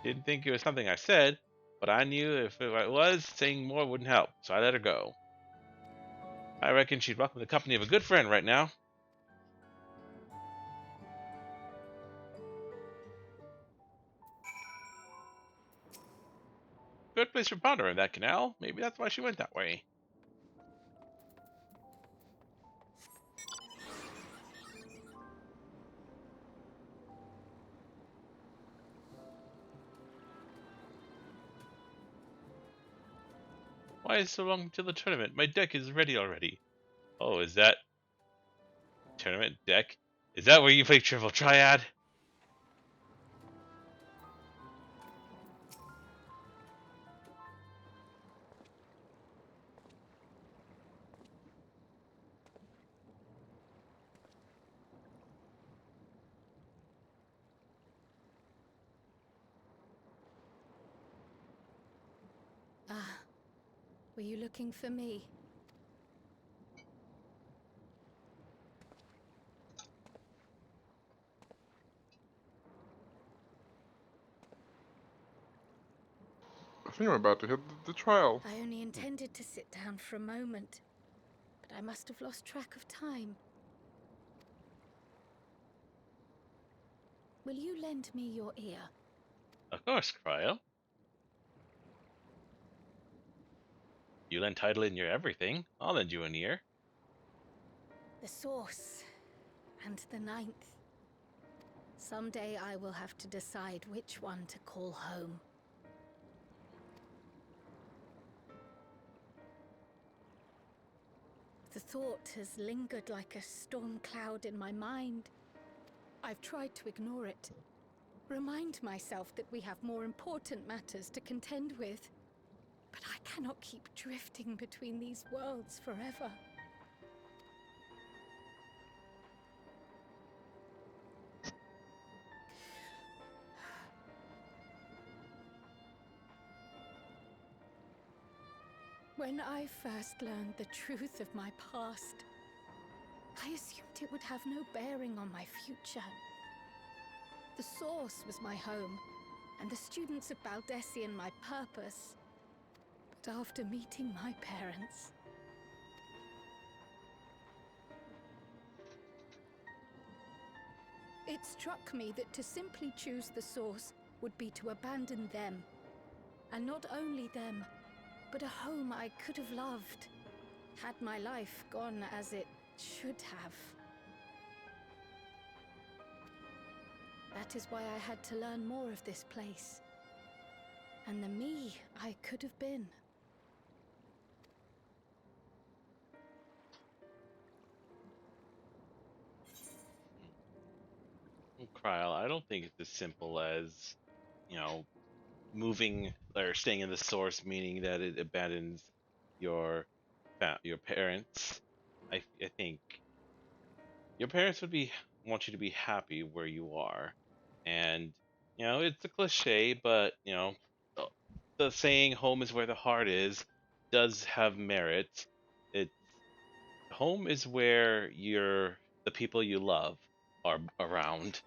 Didn't think it was something I said, but I knew if it was, saying more wouldn't help, so I let her go. I reckon she'd welcome the company of a good friend right now. Good place for pondering, that canal. Maybe that's why she went that way. Why is it so long until the tournament? My deck is ready already. Oh, is that tournament deck? Is that where you play Triple Triad? Ah, were you looking for me? I think I'm about to hit the trial. I only intended to sit down for a moment, but I must have lost track of time. Will you lend me your ear? Of course, Krile. You lend title in your everything. I'll lend you an ear. The source and the ninth. Someday I will have to decide which one to call home. The thought has lingered like a storm cloud in my mind. I've tried to ignore it, remind myself that we have more important matters to contend with. But I cannot keep drifting between these worlds forever. When I first learned the truth of my past, I assumed it would have no bearing on my future. The source was my home, and the students of Baldessian my purpose. But after meeting my parents, it struck me that to simply choose the source would be to abandon them. And not only them, but a home I could have loved, had my life gone as it should have. That is why I had to learn more of this place, and the me I could have been. Krile, I don't think it's as simple as, you know, moving or staying in the source, meaning that it abandons your your parents. I think your parents would want you to be happy where you are, and it's a cliche, but the saying "home is where the heart is" does have merit. It's home is where the people you love are around.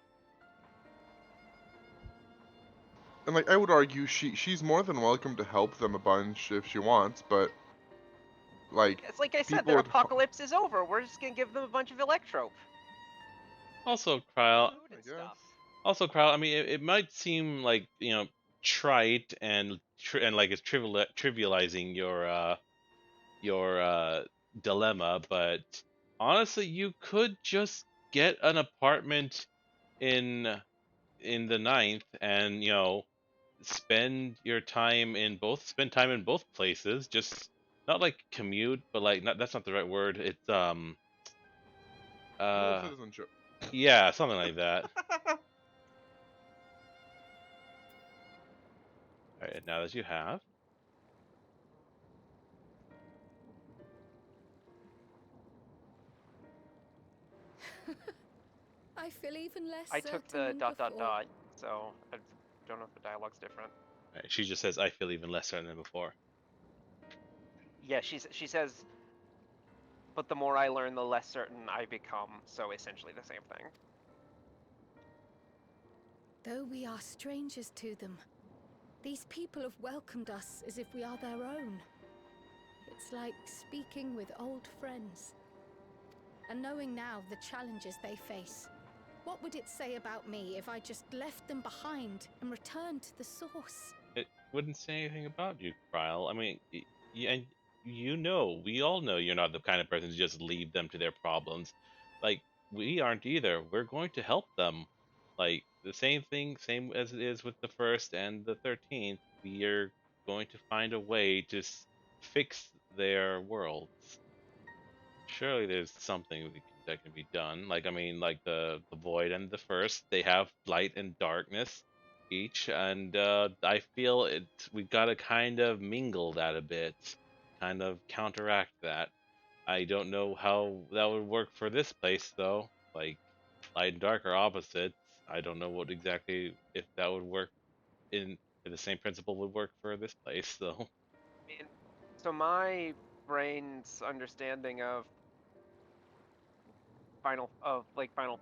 And like I would argue, she's more than welcome to help them a bunch if she wants, but like It's like I said, people their would apocalypse is over. We're just gonna give them a bunch of electrope. Also, Krile. Food and stuff. Also, Krile. I mean, it might seem like trite and like it's trivializing your dilemma, but honestly, you could just get an apartment in the ninth, and spend time in both places. Just not like commute, but like that's not the right word. It's dual citizenship. yeah, something like that. All right, now that you have. I feel even less I took certain the ... than before. so I don't know if the dialogue's different. All right, she just says, "I feel even less certain than before." Yeah, she says, but the more I learn, the less certain I become. So essentially the same thing. Though we are strangers to them, these people have welcomed us as if we are their own. It's like speaking with old friends. And knowing now the challenges they face, what would it say about me if I just left them behind and returned to the source? It wouldn't say anything about you, Krile. I mean, and we all know you're not the kind of person to just leave them to their problems. Like, we aren't either. We're going to help them. Like, the same thing, same as it is with the first and the 13th. We are going to find a way to fix their worlds. Surely there's something that can be done. Like, I mean, like the void and the first, they have light and darkness each, and I feel we gotta kind of mingle that a bit, kind of counteract that. I don't know how that would work for this place though. Like, light and dark are opposites. I don't know what exactly if that would work in if the same principle would work for this place though. I mean, so my brain's understanding of Final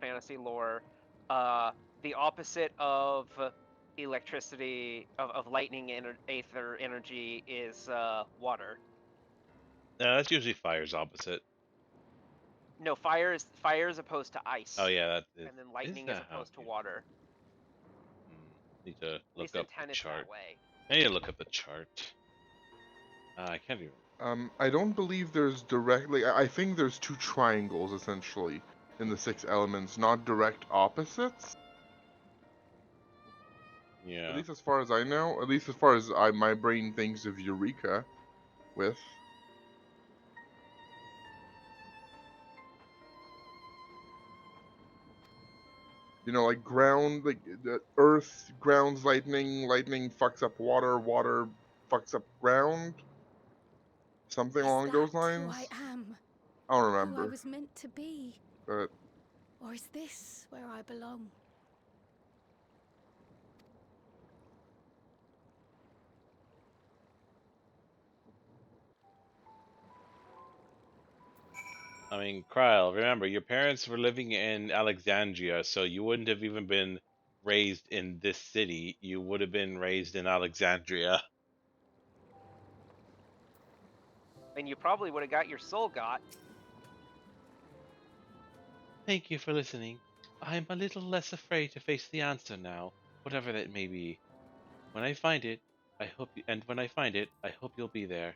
Fantasy lore, the opposite of electricity of lightning and aether energy is water. That's usually fire's opposite. No, fire is opposed to ice. Oh yeah, that is. And then lightning is opposed to water. Need to At look least up in 10 the it's chart. that way. I need to look up the chart. I can't even. I don't believe there's directly. I think there's two triangles essentially in the 6 elements, not direct opposites. Yeah. At least as far as I know. At least as far as my brain thinks of Eureka with. You know, like ground, like the earth grounds lightning, lightning fucks up water, water fucks up ground. Something along those lines. Who I am? I don't Who I remember. was meant to be? But Or is this where I belong? I mean, Krile, remember, your parents were living in Alexandria, so you wouldn't have even been raised in this city. You would have been raised in Alexandria. And you probably would have got your soul got. Thank you for listening. I'm a little less afraid to face the answer now, whatever that may be. When I find it, when I find it, I hope you'll be there.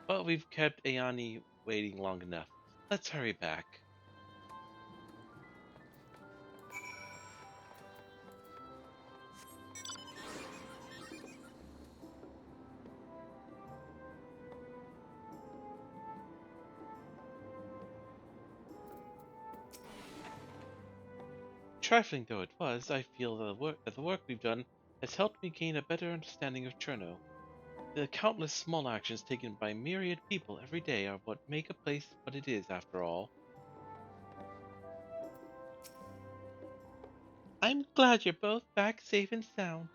But we've kept Ayani waiting long enough. Let's hurry back. Trifling though it was, I feel that the work we've done has helped me gain a better understanding of Treno. The countless small actions taken by myriad people every day are what make a place what it is, after all. I'm glad you're both back safe and sound.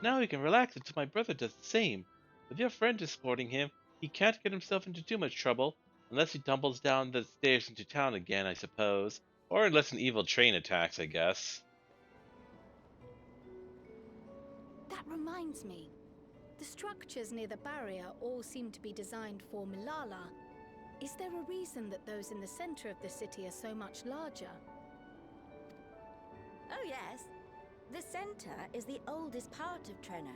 Now we can relax until my brother does the same. With your friend escorting him, he can't get himself into too much trouble, unless he tumbles down the stairs into town again, I suppose. Or unless an evil train attacks, I guess. That reminds me. The structures near the barrier all seem to be designed for Milala. Is there a reason that those in the center of the city are so much larger? Oh yes. The center is the oldest part of Treno,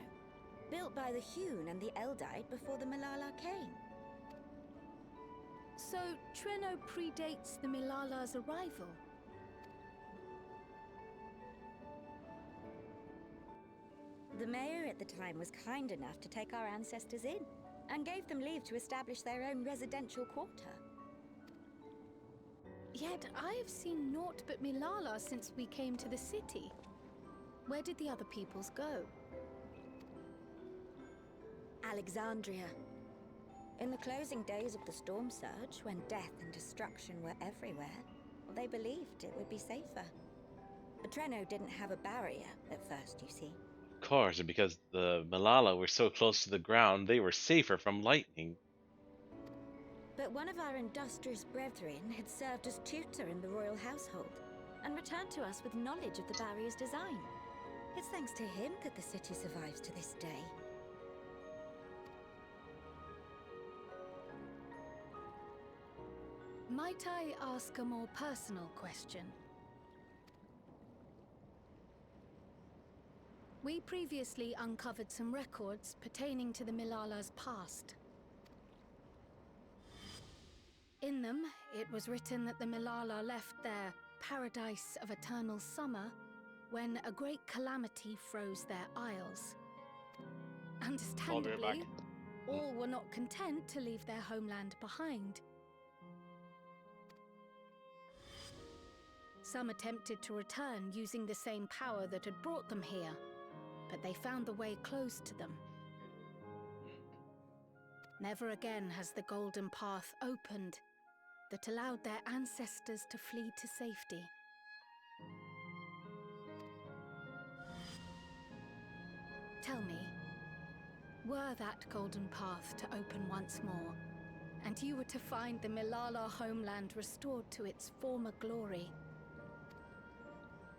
built by the Hewn and the Eldite before the Milala came. So Treno predates the Milala's arrival? The mayor at the time was kind enough to take our ancestors in, and gave them leave to establish their own residential quarter. Yet I have seen naught but Milala since we came to the city. Where did the other peoples go? Alexandria. In the closing days of the Storm Surge, when death and destruction were everywhere, they believed it would be safer. But Treno didn't have a barrier at first, you see. Of course, and because the Malala were so close to the ground, they were safer from lightning. But one of our industrious brethren had served as tutor in the royal household, and returned to us with knowledge of the barrier's design. It's thanks to him that the city survives to this day. Might I ask a more personal question? We previously uncovered some records pertaining to the Milala's past. In them, it was written that the Milala left their paradise of eternal summer when a great calamity froze their isles. Understandably, all were not content to leave their homeland behind. Some attempted to return using the same power that had brought them here, but they found the way closed to them. Never again has the golden path opened that allowed their ancestors to flee to safety. Tell me, were that golden path to open once more, and you were to find the Milala homeland restored to its former glory,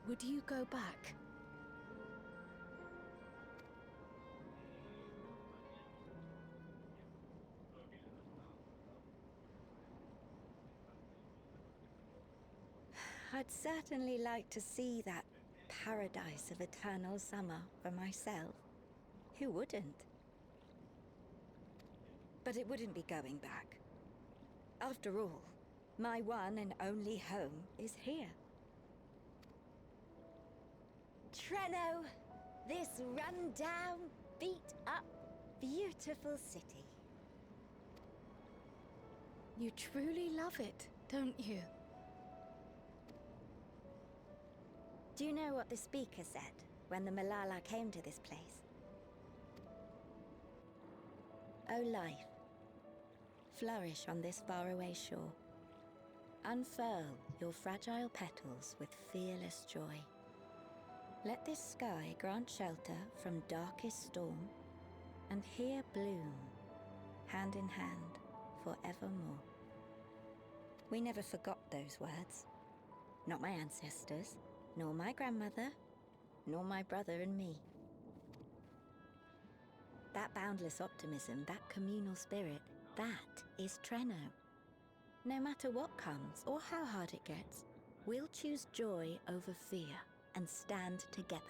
would you go back? I'd certainly like to see that paradise of eternal summer for myself. Who wouldn't? But it wouldn't be going back. After all, my one and only home is here. Treno, this run-down, beat-up, beautiful city. You truly love it, don't you? Do you know what the speaker said when the Milala came to this place? O life, flourish on this faraway shore. Unfurl your fragile petals with fearless joy. Let this sky grant shelter from darkest storm, and here bloom, hand in hand, forevermore. We never forgot those words. Not my ancestors, nor my grandmother, nor my brother and me. That boundless optimism, that communal spirit, that is Treno. No matter what comes or how hard it gets, we'll choose joy over fear and stand together.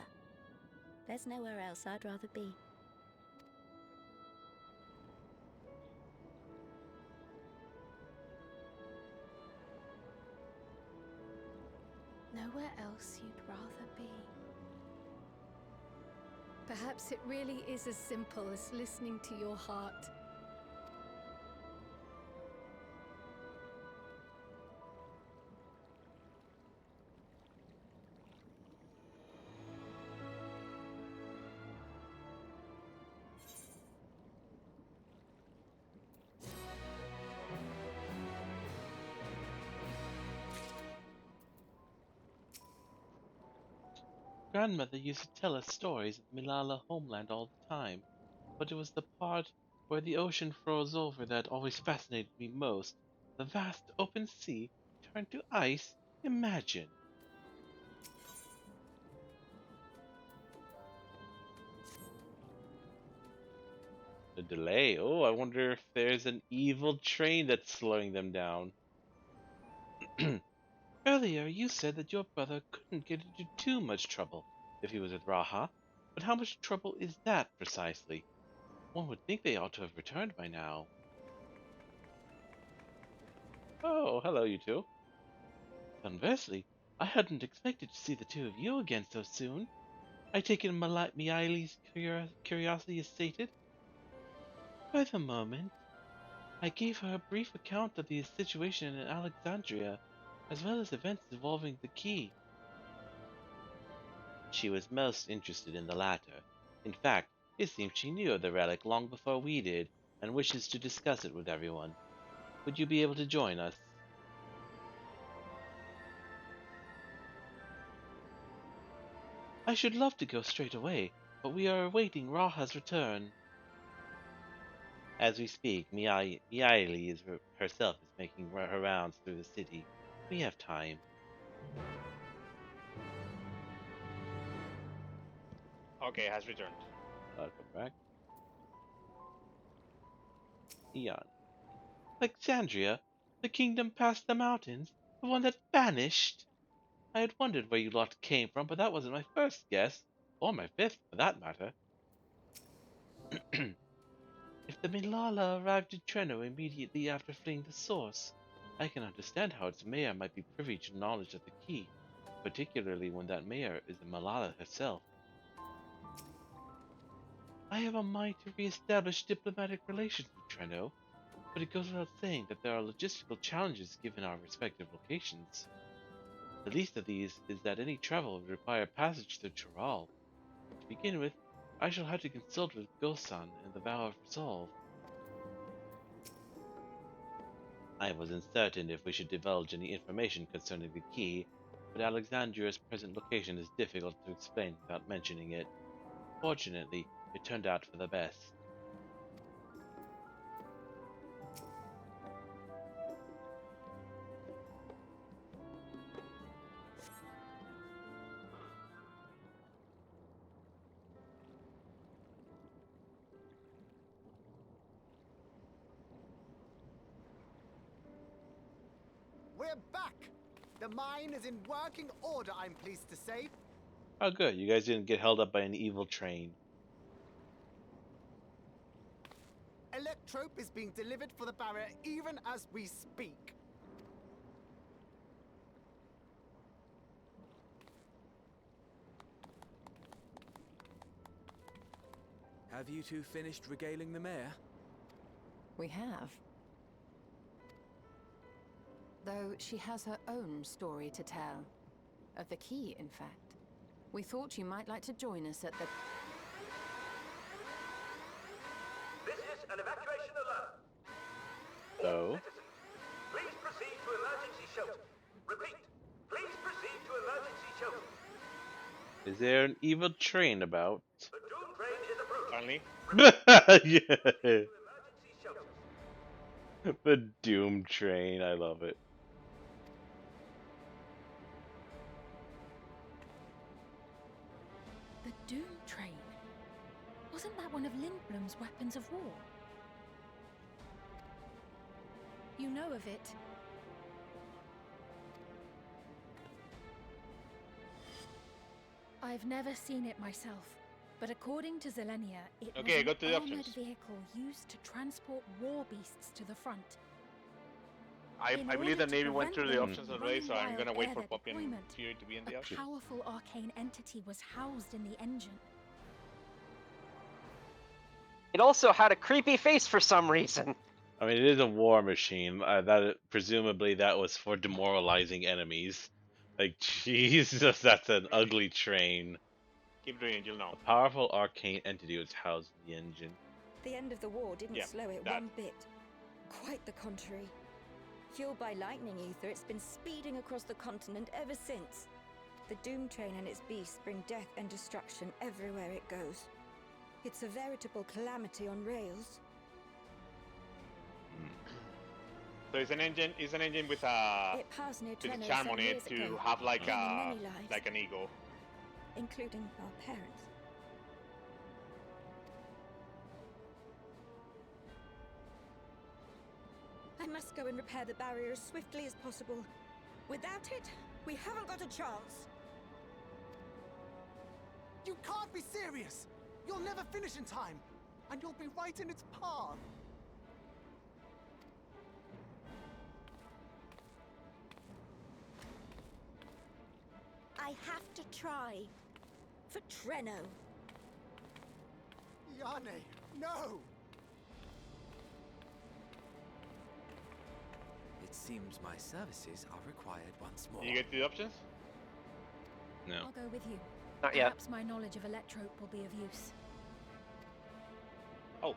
There's nowhere else I'd rather be. Nowhere else you'd rather be. Perhaps it really is as simple as listening to your heart. Grandmother used to tell us stories of Milala homeland all the time, but it was the part where the ocean froze over that always fascinated me most. The vast open sea turned to ice. Imagine. The delay. Oh, I wonder if there's an evil train that's slowing them down. Earlier, you said that your brother couldn't get into too much trouble if he was with Raha, but how much trouble is that precisely? One would think they ought to have returned by now. Oh, hello, you two. Conversely, I hadn't expected to see the two of you again so soon. I take it Miaili's curiosity is sated? For the moment, I gave her a brief account of the situation in Alexandria, as well as events involving the key. She was most interested in the latter. In fact, it seems she knew of the relic long before we did, and wishes to discuss it with everyone. Would you be able to join us? I should love to go straight away, but we are awaiting Raha's return. As we speak, Miaili herself is making her rounds through the city. We have time. Okay, has returned. Welcome back. Eon. Alexandria? The kingdom past the mountains? The one that vanished? I had wondered where you lot came from, but that wasn't my first guess. Or my fifth, for that matter. If the Milala arrived in Treno immediately after fleeing the source, I can understand how its mayor might be privy to knowledge of the key, particularly when that mayor is the Milala herself. I have a mind to re-establish diplomatic relations with Treno, but it goes without saying that there are logistical challenges given our respective locations. The least of these is that any travel would require passage through Chiral. To begin with, I shall have to consult with Gosan and the Vow of Resolve. I was uncertain if we should divulge any information concerning the key, but Alexandria's present location is difficult to explain without mentioning it. Fortunately, it turned out for the best. We're back! The mine is in working order, I'm pleased to say. Oh good, you guys didn't get held up by an evil train. Electrope is being delivered for the barrier even as we speak. Have you two finished regaling the mayor? We have. Though she has her own story to tell. Of the key, in fact. We thought you might like to join us at the... This is an evacuation alert. Oh? Please proceed to emergency shelter. Repeat, please proceed to emergency shelter. Is there an evil train about? The Doom train is approved. Finally. Yeah. The Doom train, I love it. The Doom train? Wasn't that one of Lindblom's weapons of war? You know of it? I've never seen it myself, but according to Zelenia, it Okay, was go to an the armored options. vehicle used to transport war beasts to the front. I In believe order the to Navy went prevent through the them options from already, running so I'm gonna wild wait ere for their Poppy and deployment, Fury to be in the a options. powerful arcane entity was housed in the engine. It also had a creepy face for some reason. I mean, it is a war machine. Presumably that was for demoralizing enemies. Like, Jesus, that's an ugly train. Keep reading, you'll know. A powerful arcane entity was housed in the engine. The end of the war didn't Yeah, slow it that. one bit. Quite the contrary. Fueled by lightning ether, it's been speeding across the continent ever since. The Doom train and its beasts bring death and destruction everywhere it goes. It's a veritable calamity on rails. So it's an engine. It's an engine with a It passed near with a Treno charm some on it years to ago, have like claiming a many lives, like an eagle. including our parents. I must go and repair the barrier as swiftly as possible. Without it, we haven't got a chance. You can't be serious! You'll never finish in time, and you'll be right in its path. I have to try. For Treno. Yane, no! It seems my services are required once more. Did you get the options? No. I'll go with you. Not yet. Perhaps my knowledge of Electrope will be of use. Oh.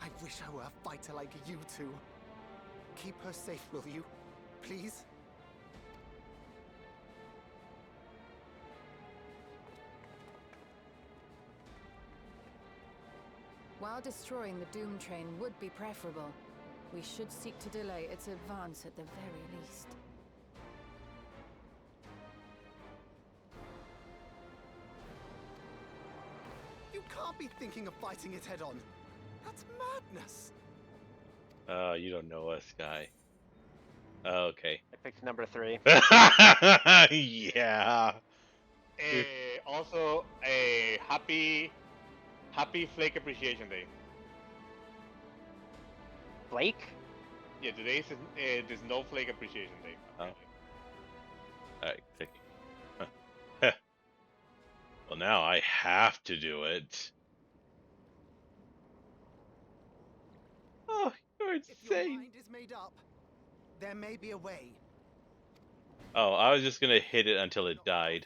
I wish I were a fighter like you two. Keep her safe, will you? Please? While destroying the Doom train would be preferable, we should seek to delay its advance at the very least. You can't be thinking of fighting it head on. That's madness. You don't know us, guy. Okay. I picked number 3. Yeah. Also, a happy Flake Appreciation Day. Flake? Yeah, today is the Snowflake Appreciation Day. Oh. Alright, clicking. Huh. Well, now I have to do it. Oh, you're If your insane. mind is made up, there may be a way. Oh, I was just gonna hit it until it died.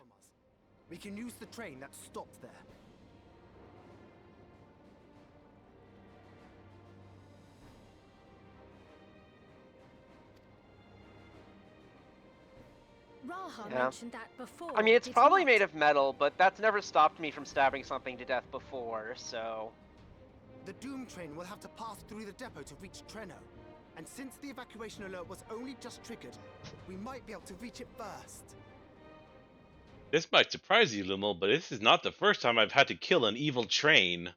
We can use the train that stopped there. Raha Yeah. mentioned that before. I mean, it's did probably not. made of metal, but that's never stopped me from stabbing something to death before, so... The Doom train will have to pass through the depot to reach Treno. And since the evacuation alert was only just triggered, we might be able to reach it first. This might surprise you, Lumel, but this is not the first time I've had to kill an evil train.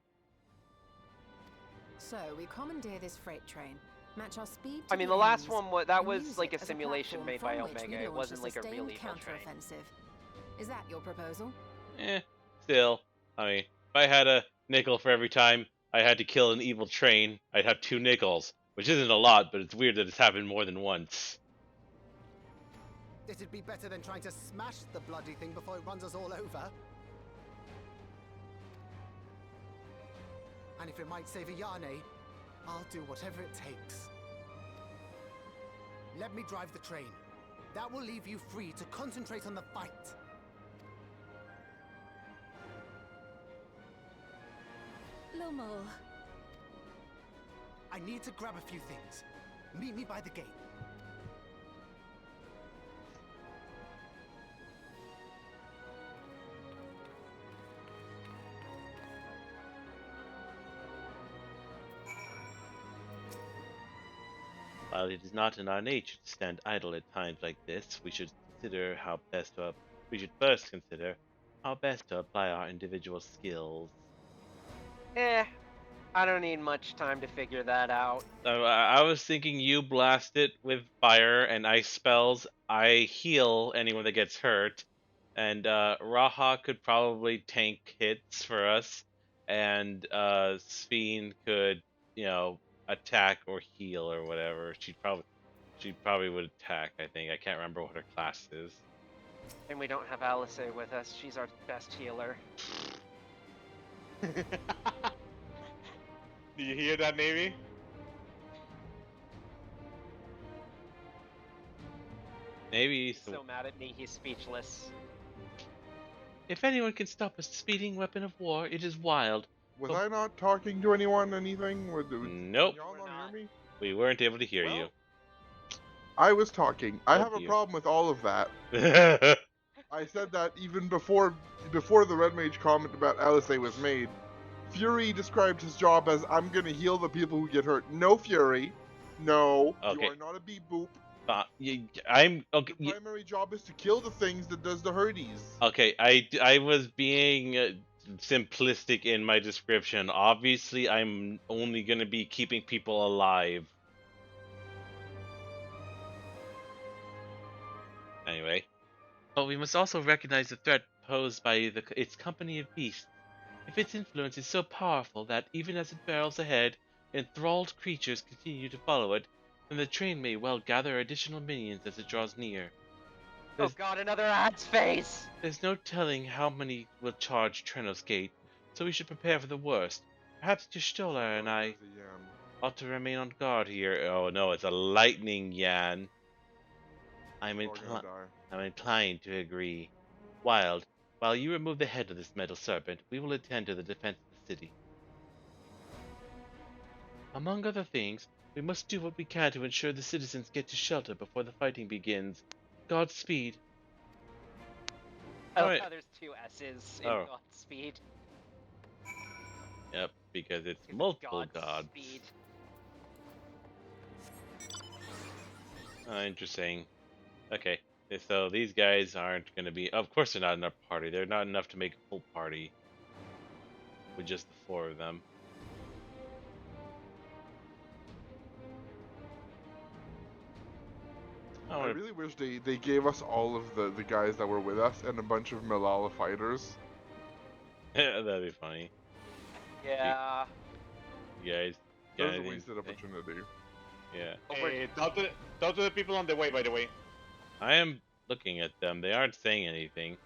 So, we commandeer this freight train, match our speed to I mean, the last enemy's, one, that and was use like it a as simulation platform made by from which Omega. we It launch wasn't like a real sustained evil train. counteroffensive. Is that your proposal? Still, I mean, if I had a nickel for every time I had to kill an evil train, I'd have 2 nickels, which isn't a lot, but it's weird that it's happened more than once. This'd be better than trying to smash the bloody thing before it runs us all over. And if it might save Ayane, I'll do whatever it takes. Let me drive the train. That will leave you free to concentrate on the fight. Lumel. I need to grab a few things. Meet me by the gate. While it is not in our nature to stand idle at times like this, we should first consider how best to apply our individual skills. I don't need much time to figure that out. I was thinking you blast it with fire and ice spells. I heal anyone that gets hurt, and Raha could probably tank hits for us, and Sphene could, attack or heal or whatever. She probably would attack. I think I can't remember what her class is. And we don't have Alice with us. She's our best healer. Do you hear that, Navy? Maybe He's so mad at me, he's speechless. if anyone can stop a speeding weapon of war, it is wild. Was I not talking to anyone? Anything? Nope. Y'all not hear me? We weren't able to hear you. I was talking. I have a dear. problem with all of that. I said that even before the Red Mage comment about Alice was made. Fury described his job as, I'm gonna heal the people who get hurt. No, Fury. No. Okay. You are not a beep boop. I'm okay. Your primary job is to kill the things that does the hurties. Okay, I was being simplistic in my description. Obviously, I'm only going to be keeping people alive. Anyway. But we must also recognize the threat posed by its company of beasts. If its influence is so powerful that even as it barrels ahead, enthralled creatures continue to follow it, then the train may well gather additional minions as it draws near. Oh god, another ad's face! There's no telling how many will charge Treno's gate, so we should prepare for the worst. Perhaps Y'shtola and I ought to remain on guard here. Oh no, it's a lightning Yan. I'm inclined to agree. While you remove the head of this metal serpent, we will attend to the defense of the city. Among other things, we must do what we can to ensure the citizens get to shelter before the fighting begins. Godspeed. Oh, Alright. there's 2 S's in Oh. Godspeed. Yep, because it's multiple gods. Godspeed. Interesting. Okay, so these guys aren't going to be... Of course they're not in our party. They're not enough to make a full party with just the 4 of them. I really wish they gave us all of the guys that were with us and a bunch of Malala fighters. Yeah, that'd be funny. Yeah. You guys That got was a anything wasted to say? opportunity. Yeah. Hey, talk to the people on the way, by the way. I am looking at them. They aren't saying anything.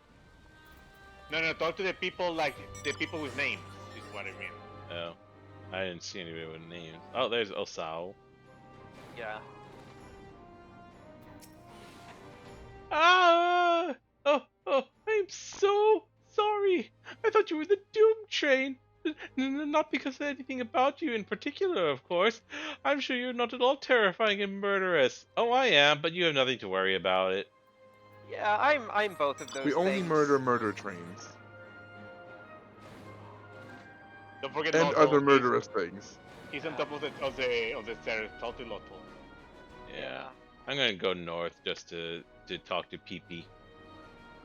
No, talk to the people like the people with names is what I mean. Oh, I didn't see anybody with names. Oh, there's Osao. Yeah. Ah! Oh, I'm so sorry. I thought you were the Doom Train. Not because of anything about you in particular, of course. I'm sure you're not at all terrifying and murderous. Oh, I am, but you have nothing to worry about it. Yeah, I'm both of those We only things. murder trains. Don't forget And Lotto. other murderous things. He's on top of the stairs. Talk to Lotto. Yeah. I'm gonna go north just to talk to Pee-Pee.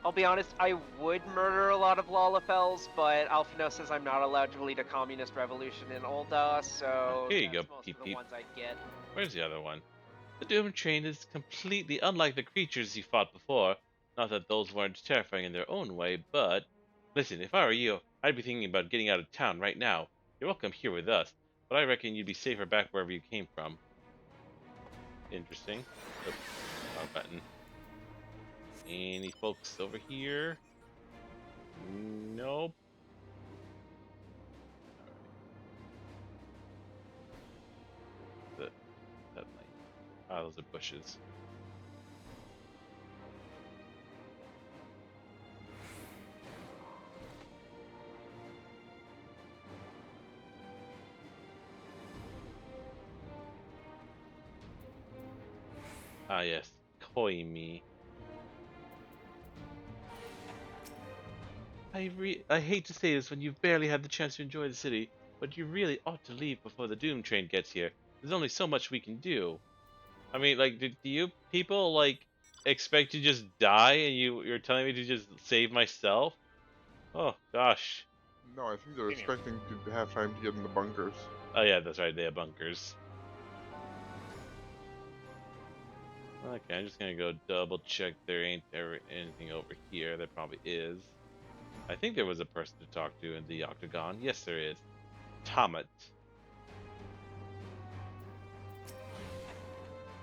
I'll be honest, I would murder a lot of Lalafels, but Alphino says I'm not allowed to lead a communist revolution in Ul'dah, so Here you go, that's most of the Pee-Pee. ones I get. Where's the other one? The Doom Train is completely unlike the creatures you fought before. Not that those weren't terrifying in their own way, but... Listen, if I were you, I'd be thinking about getting out of town right now. You're welcome here with us, but I reckon you'd be safer back wherever you came from. Interesting. Oops, wrong button. Any folks over here? Nope. That might... Ah, those are bushes. Ah, yes. Koimi. I hate to say this when you've barely had the chance to enjoy the city, but you really ought to leave before the Doom Train gets here. There's only so much we can do. I mean, like, do you people, like, expect to just die and you're telling me to just save myself? Oh, gosh. No, I think they're expecting to have time to get in the bunkers. Oh, yeah, that's right. They have bunkers. Okay, I'm just gonna go double check there ain't ever anything over here. There probably is. I think there was a person to talk to in the Octagon. Yes, there is. Tomet.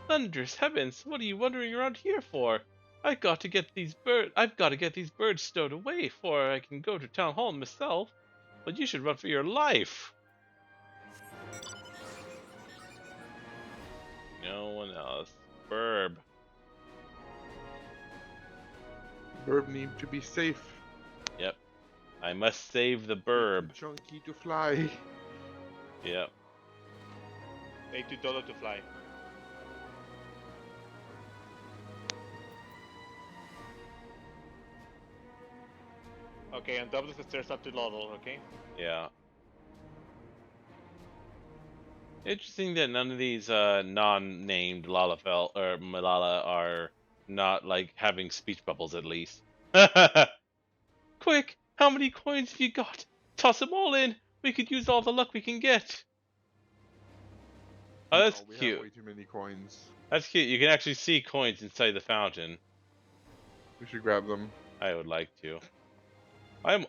Thunderous heavens! What are you wandering around here for? I've got to get these birds stowed away before I can go to town hall myself. But you should run for your life. No one else. Burb. Burb need to be safe. Yep. I must save the burb. Chunky to fly. Yep. $82 to fly. Okay, and double the stairs up to Lotto, okay? Yeah. Interesting that none of these non-named Lalafell or Malala are not like having speech bubbles at least. Quick! How many coins have you got? Toss them all in! We could use all the luck we can get! Oh, that's we cute. have way too many coins. That's cute. You can actually see coins inside the fountain. We should grab them. I would like to.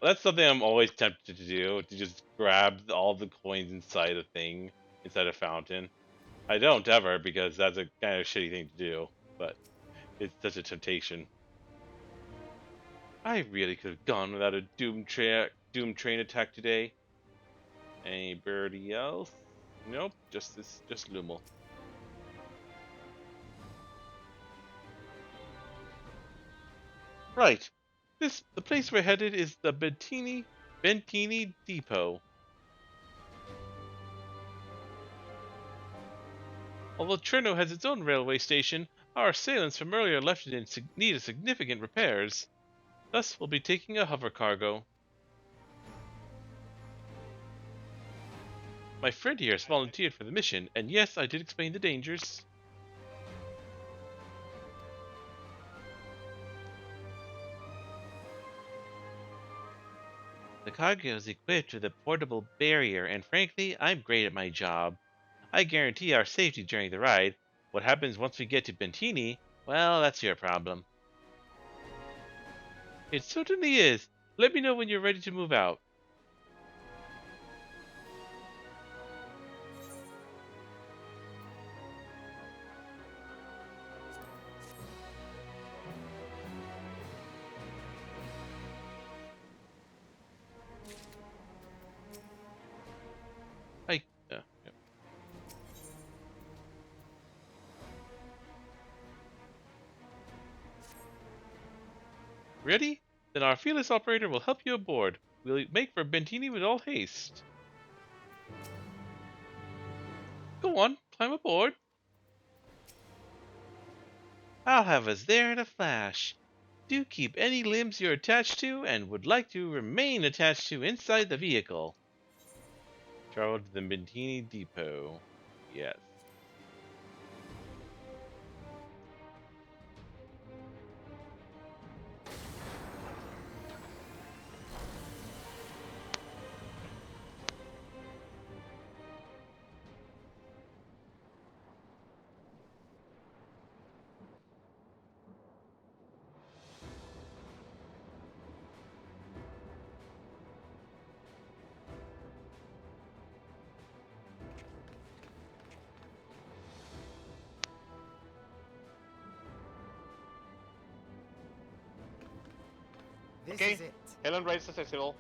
That's something I'm always tempted to do, to just grab all the coins inside a thing, inside a fountain. I don't ever, because that's a kind of shitty thing to do, but it's such a temptation. I really could have gone without a Doom Train attack today. Anybody else? Nope, just Lumel. Right. The place we're headed is the Bentini Depot. Although Treno has its own railway station, our assailants from earlier left it in need of significant repairs. Thus, we'll be taking a hover cargo. My friend here has volunteered for the mission, and yes, I did explain the dangers. The cargo is equipped with a portable barrier, and frankly, I'm great at my job. I guarantee our safety during the ride. What happens once we get to Bentini, well, that's your problem. It certainly is. Let me know when you're ready to move out. Ready? Then our fearless operator will help you aboard. We'll make for Bentini with all haste. Go on, climb aboard. I'll have us there in a flash. Do keep any limbs you're attached to and would like to remain attached to inside the vehicle. Travel to the Bentini Depot. Yes. Okay, Helen Race accessible.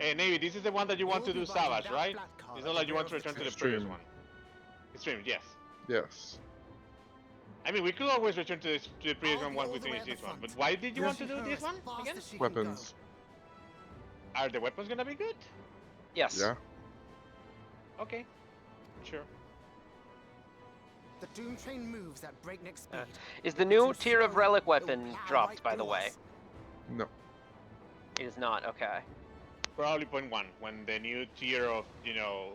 Navy, this is the one that you want to do Savage, right? It's not like you want to return to the previous one. Extreme, yes. Yes. I mean, we could always return to the previous one once we finish this one, but why did you want to do this one again? Weapons. Are the weapons gonna be good? Yes. Yeah. Okay. Sure. The Doom Train moves at breakneck speed. Is the new tier of relic weapon dropped, by the way? No. It is not, okay. Probably 0.1 when the new tier of,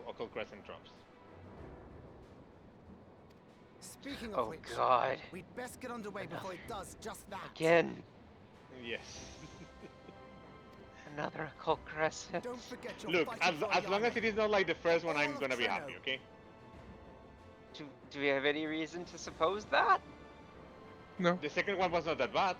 Occult Crescent drops. Speaking of Oh which, god. we'd best get underway before it does just that. Again. Yes. Another Occult Crescent. Don't forget your Look, as long as it is not like the first one, I'm gonna be happy, okay? Do we have any reason to suppose that? No. The second one was not that bad.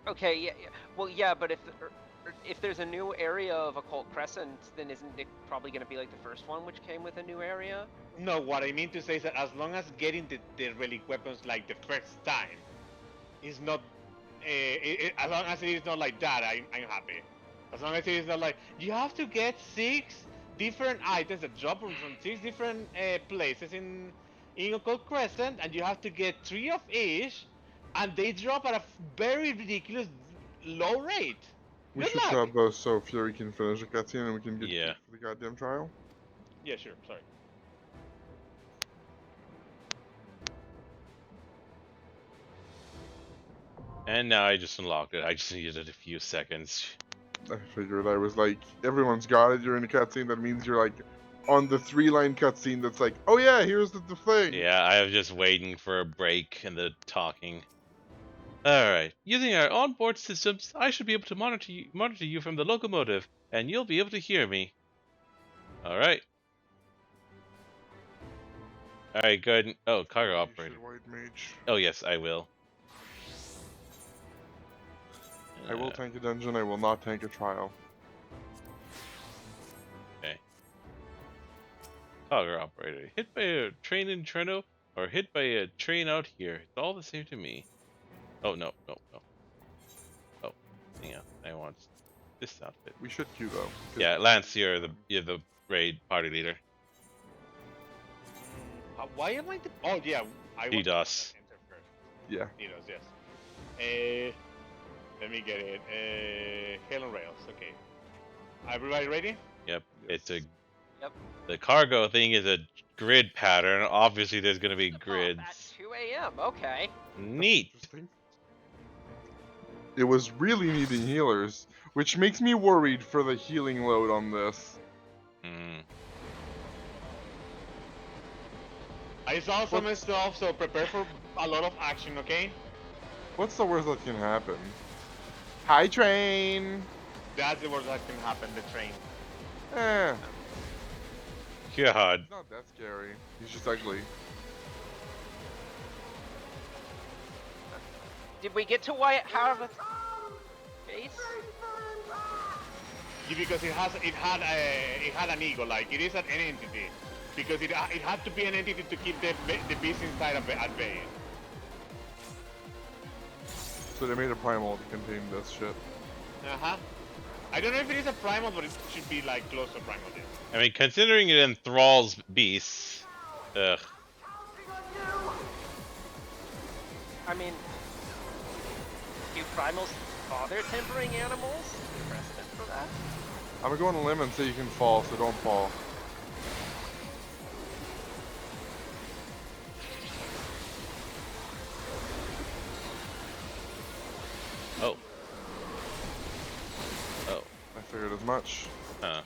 Okay, yeah. Well, yeah, but if there's a new area of Occult Crescent, then isn't it probably going to be like the first one, which came with a new area? No, what I mean to say is that as long as getting the relic weapons like the first time is not, as long as it is not like that, I'm happy. As long as it is not like you have to get 6 different items that drop from 6 different places in Occult Crescent, and you have to get 3 of each. And they drop at a very ridiculous low rate. We Good should luck. stop those so Fury can finish the cutscene and we can get to the goddamn trial. Yeah, sure. Sorry. And now I just unlocked it. I just needed a few seconds. I figured. I was like, everyone's got it during the cutscene. That means you're like on the 3-line cutscene that's like, oh yeah, here's the thing. Yeah, I was just waiting for a break in the talking. Alright, using our onboard systems, I should be able to monitor you from the locomotive, and you'll be able to hear me. Alright. Alright, good. Oh, cargo operator. White mage. Oh yes, I will. I will tank a dungeon, I will not tank a trial. Okay. Cargo operator. Hit by a train in Treno, or hit by a train out here. It's all the same to me. Oh, no. Oh, hang on. I want this outfit. We should queue though. Yeah, Lance, you're the raid party leader. Why am I the... Oh, yeah. DDoS. Yeah. DDoS, yes. Let me get it. Helen Rails, okay. Everybody ready? Yep, it's a... Yep. The cargo thing is a grid pattern. Obviously, there's going to be grids. At 2 a.m., okay. Neat. It was really needing healers, which makes me worried for the healing load on this. I saw some stuff, so prepare for a lot of action, okay? What's the worst that can happen? Hi, train! That's the worst that can happen, the train. Eh. God. He's not that scary. He's just ugly. Did we get to Wyatt Harvard's base? Yeah, because it had an ego, like it is an entity. Because it had to be an entity to keep the beast inside at bay. So they made a primal to contain this shit. Uh-huh. I don't know if it is a primal, but it should be like close to primal, yes. I mean, considering it enthralls beasts. Ugh. I mean, do primals bother tempering animals? Is there precedent for that? I'm gonna go on a limb and say you can fall, so don't fall. Oh. Oh. I figured as much. Huh.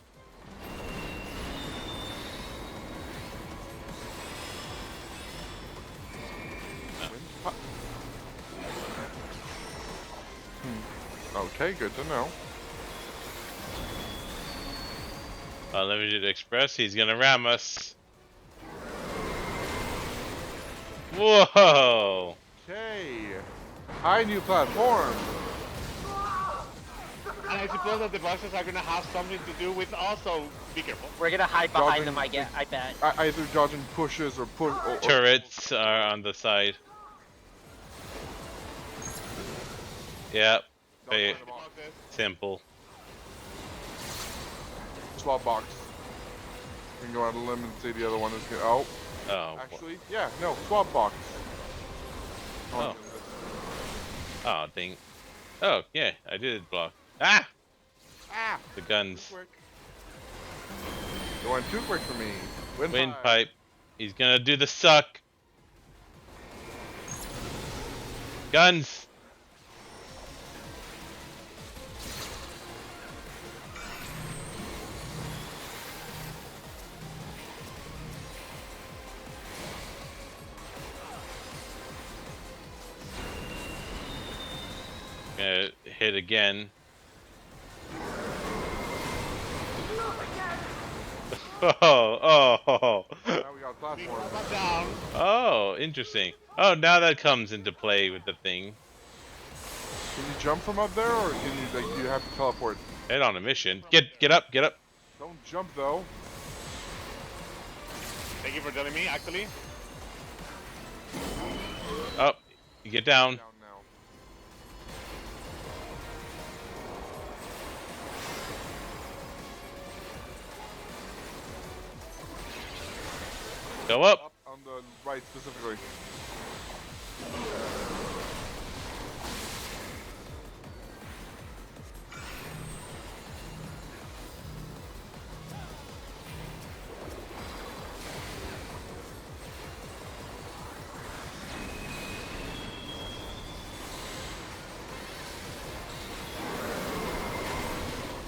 Okay, good to know. Unlimited Express, he's gonna ram us. Whoa! Okay. Hi, new platform. And I suppose that the bosses are gonna have something to do with also. Be careful. We're gonna hide behind Dodging, them, I bet. Either dodging pushes or push. Or Turrets are on the side. Yep. Hey, simple. Swap box. You can go out a limb and say the other one is good. Oh. Oh. Actually, yeah, no, swap box. Oh. Oh, dang. Oh, yeah, I did block. Ah! Ah! The guns. Too quick. You went too quick for me. Windpipe. He's gonna do the suck. Guns. Gonna hit again. Oh. Now we got platform. Oh, interesting. Oh, now that comes into play with the thing. Can you jump from up there, or can you like you have to teleport? Head on a mission. Get up, get up. Don't jump though. Thank you for telling me. Actually. Oh, you get down. Go up. On the right specifically.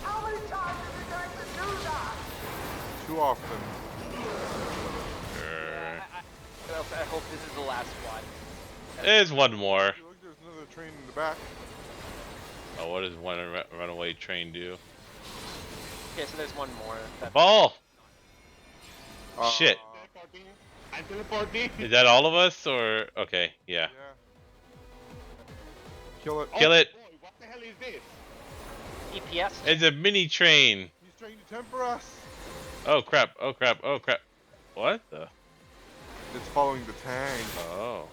How many times is it going to do that? Too often. I hope this is the last one. There's one more. Look, there's another train in the back. Oh, what does one runaway train do? Okay, so there's one more. Ball! Shit. I'm teleporting. Is that all of us, or... Okay, yeah. Kill it. Kill it! Boy, what the hell is this? EPS? It's a mini train! He's trying to temper us. Oh crap, oh crap, oh crap. What the? It's following the tank. Oh.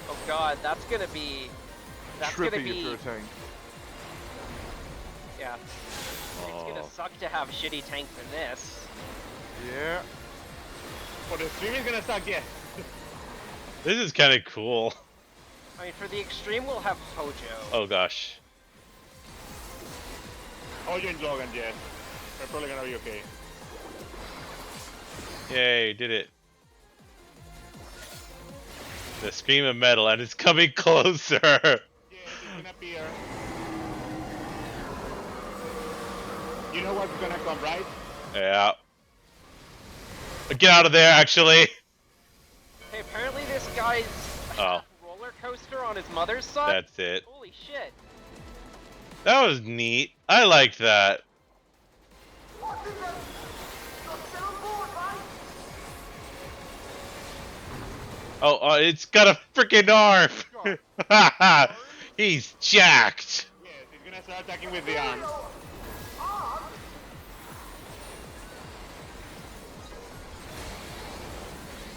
Oh god, that's gonna be... That's Trippy gonna be... if you're a tank. Yeah. It's gonna suck to have a shitty tank than this. Yeah. For the stream is gonna suck, yes. This is kind of cool. I mean, for the extreme, we'll have Hojo. Oh gosh. Hojo and Logan, yes. They're probably gonna be okay. Yay, did it. The scream of metal, and it's coming closer. Yeah, it's gonna appear. You know what's gonna come, right? Yeah. Get out of there, actually. Hey, apparently this guy's Oh, roller coaster on his mother's side. that's it. Holy shit. That was neat. I liked that. What's in them? You're still on board, right? Oh, it's got a freaking arm. He's jacked. Yes, he's gonna start attacking with the arms.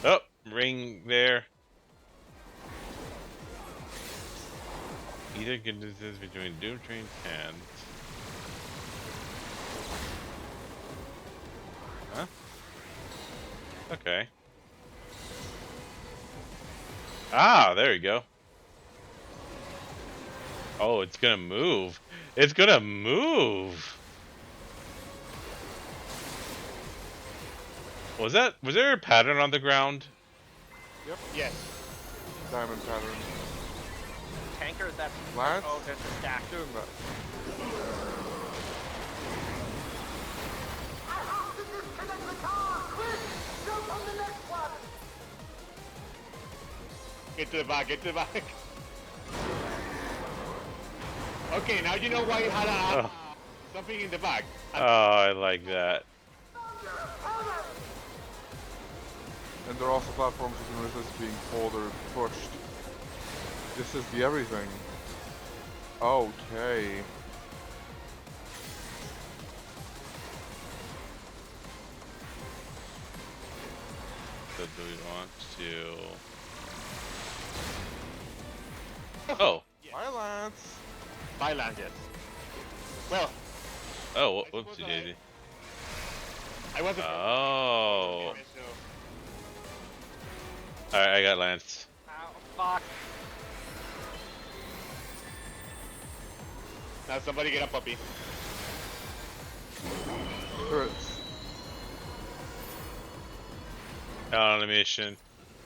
Oh, ring there. Either can distance between Doom Train's hands. Huh? Okay. Ah, there you go. Oh, it's gonna move. It's gonna move. Was there a pattern on the ground? Yep. Yes. Diamond pattern. Tanker, that's... Lance? Oh, there's a stack. Doing that. Get to the back, get to the back. Okay, now you know why you had something in the back. Oh, I like that. And there are also platforms you can resist being pulled or pushed. This is the everything. Okay. So do we want to... Oh. Bye, Lance. Bye, Lance, yes. Well. Oh, whoopsie daisy. I wasn't. Oh. Alright, I got Lance. Ow, fuck. Now somebody get up, puppy. Turrets. On a mission.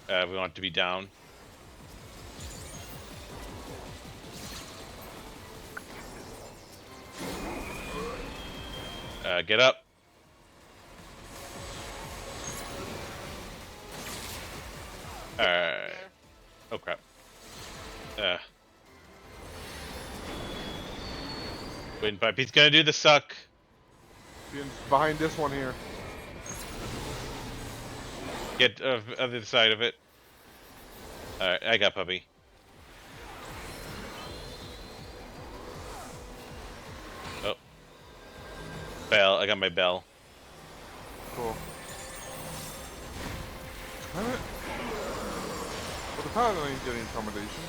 We want to be down. Get up. Alright. Oh crap. Windpipe, he's gonna do the suck. Behind this one here. Get other side of it. Alright, I got puppy. Oh. Bell, I got my bell. Cool. Well, the paladin ain't getting accommodation.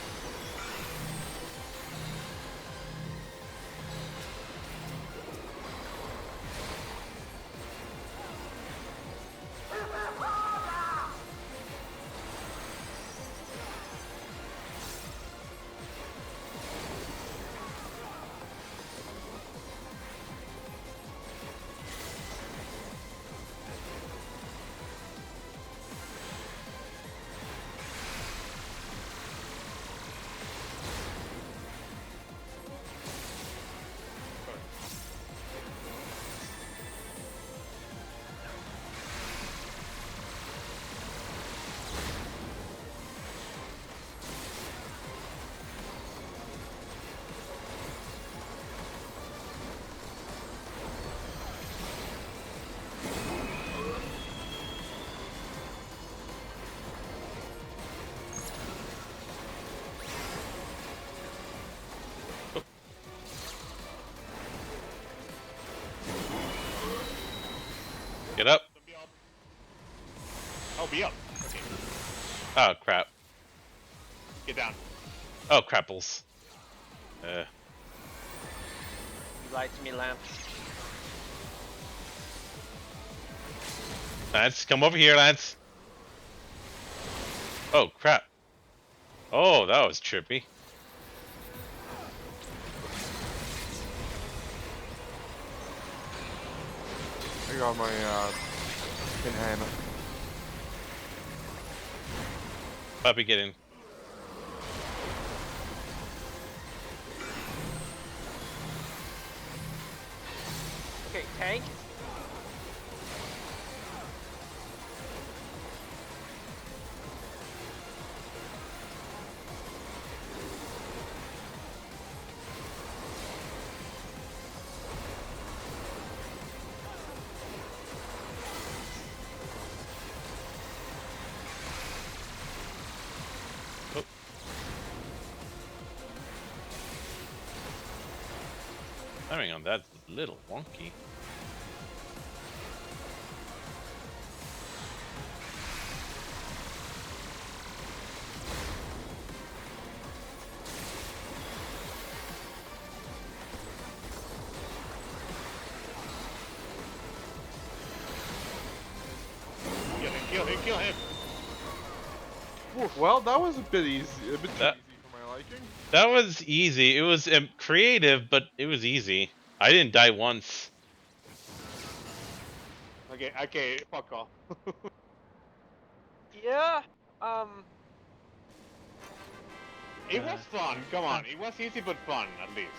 Get up. Oh, be up. Okay. Oh crap. Get down. Oh crapples. You lied to me, Lamp. Lance, come over here, Lance. Oh crap. Oh, that was trippy. I got my pin hand. Puppy, get in. Okay, tank. Timing on that's a little wonky. Kill him, kill him, kill him. Well, that was a bit easy. A bit too That- easy for my liking. That was easy. It was creative, but it was easy. I didn't die once. Okay, fuck off. Yeah. It was fun. Come on, it was easy but fun at least.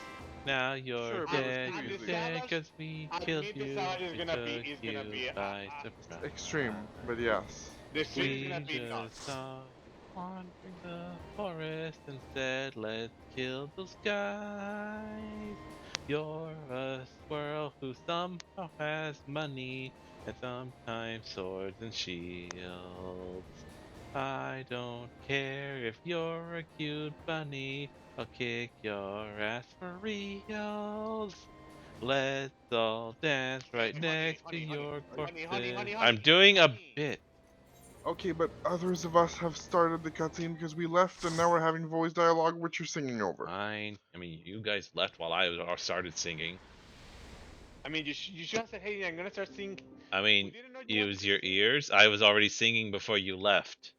Now you're Sure, but it dead, was too you're easy. dead, cause we killed Admit the you. Savage is We gonna be- took is gonna you be, by surprise. Extreme, but yes. The stream is We gonna be just nuts. saw wandering the forest and said, let's kill those guys. You're a squirrel who somehow has money and sometimes swords and shields. I don't care if you're a cute bunny. I'll kick your ass for reals. Let's all dance right next to your corpses. I'm doing a bit. Okay, but others of us have started the cutscene because we left, and now we're having voice dialogue, which you're singing over. Fine. I mean, you guys left while I started singing. I mean, you should have said, hey, I'm gonna start singing. I mean, didn't know you use your ears. I was already singing before you left.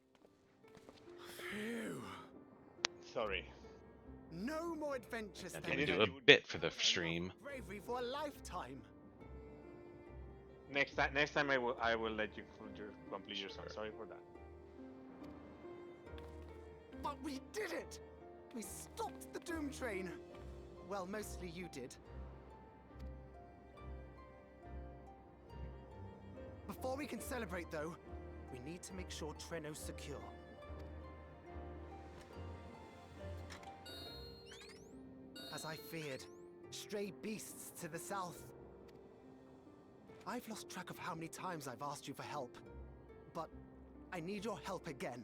Sorry. No more adventures. I'm then. gonna do a bit for the stream. Bravery for a lifetime. Next time I will let you complete your song. Sorry for that. But we did it! We stopped the Doom Train. Well, mostly you did. Before we can celebrate, though, we need to make sure Treno's secure. As I feared, stray beasts to the south. I've lost track of how many times I've asked you for help, but I need your help again.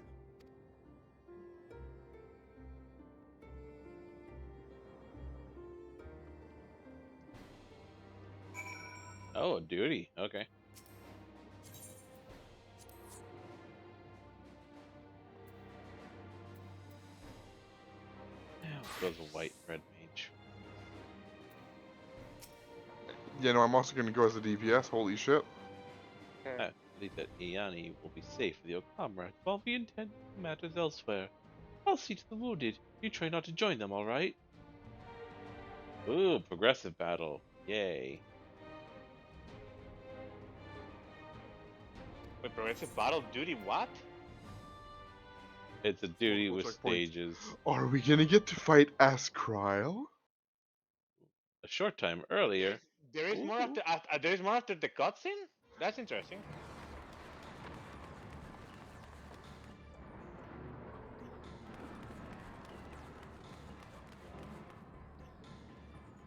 Oh, duty. Okay. Now goes a white red mage. Yeah, no, I'm also gonna go as a DPS. Holy shit. I believe that Iani will be safe with your comrades while we intend matters elsewhere. I'll see to the wounded. You try not to join them, alright? Ooh, progressive battle. Yay. Wait, progressive battle duty? What? It's a duty Multiple with checkpoints. stages. Are we gonna get to fight as Krile? A short time earlier. There is more after. There is more after the cutscene. That's interesting.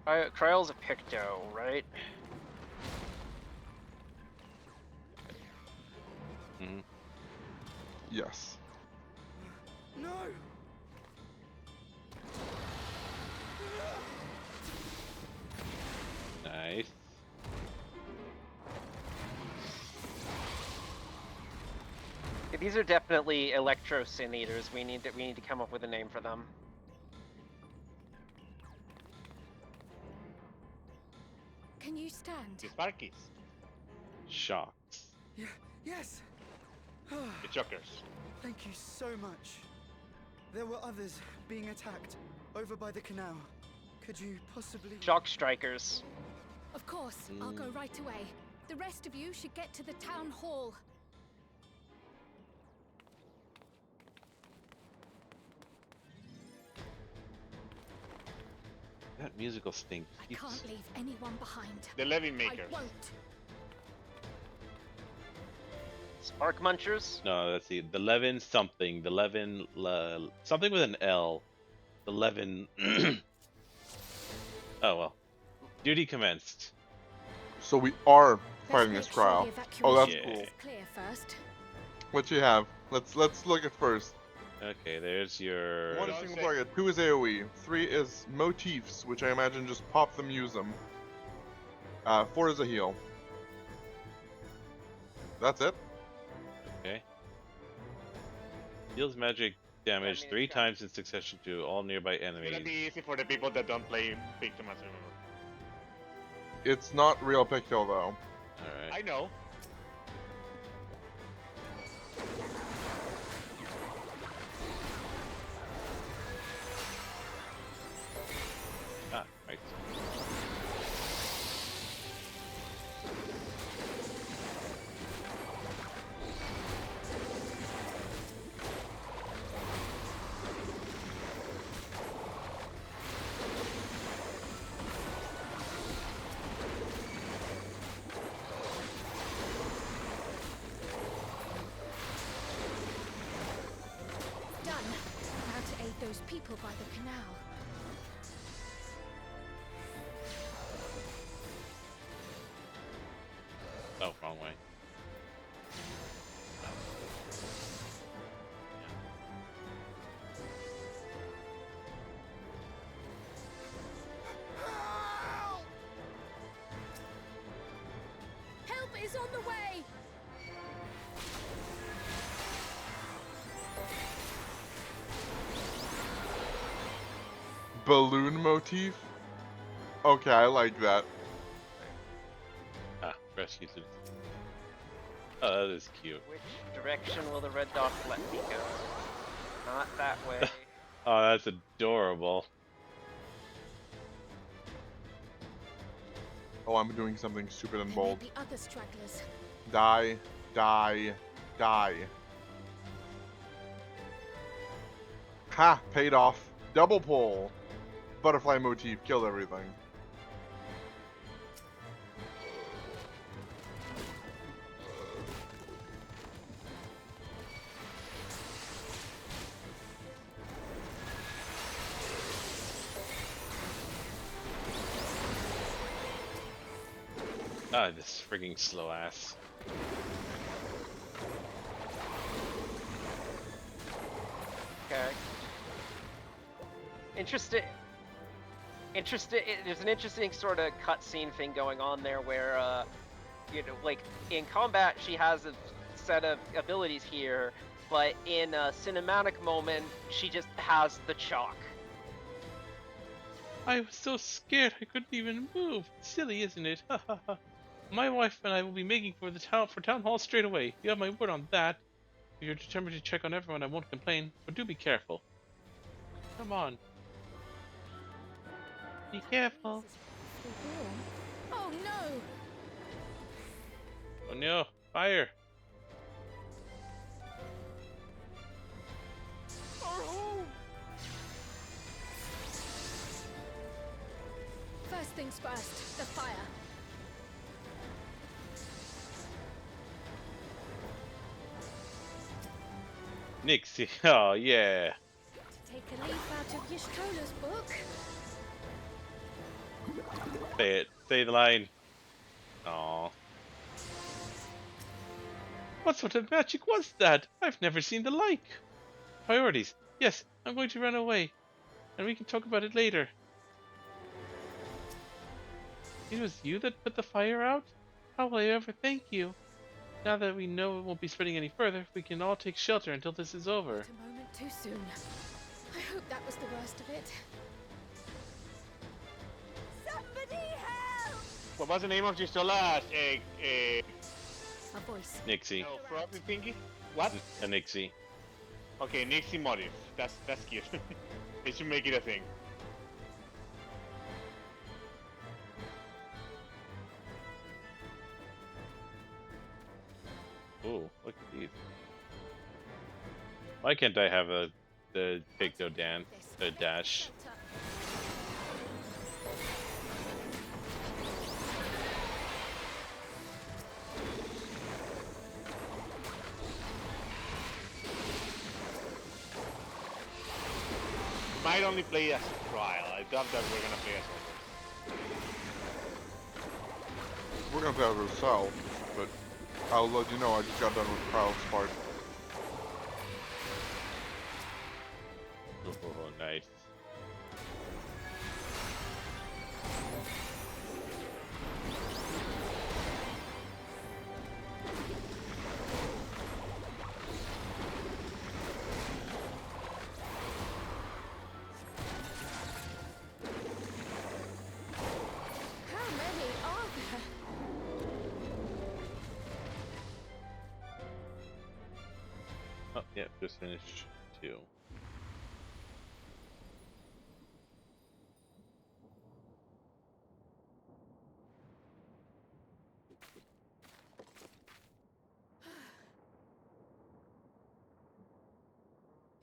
Kryle's a Picto, right? Mm-hmm. Yes. No! Nice. Yeah, these are definitely Electro Sin Eaters. We need to come up with a name for them. Can you stand? The Sparkies. Shocks. Yeah, yes! The Chokers. Thank you so much. There were others being attacked over by the canal. Could you possibly... Shock Strikers. Of course, I'll go right away. The rest of you should get to the town hall. That musical stink. I can't leave anyone behind. The Levy I Makers. won't. Spark Munchers? No, let's see. The Levin something. The Levin something with an L. The Levin. Oh well. Duty commenced. So we are fighting Let's as make sure Krile. the Oh, that's evacuation cool. is clear first. What you have? Let's look at first. Okay, there's your. 1 single target, 2 is AoE, 3 is motifs, which I imagine just pop them, use them. 4 is a heal. That's it. Okay. Deals magic damage 3 times in succession to all nearby It's gonna enemies. be easy for the people that don't play Big Too much, remember. It's not real Picto though. Alright. I know. those people by the canal. Oh, wrong way. Help is on the way! Balloon motif? Okay, I like that. Ah, rescue students. Oh, that is cute. Which direction will the red dot let me go? Not that way. Oh, that's adorable. Oh, I'm doing something stupid and bold. There may be other stragglers. Die, die, die. Ha! Paid off. Double pull. Butterfly motif, killed everything. Ah, this frigging slow ass. Okay. Interesting. There's an interesting sort of cutscene thing going on there where, you know, like in combat she has a set of abilities here, but in a cinematic moment she just has the chalk. I was so scared I couldn't even move. Silly, isn't it? Ha ha ha. My wife and I will be making for town hall straight away. You have my word on that. If you're determined to check on everyone, I won't complain. But do be careful. Come on. Be careful. Oh no! Oh no! Fire! First things first, the fire. Nixie. Oh yeah. To take a leaf out of Yishtola's book. Say it. Say the line. Aww. What sort of magic was that? I've never seen the like. Priorities. Yes, I'm going to run away. And we can talk about it later. It was you that put the fire out? How will I ever thank you? Now that we know it won't be spreading any further, we can all take shelter until this is over. Not a moment too soon. I hope that was the worst of it. Somebody help! What was the name of Gistola's A voice. Nixie. no, frothy thingy? What? A Nixie. Okay, Nixie motive. That's cute. They should make it a thing. Ooh, look at these. Why can't I have the Picto dance, the dash? Might only play as a trial. I doubt that we're gonna play as We're gonna play out ourselves, but I'll let you know I just got done with Kyle's part. Oh, nice. How many are there? Oh, yeah, just finished 2.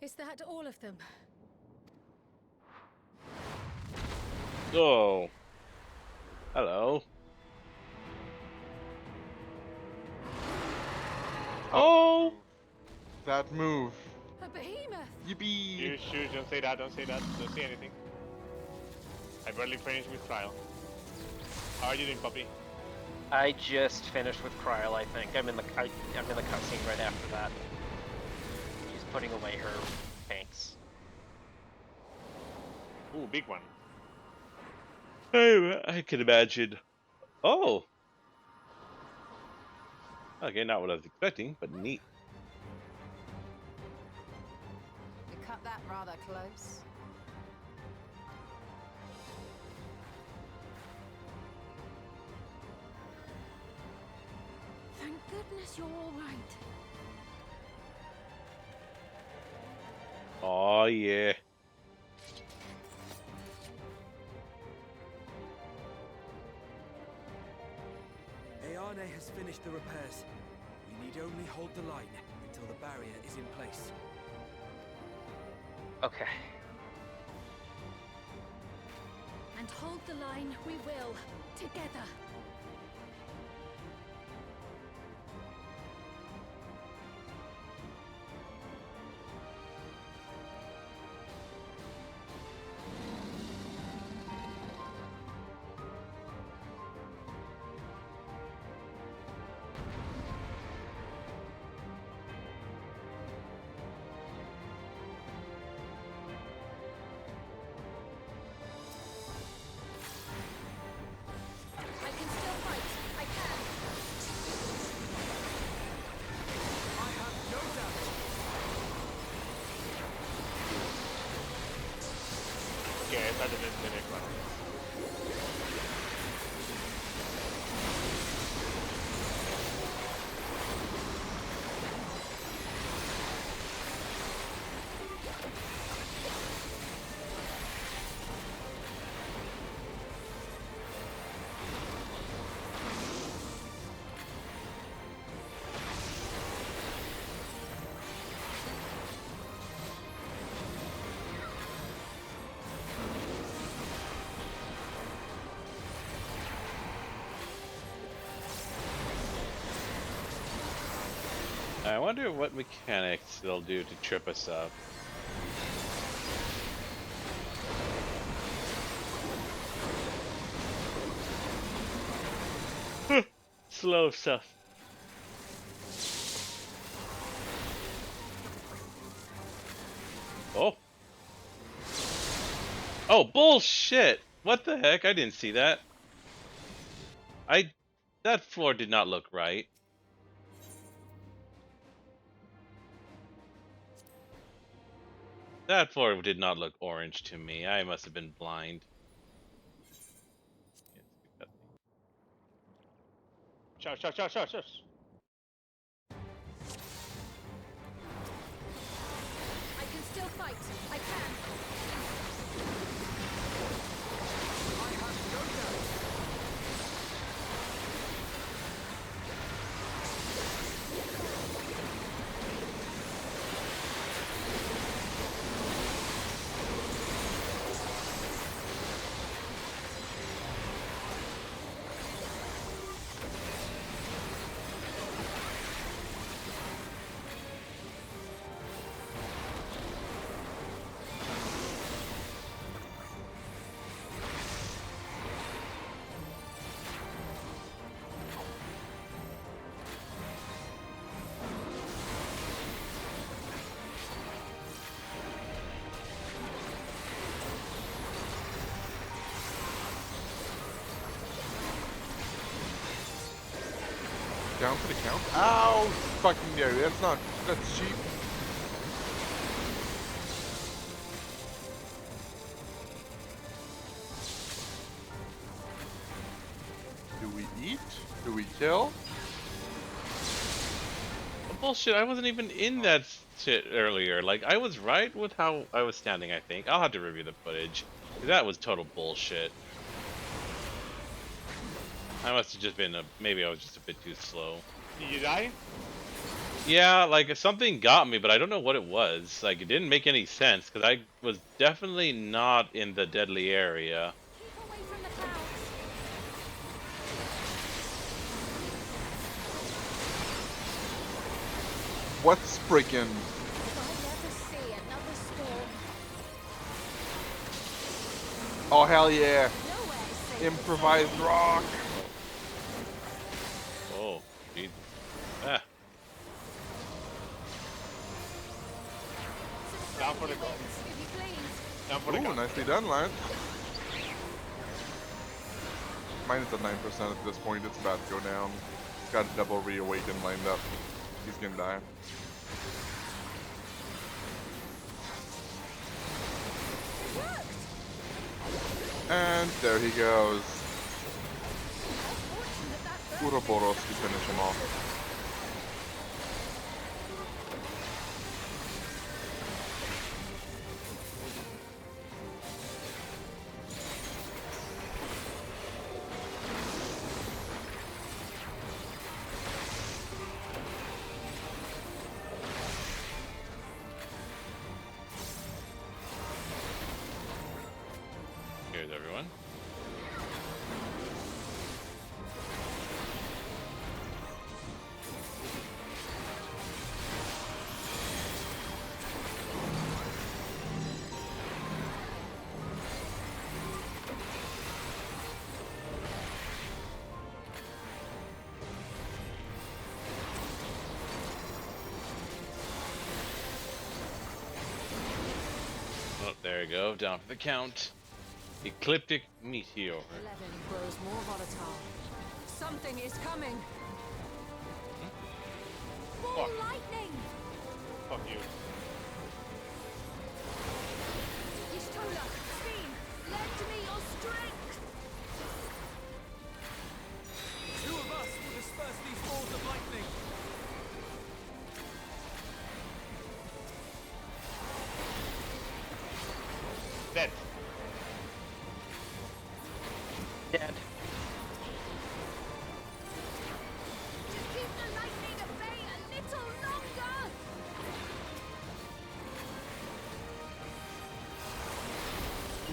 Is that all of them? Oh. Hello. Oh! That move. A behemoth! Yippee! Shush, don't say that, don't say that, don't say anything. I barely finished with Trial. How are you doing, puppy? I just finished with Krile, I think. I'm in the cutscene right after that. She's putting away her paints. Ooh, big one. I can imagine. Oh! Okay, not what I was expecting, but neat. You cut that rather close. Thank goodness you're all right. Oh yeah. Ayane has finished the repairs. We need only hold the line until the barrier is in place. Okay. And hold the line we will, together. I can still fight. I can. I have no doubt. Okay, I started the next one. I wonder what mechanics they'll do to trip us up. Slow stuff. Oh. Oh, bullshit! What the heck? I didn't see that. That floor did not look right. That floor did not look orange to me. I must have been blind. Shush, shush, shush, shush, shush. I can still fight. I can. I have no doubt. Down for the count? Ow! Fucking dare. That's cheap. Do we eat? Do we kill? Bullshit, I wasn't even in that shit earlier. Like, I was right with how I was standing, I think. I'll have to review the footage. That was total bullshit. I must have just been maybe I was just a bit too slow. Did you die? Yeah, like something got me, but I don't know what it was. Like, it didn't make any sense, because I was definitely not in the deadly area. Keep away from the clouds. What's freaking? If I ever see another Oh hell yeah! Improvised rock. Oh, Jesus. Ah. Down for the goal. Down for the Ooh, goal. nicely done, Lance. Mine is at 9% at this point. It's about to go down. It's got a double reawaken lined up. He's gonna die. And there he goes. Uroboros to finish him off. Here's everyone. Oh, there you go. Down for the count. Ecliptic meteor. 11 grows more volatile. Something is coming. Fuck. Lightning! Fuck you. Yishtola, steam, lend me your strength! Two of us will disperse these balls of lightning. Dead. Dead. Just keep the lightning at bay a little longer!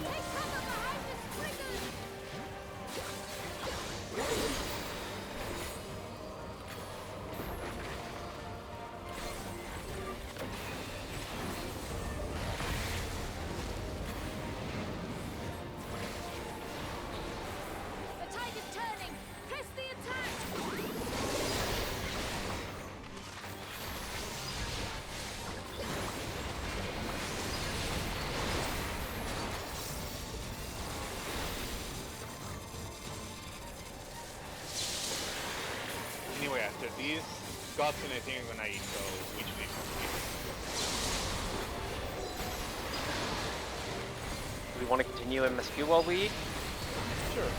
Take cover behind the triggers! The tide is turning! Press the attack! Anyway, after these guts and I think I'm gonna eat, so which way? Do we want to continue MSQ while we eat? Sure.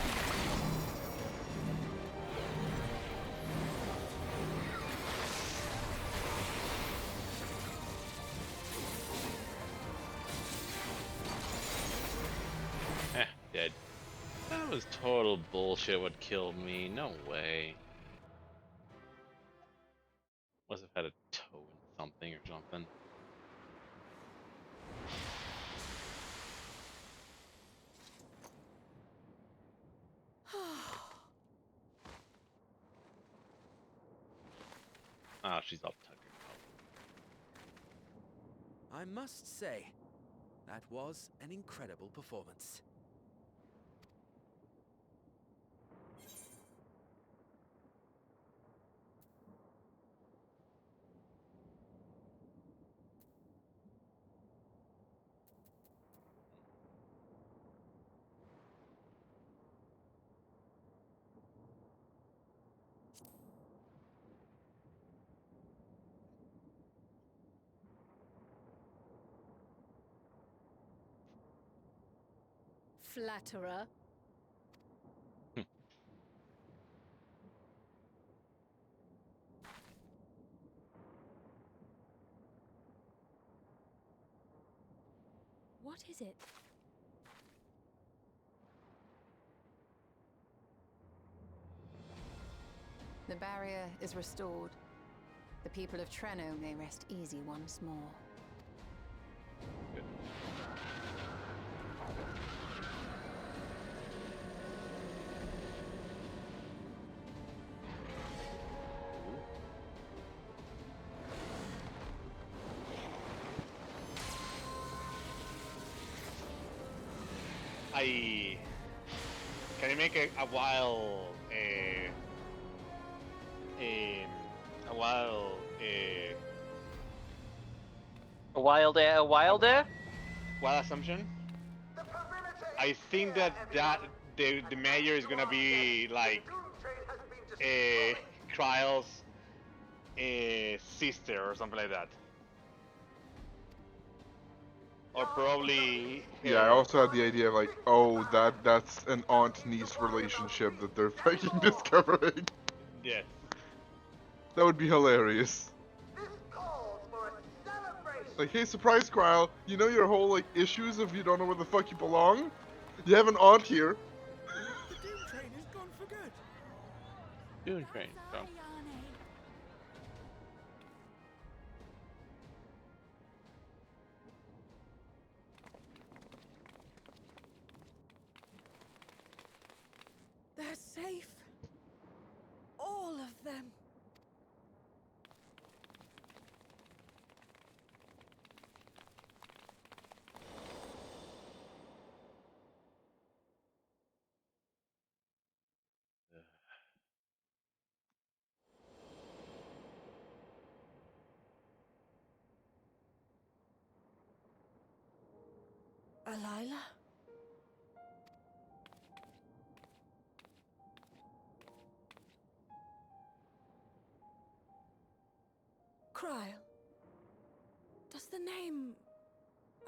Dead. That was total bullshit what killed me. No way. Must have had a toe in something or something. Ah, she's all tuckered out. I must say, that was an incredible performance. Flatterer. What is it? The barrier is restored. The people of Treno may rest easy once more. Can I make a wild a wild wild assumption? I think that the mayor is gonna be like Kryle's sister or something like that, or probably Yeah, I her. also had the idea of like, oh, that's an aunt-niece relationship that they're fucking discovering. Yes. That would be hilarious. Like, hey, surprise, Krile. You know your whole, like, issues if you don't know where the fuck you belong? You have an aunt here. The Doom train is gone for good. Doom train. So. They're safe. All of them. Alila? Krile? Does the name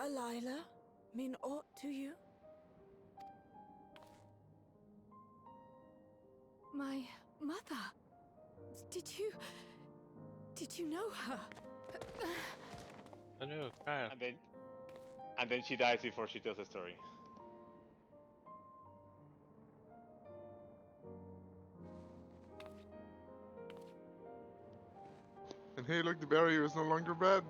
Alila mean aught to you? My mother? Did you know her? I know, Kyle. And then she dies before she tells the story. And hey, look, the barrier is no longer bad.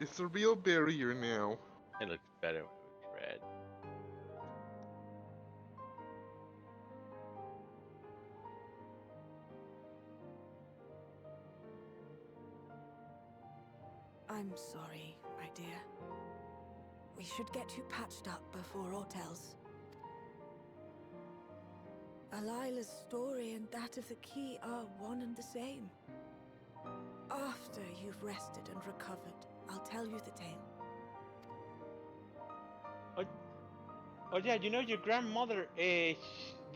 It's a real barrier now. It looks better when it was red. I'm sorry, my dear. We should get you patched up before aught else. Alila's story and that of the key are one and the same. After you've rested and recovered, I'll tell you the tale. Oh yeah, you know your grandmother.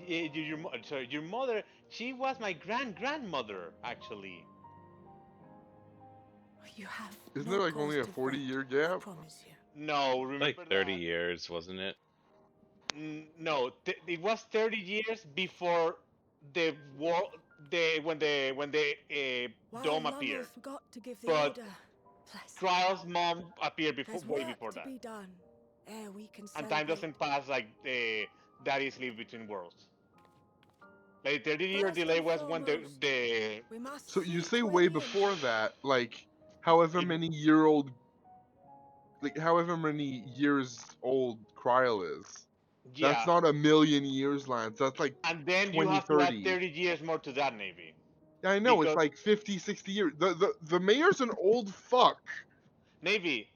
Your mother. She was my grandmother actually. You have Isn't no there like cause only a to 40-year fret, I gap? promise you. No, remember Like 30 years, wasn't it? No, it was 30 years before the war. When the While dome Lunnel appeared. forgot to give the But order. Bless Kryle's mom appeared There's way work before to that. be done ere we can And time celebrate. doesn't pass like daddies live between worlds. Like 30-year First delay and was when foremost, the we must So you seek say way William. before that, like, however It- many years old Krile is. That's yeah, not a million years, Lance. That's like and then you 20, have to add 30. 30 years more to that, Navy. Yeah, I know, it's Because like 50, 60 years. The mayor's an old fuck. Navy,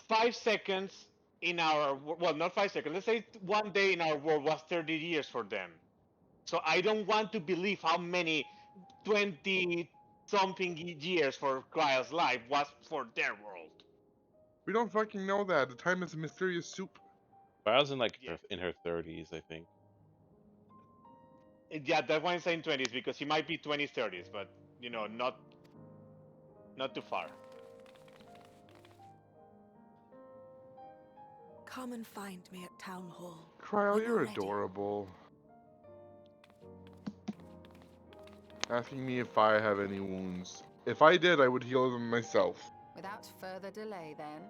5 seconds in our well, not 5 seconds. Let's say one day in our world was 30 years for them. So I don't want to believe how many 20 something years for Kryle's life was for their world. We don't fucking know that. The time is a mysterious soup. But I was in like Yeah. in her 30s, I think. Yeah, that's why I'm saying 20s because he might be 20s, 30s, but you know, not too far. Come and find me at Town Hall. Krile, when you're ready. adorable. Asking me if I have any wounds. If I did, I would heal them myself. Without further delay, then.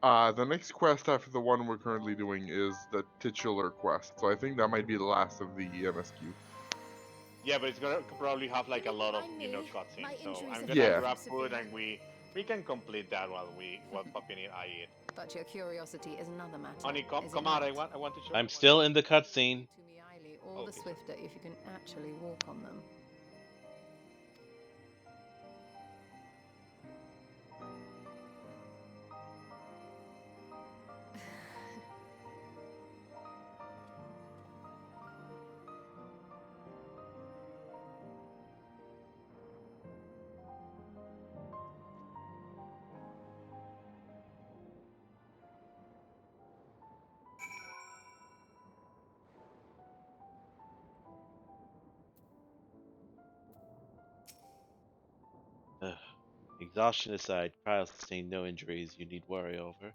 The next quest after the one we're currently doing is the titular quest, so I think that might be the last of the MSQ. Yeah, but it's gonna probably have like a lot of My cutscenes. So injuries I'm have gonna Yeah. grab food and we can complete that while Puppy and I eat. But your curiosity is another matter. Honey, is come it out! not? I want to show. I'm still in the cutscene. To me, Eiley, all the Okay. swifter if you can actually walk on them. Exhaustion aside, Kyle sustained no injuries you need worry over.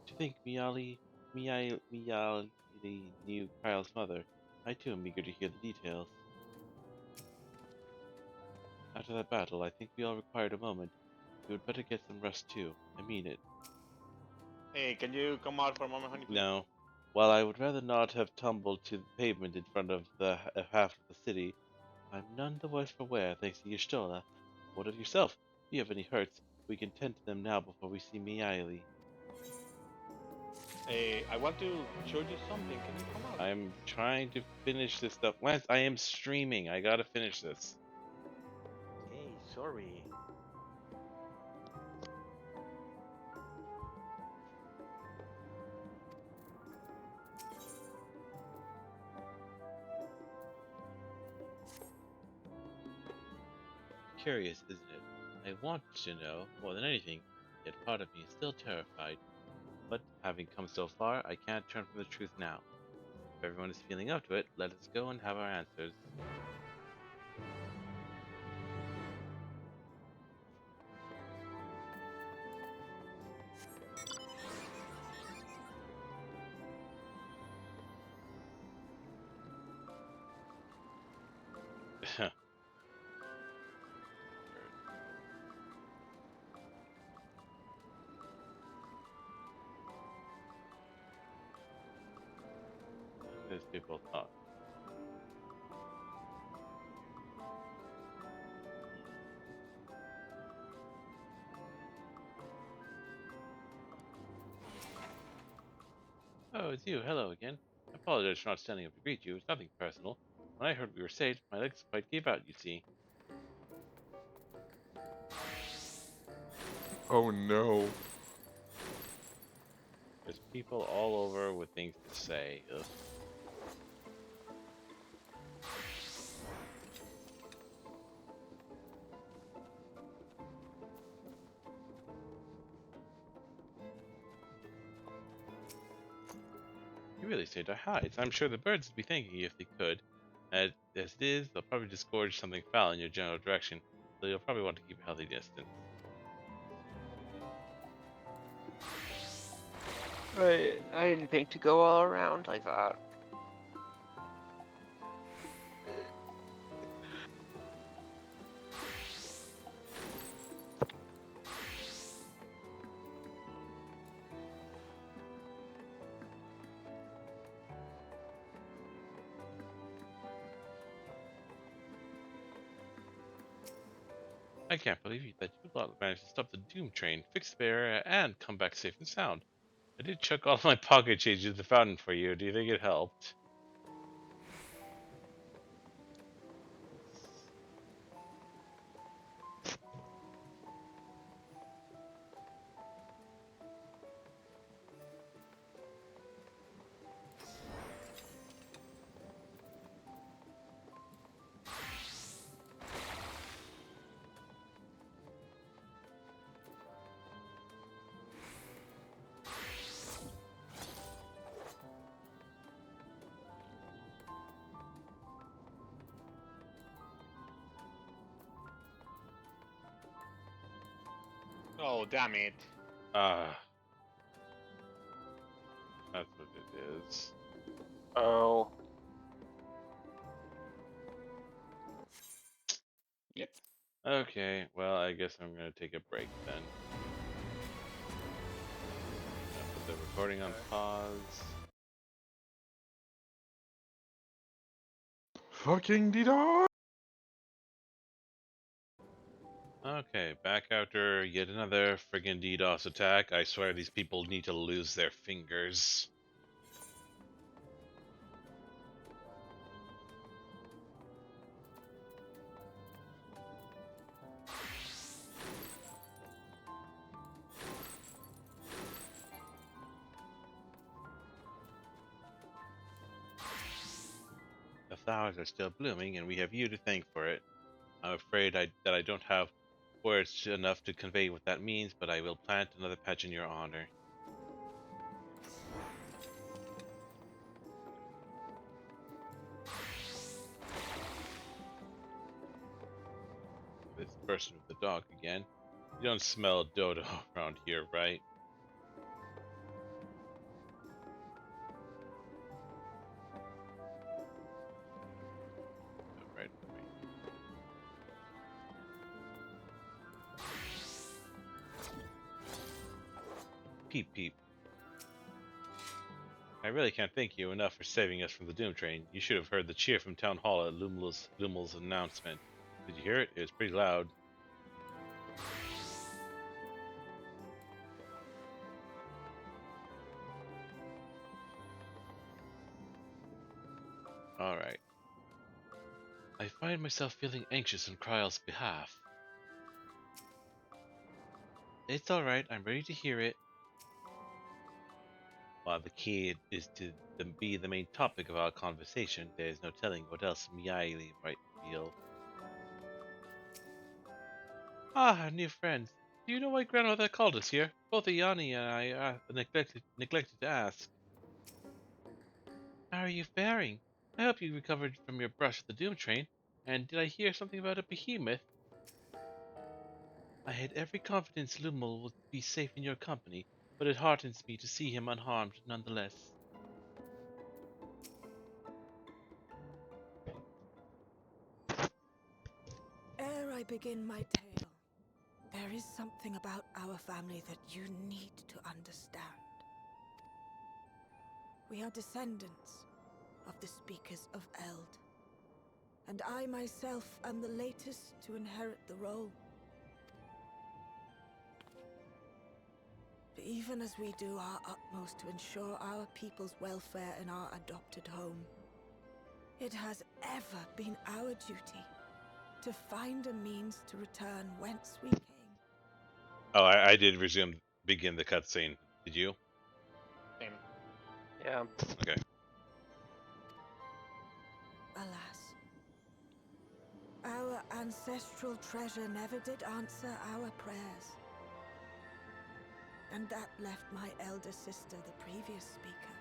To think Miali knew Kyle's mother, I too am eager to hear the details. After that battle, I think we all required a moment. You would better get some rest too. I mean it. Hey, can you come out for a moment, honey, please? No. While I would rather not have tumbled to the pavement in front of the half of the city, I'm none the worse for wear, thanks to Y'shtola. What of yourself? If you have any hurts, we can tend to them now before we see Miaili. Hey, I want to show you something. Can you come out? I'm trying to finish this stuff. Lance, I am streaming. I gotta finish this. Hey, sorry. Curious, isn't it? I want to know more than anything, yet part of me is still terrified. But having come so far, I can't turn from the truth now. If everyone is feeling up to it, let us go and have our answers. As people thought. Oh, it's you. Hello again. I apologize for not standing up to greet you. It's nothing personal. When I heard we were saved, my legs quite gave out, you see. Oh no. There's people all over with things to say. Ugh. You really saved our hides. I'm sure the birds would be thanking you if they could. As it is, they'll probably disgorge something foul in your general direction, so you'll probably want to keep a healthy distance. I didn't think to go all around like that. I can't believe that you lot managed to stop the Doom train, fix the barrier, and come back safe and sound. I did chuck all of my pocket change into the fountain for you. Do you think it helped? Oh, damn it. Ah. That's what it is. Oh. Yep. Okay, well, I guess I'm gonna take a break then. Put the recording on pause. Fucking DDoS! Okay, back after yet another friggin' DDoS attack. I swear these people need to lose their fingers. 'The flowers are still blooming, and we have you to thank for it. I'm afraid that I don't have words enough to convey what that means, but I will plant another patch in your honor. This person with the dog again. You don't smell dodo around here, right? Right. Peep peep. I really can't thank you enough for saving us from the Doom Train. You should have heard the cheer from Town Hall at Lumel's announcement. Did you hear it? It was pretty loud. Alright. I find myself feeling anxious on Kryle's behalf. It's alright, I'm ready to hear it. While the key is to be the main topic of our conversation, there is no telling what else Miaili might feel. Ah, our new friends. Do you know why grandmother called us here? Both Ayani and I neglected to ask. How are you faring? I hope you recovered from your brush at the Doom Train. And did I hear something about a behemoth? I had every confidence Lumel would be safe in your company, but it heartens me to see him unharmed nonetheless. Ere I begin my tale, there is something about our family that you need to understand. We are descendants of the speakers of Eld, and I myself am the latest to inherit the role. But even as we do our utmost to ensure our people's welfare in our adopted home, it has ever been our duty to find a means to return whence we came. Oh, I did begin the cutscene. Did you? Same. Yeah. Okay. Alas, our ancestral treasure never did answer our prayers. And that left my elder sister, the previous speaker,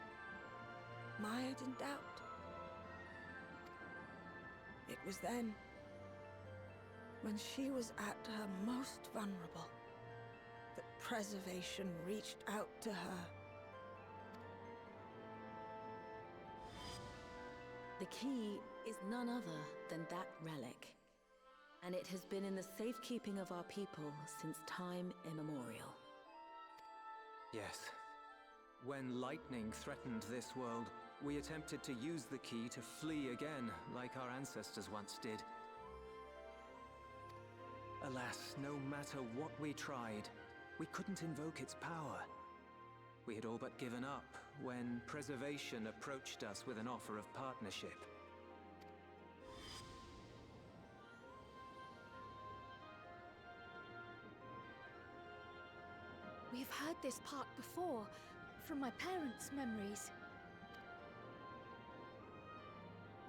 mired in doubt. It was then, when she was at her most vulnerable, that preservation reached out to her. The key is none other than that relic, and it has been in the safekeeping of our people since time immemorial. Yes. When lightning threatened this world, we attempted to use the key to flee again, like our ancestors once did. Alas, no matter what we tried, we couldn't invoke its power. We had all but given up when Preservation approached us with an offer of partnership. We've heard this part before, from my parents' memories.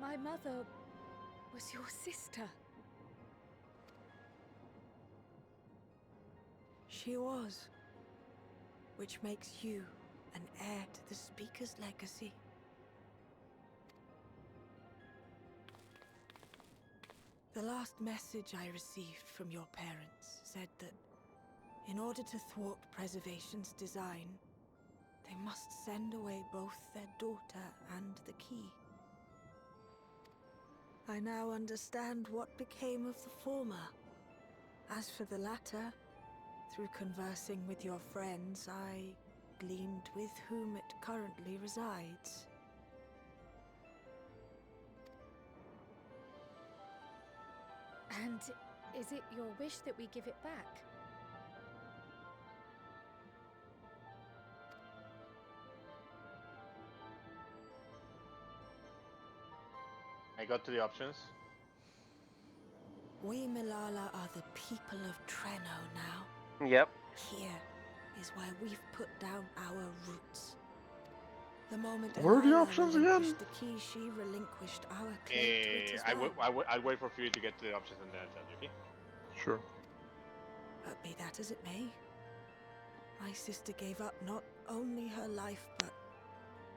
My mother was your sister. She was, which makes you an heir to the Speaker's legacy. The last message I received from your parents said that in order to thwart Preservation's design, they must send away both their daughter and the key. I now understand what became of the former. As for the latter, through conversing with your friends, I gleaned with whom it currently resides. And is it your wish that we give it back? I got to the options. We Milala are the people of Treno now. Yep. Here is where we've put down our roots. The moment What are the Delilah options relinquished again? the key, she relinquished our claim to it as well. I'll wait for you to get to the options and then I'll tell you, okay? Sure. But be that as it may, my sister gave up not only her life, but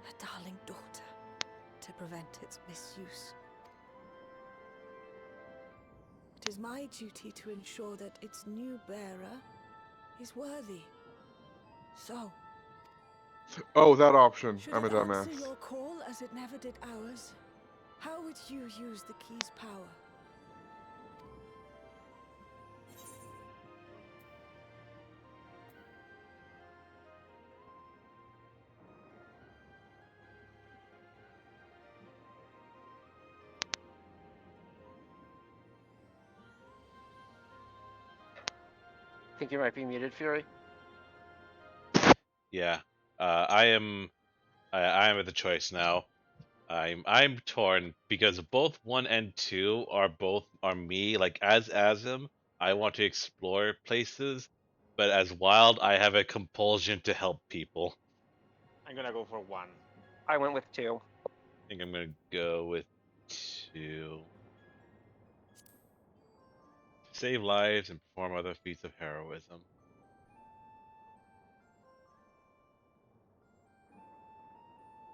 her darling daughter to prevent its misuse. It is my duty to ensure that its new bearer is worthy. So, Oh, that option. should I'm a it answer dumbass. your call as it never did ours, how would you use the key's power? Think you might be muted, Fury. Yeah. I am at the choice now. I'm torn because both 1 and 2 are me. Like as him, I want to explore places, but as Wild, I have a compulsion to help people. I'm gonna go for 1. I went with 2. I think I'm gonna go with 2. Save lives and perform other feats of heroism.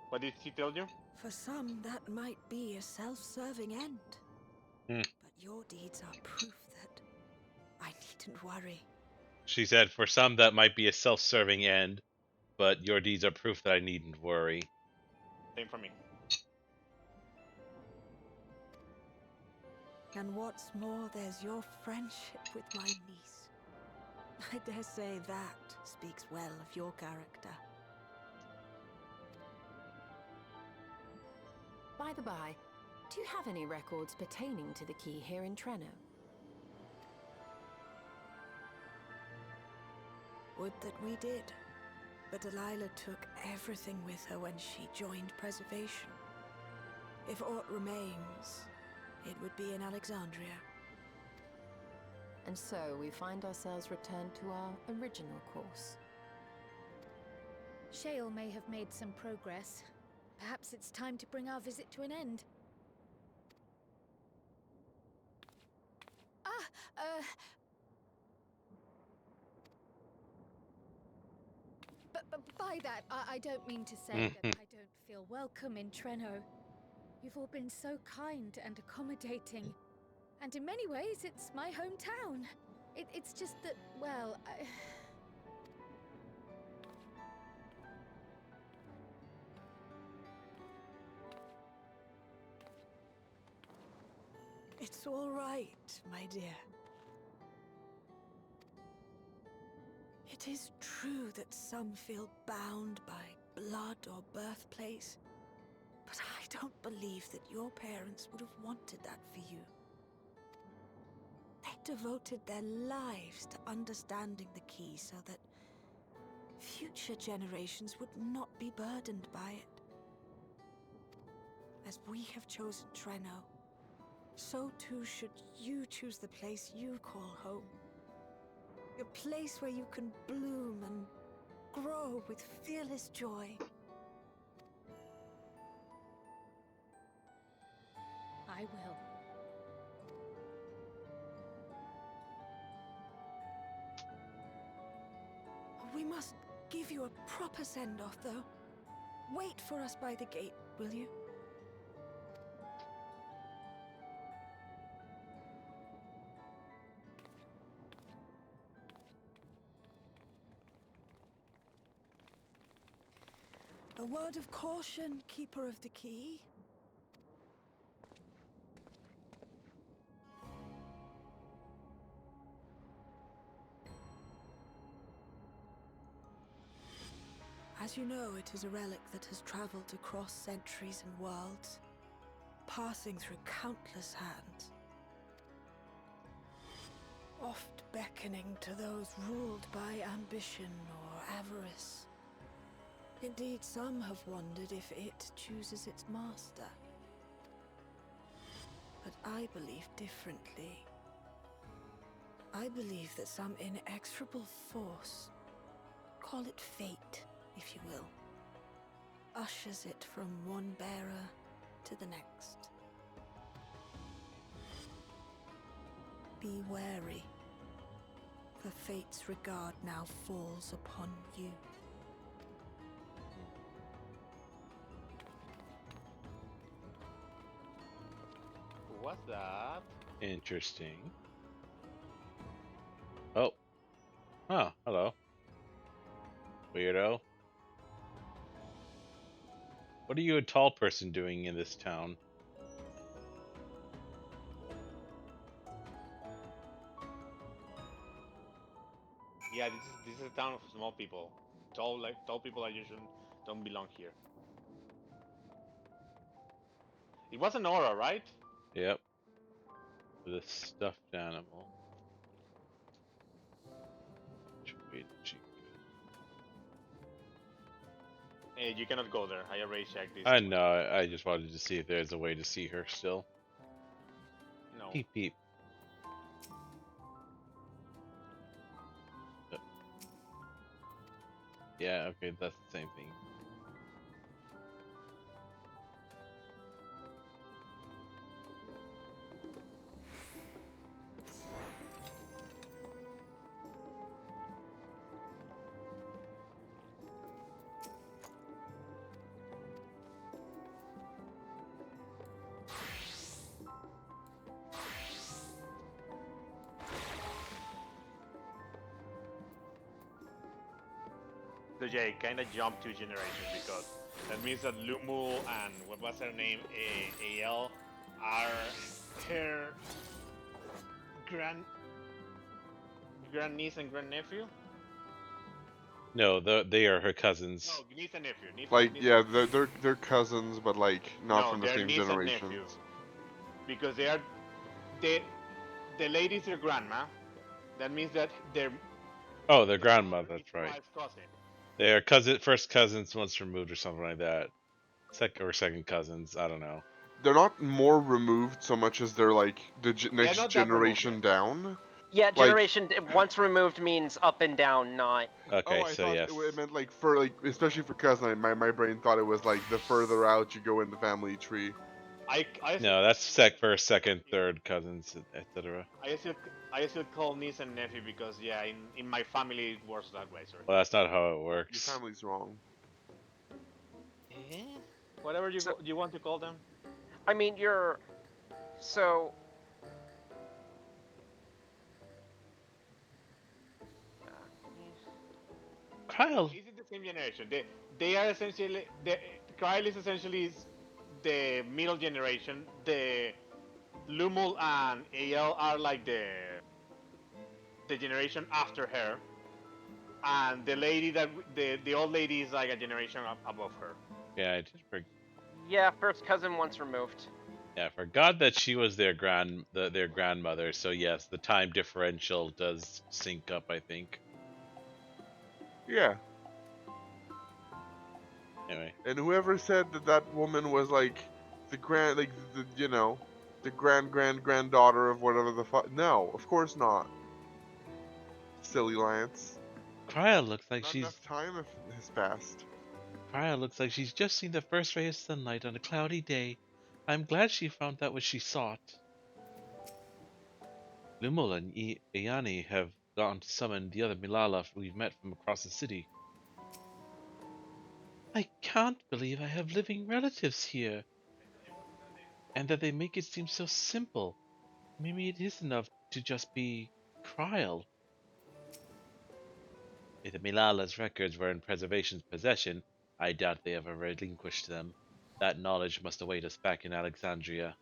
What did she tell you? For some, that might be a self-serving end. Hmm. But your deeds are proof that I needn't worry. She said, for some that might be a self-serving end, but your deeds are proof that I needn't worry. Same for me. And what's more, there's your friendship with my niece. I dare say that speaks well of your character. By the by, do you have any records pertaining to the key here in Treno? Would that we did. But Delilah took everything with her when she joined Preservation. If aught remains, it would be in Alexandria. And so we find ourselves returned to our original course. Shale may have made some progress. Perhaps it's time to bring our visit to an end. But by that, I don't mean to say that I don't feel welcome in Treno. You've all been so kind and accommodating. And in many ways, it's my hometown. It's just that, well, It's all right, my dear. It is true that some feel bound by blood or birthplace, but I don't believe that your parents would have wanted that for you. They devoted their lives to understanding the key so that future generations would not be burdened by it. As we have chosen Treno, so too should you choose the place you call home. A place where you can bloom and grow with fearless joy. I will. We must give you a proper send-off, though. Wait for us by the gate, will you? A word of caution, Keeper of the Key. As you know, it is a relic that has traveled across centuries and worlds, passing through countless hands, oft beckoning to those ruled by ambition or avarice. Indeed, some have wondered if it chooses its master. But I believe differently. I believe that some inexorable force, call it fate, if you will, ushers it from one bearer to the next. Be wary, for fate's regard now falls upon you. What's that? Interesting. Oh. Oh, hello. Weirdo. What are you, a tall person, doing in this town? Yeah, this is a town of small people. Tall people are usually don't belong here. It was an aura, right? Yep. With a stuffed animal. Which way did she Hey, you cannot go there. I already checked this. go? I know. I just wanted to see if there's a way to see her still. No. Peep peep. Yeah, okay, that's the same thing. So yeah, it kind of jumped 2 generations because that means that Lumu and what was her name, AL, are her grandniece and grandnephew. No, they are her cousins. No, niece and nephew. Like, niece yeah, and nephew. they're cousins, but like not No, from the they're same niece and generation. nephew because they the lady's her grandma. That means that they're Oh, their grandmother, that's right. wife's cousin. They are first cousins once removed or something like that. Second cousins, I don't know. They're not more removed so much as they're like the next not that removed generation down. Yeah, Like, generation once removed means up and down, not. Okay, oh, I so thought yes. it meant like for like, especially for cousin. My brain thought it was like the further out you go in the family tree. No, that's first, second, third cousins, etc. I still call niece and nephew because yeah, in my family it works that way. Sorry. Well, that's not how it Your works. family's wrong. Whatever you want to call them. I mean, you're so. Kyle. Is it the same generation? They are essentially Krile is essentially the middle generation. The Lumul and AL are like the generation after her, and the lady that the old lady is like a generation above her. Yeah, I just Yeah, first cousin once removed. Yeah, I forgot that she was their grandmother. So yes, the time differential does sync up, I think. Yeah. Anyway. And whoever said that woman was like the granddaughter of whatever the fuck. No, of course not. Silly Lance. Krile looks like Not she's. enough time has passed. Krile looks like she's just seen the first ray of sunlight on a cloudy day. I'm glad she found out what she sought. Lumul and Ayani have gone to summon the other Milala we've met from across the city. I can't believe I have living relatives here. And that they make it seem so simple. Maybe it is enough to just be Krile. If the Milala's records were in Preservation's possession, I doubt they ever relinquished them. That knowledge must await us back in Alexandria.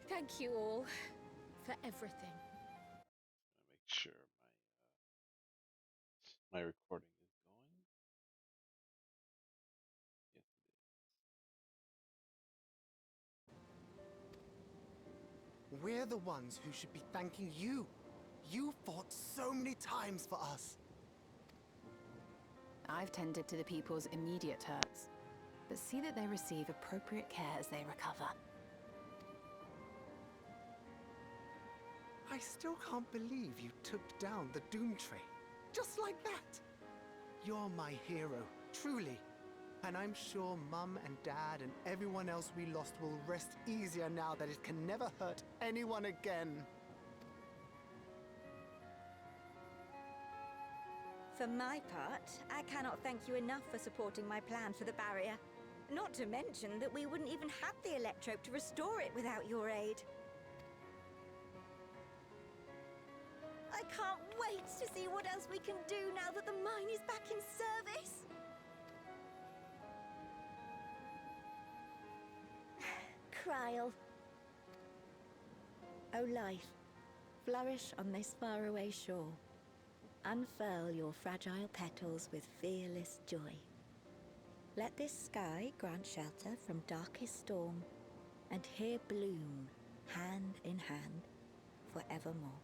Thank you all for everything. Make sure my recording is going. We're the ones who should be thanking you. You fought so many times for us. I've tended to the people's immediate hurts, but see that they receive appropriate care as they recover. I still can't believe you took down the Dawntrail. Just like that. You're my hero, truly. And I'm sure Mum and Dad and everyone else we lost will rest easier now that it can never hurt anyone again. For my part, I cannot thank you enough for supporting my plan for the barrier. Not to mention that we wouldn't even have the electrope to restore it without your aid. I can't wait to see what else we can do now that the mine is back in service. Krile. O life, flourish on this faraway shore. Unfurl your fragile petals with fearless joy. Let this sky grant shelter from darkest storm, and here bloom, hand in hand, forevermore.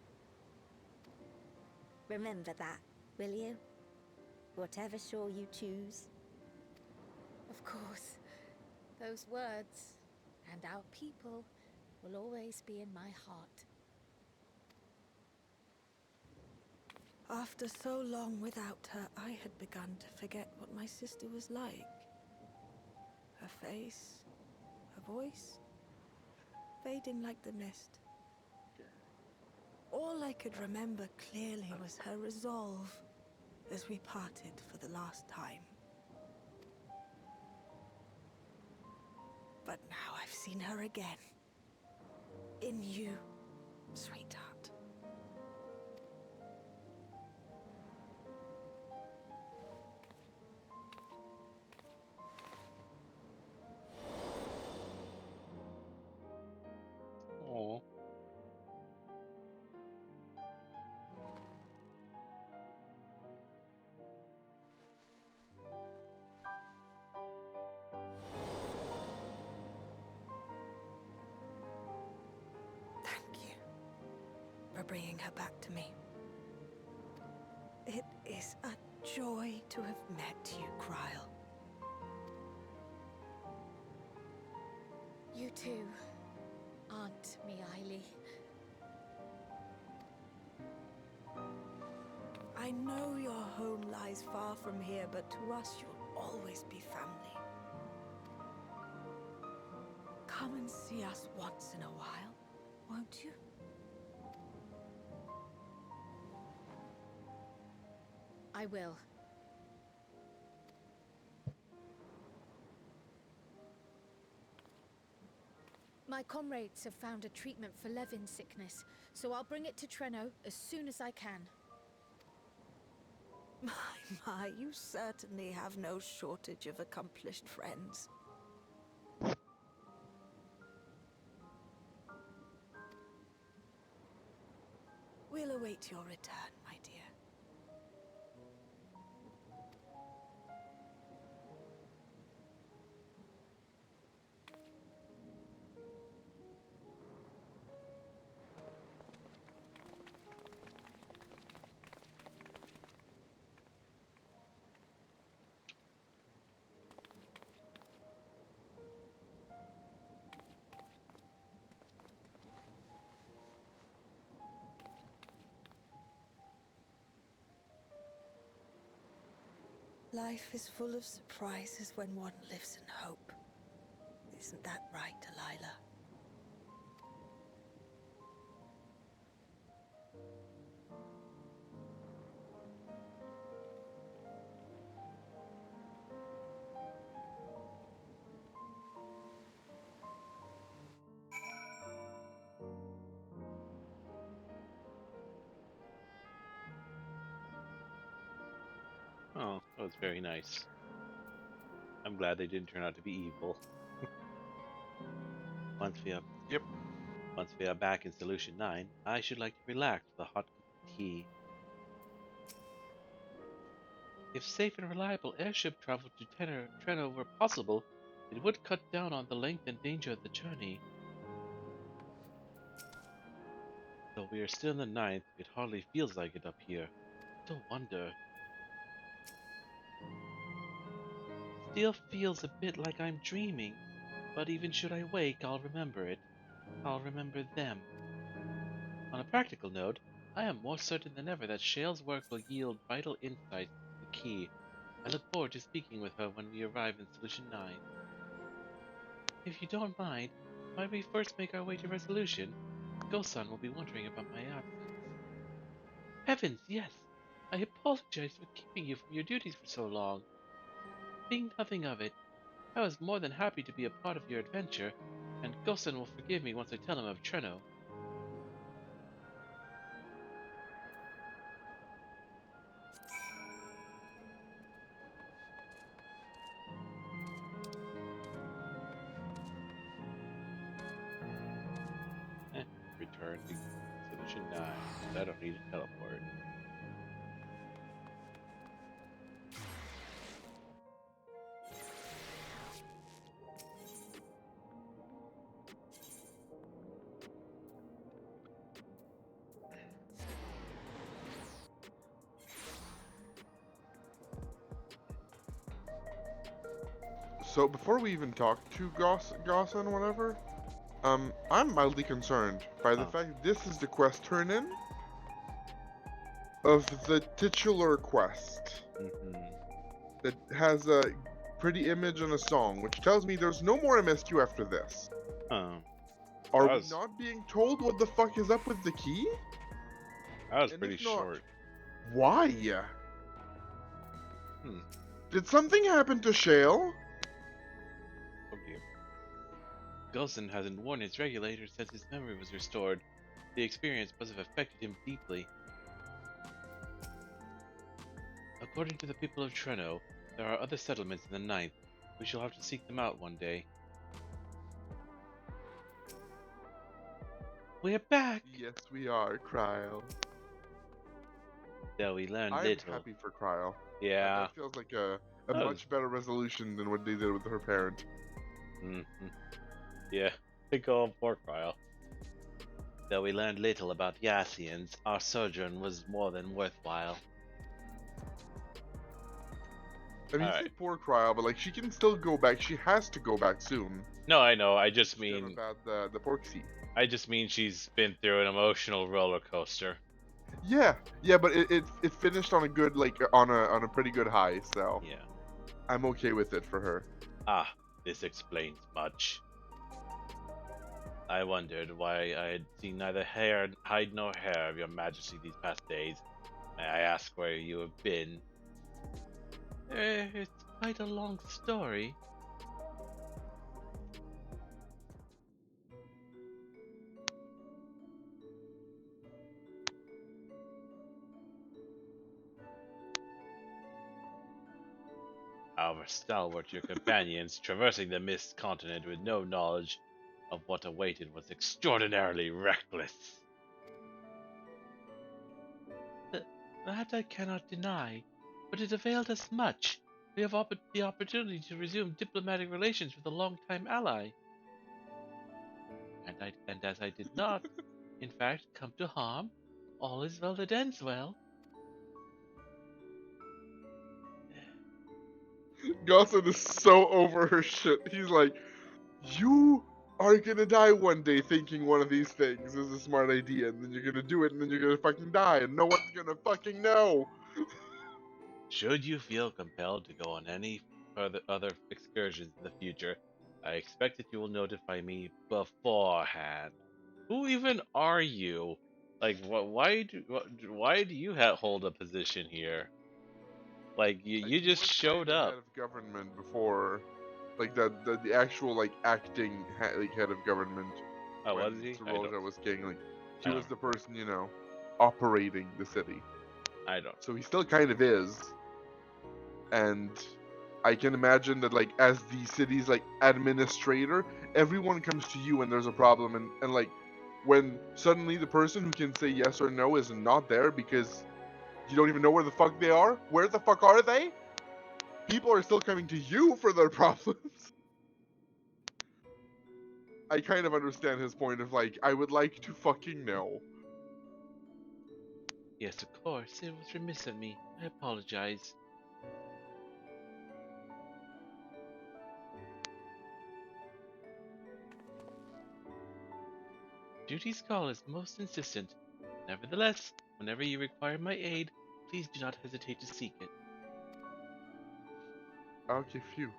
Remember that, will you? Whatever shore you choose. Of course. Those words and our people will always be in my heart. After so long without her, I had begun to forget what my sister was like. Her face, her voice, fading like the mist. All I could remember clearly was her resolve as we parted for the last time. But now I've seen her again. In you, sweetheart. Oh. Thank you for bringing her back to me. It is a joy to have met you, Krile. You too, Aunt Miaili. I know your home lies far from here, but to us you'll always be family. Come and see us once in a while, won't you? I will. My comrades have found a treatment for Levin's sickness, so I'll bring it to Treno as soon as I can. My, you certainly have no shortage of accomplished friends. We'll await your return, my dear. Life is full of surprises when one lives in hope. Isn't that right, Delilah? Oh, that was very nice. I'm glad they didn't turn out to be evil. Once we are back in Solution 9, I should like to relax with a hot cup of tea. If safe and reliable airship travel to Treno were possible, it would cut down on the length and danger of the journey. Though we are still in the 9th, it hardly feels like it up here. So wonder. Still feels a bit like I'm dreaming, but even should I wake, I'll remember it. I'll remember them. On a practical note, I am more certain than ever that Shale's work will yield vital insights into the key. I look forward to speaking with her when we arrive in Solution 9. If you don't mind, might we first make our way to Resolution? Gosan will be wondering about my absence. Heavens, yes! I apologize for keeping you from your duties for so long. Think nothing of it. I was more than happy to be a part of your adventure, and Gosan will forgive me once I tell him of Treno. Return to Solution 9. I don't need a teleport. So before we even talk to Goss and whatever, I'm mildly concerned by the fact this is the quest turn-in of the titular quest that has a pretty image and a song, which tells me there's no more MSQ after this. Are we not being told what the fuck is up with the key? That was And pretty if not, short. Why? Did something happen to Shale? Okay. Gosan hasn't worn his regulator since his memory was restored. The experience must have affected him deeply. According to the people of Treno, there are other settlements in the Ninth. We shall have to seek them out one day. We're back! Yes, we are, Krile. Though we learned I'm little. happy for Krile. Yeah. That feels like a much better resolution than what they did with her parent. Yeah, big old pork pile. Though we learned little about the Asians, our sojourn was more than worthwhile. I mean, you say poor Krile, but like she can still go back. She has to go back soon. No, I know. I just mean about the pork seat. I just mean she's been through an emotional roller coaster. Yeah, but it finished on a good on a pretty good high. So yeah, I'm okay with it for her. Ah, this explains much. I wondered why I had seen neither hide nor hair of your majesty these past days. May I ask where you have been? It's quite a long story. Our stalwart, your companions, traversing the mist continent with no knowledge of what awaited, was extraordinarily reckless. That I cannot deny, but it availed us much. We have the opportunity to resume diplomatic relations with a longtime ally. And as I did not, in fact, come to harm, all is well that ends well. Gossip is so over her shit. He's like, you are gonna die one day thinking one of these things is a smart idea, and then you're gonna do it, and then you're gonna fucking die, and no one's gonna fucking know. Should you feel compelled to go on any other excursions in the future, I expect that you will notify me beforehand. Who even are you? Like, why do you hold a position here? Like, you just showed up. Head of government before, like the actual acting head of government. Oh, when was he? Seroja was king. Like he was the person operating the city. I don't. So he still kind of is. And I can imagine that as the city's administrator, everyone comes to you when there's a problem, and when suddenly the person who can say yes or no is not there because you don't even know where the fuck they are. Where the fuck are they? People are still coming to you for their problems. I kind of understand his point of I would like to fucking know. Yes, of course. It was remiss of me. I apologize. Duty's call is most insistent. Nevertheless, whenever you require my aid, please do not hesitate to seek it. Okay, phew.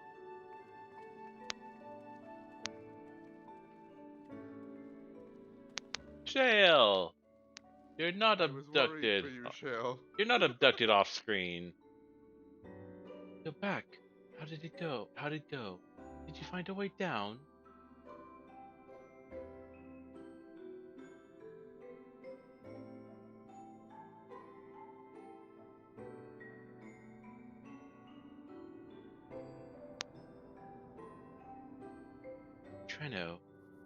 Shale! You're not I was worried abducted. for you, Shale. You're not abducted off screen. Go back. How did it go? How did it go? Did you find a way down? Treno.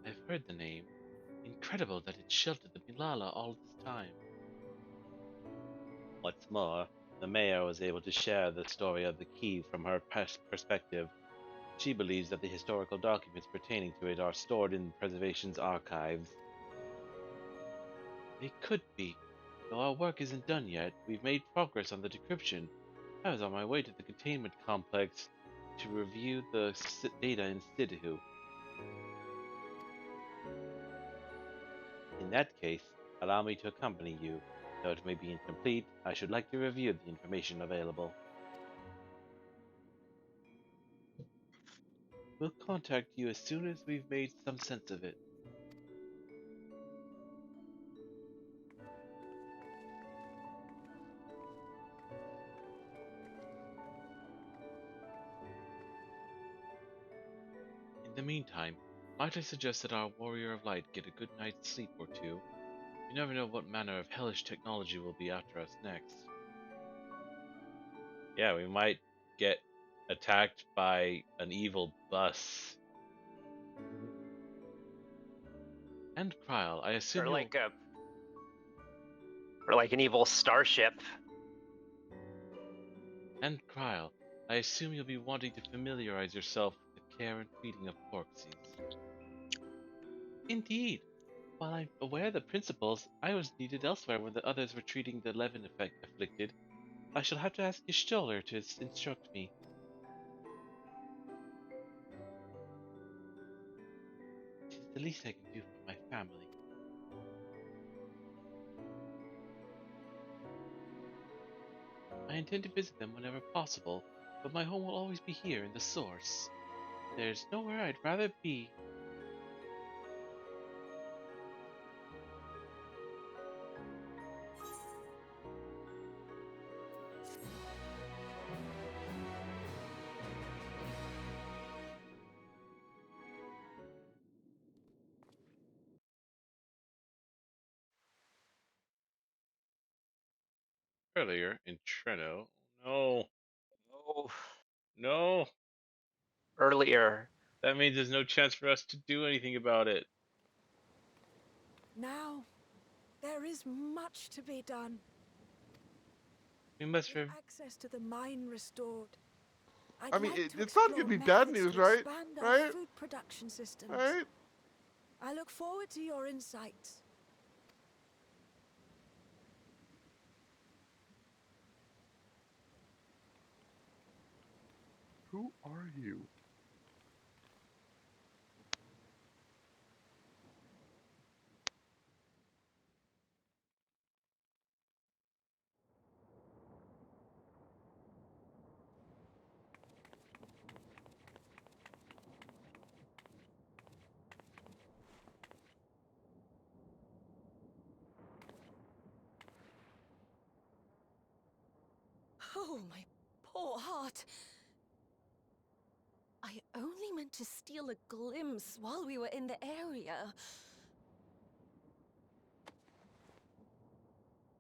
I've heard the name. Incredible that it sheltered the Milala all this time. What's more, the mayor was able to share the story of the key from her perspective. She believes that the historical documents pertaining to it are stored in Preservation's archives. They could be. Though our work isn't done yet, we've made progress on the decryption. I was on my way to the containment complex to review the data in situ. In that case, allow me to accompany you. Though it may be incomplete, I should like to review the information available. We'll contact you as soon as we've made some sense of it. In the meantime, might I suggest that our Warrior of Light get a good night's sleep or two? You never know what manner of hellish technology will be after us next. Yeah, we might get attacked by an evil bus. And Krile, I assume Or like an evil starship. And Krile, I assume you'll be wanting to familiarize yourself with the care and feeding of porksies. Indeed. While I'm aware of the principles, I was needed elsewhere when the others were treating the Levin effect afflicted. I shall have to ask Stoller to instruct me. It is the least I can do for my family. I intend to visit them whenever possible, but my home will always be here in the Source. There's nowhere I'd rather be. Earlier in Treno. No. Oh. No. Earlier. That means there's no chance for us to do anything about it. Now, there is much to be done. We must With access to the mine restored. I mean, it's not gonna be bad news, right? Right? Food production systems. Right? I look forward to your insights. Who are you? Oh, my poor heart. I only meant to steal a glimpse while we were in the area.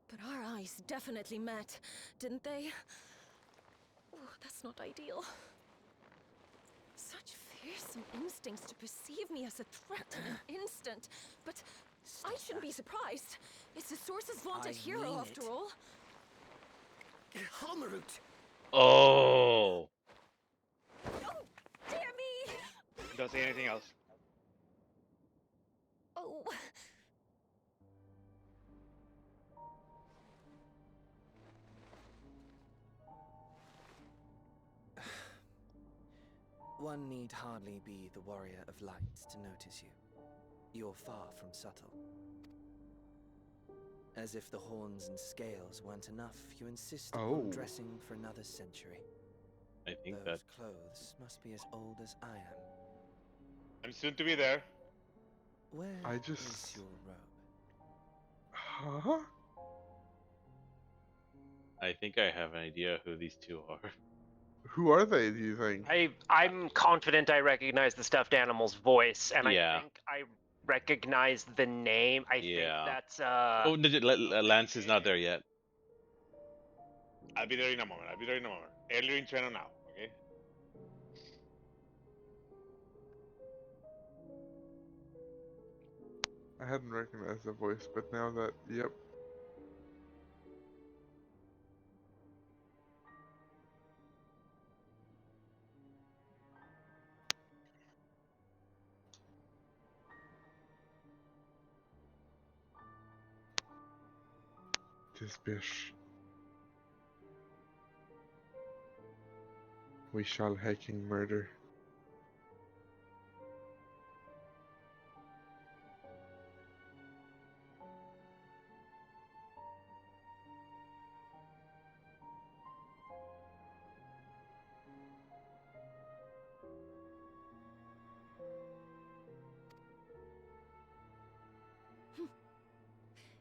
But our eyes definitely met, didn't they? Oh, that's not ideal. Such fearsome instincts to perceive me as a threat in an instant. But I shouldn't be surprised. It's the Source's vaunted hero, after all. Halmerut! Oh! Oh, dear me! Don't say anything else. Oh. One need hardly be the Warrior of Light to notice you. you're far from subtle. As if the horns and scales weren't enough, you insist upon dressing for another century. I think Those that clothes must be as old as I am. I'm soon to be there. Where I is just... your robe? Huh? I think I have an idea who these two are. Who are they, do you think? I'm confident I recognize the stuffed animal's voice, and Yeah. I think I recognize the name. I think that's Oh, Lance is not there yet. I'll be there in a moment. Earlier in Treno now, okay? I hadn't recognized the voice, but now that, yep. This bitch. We shall hacking murder.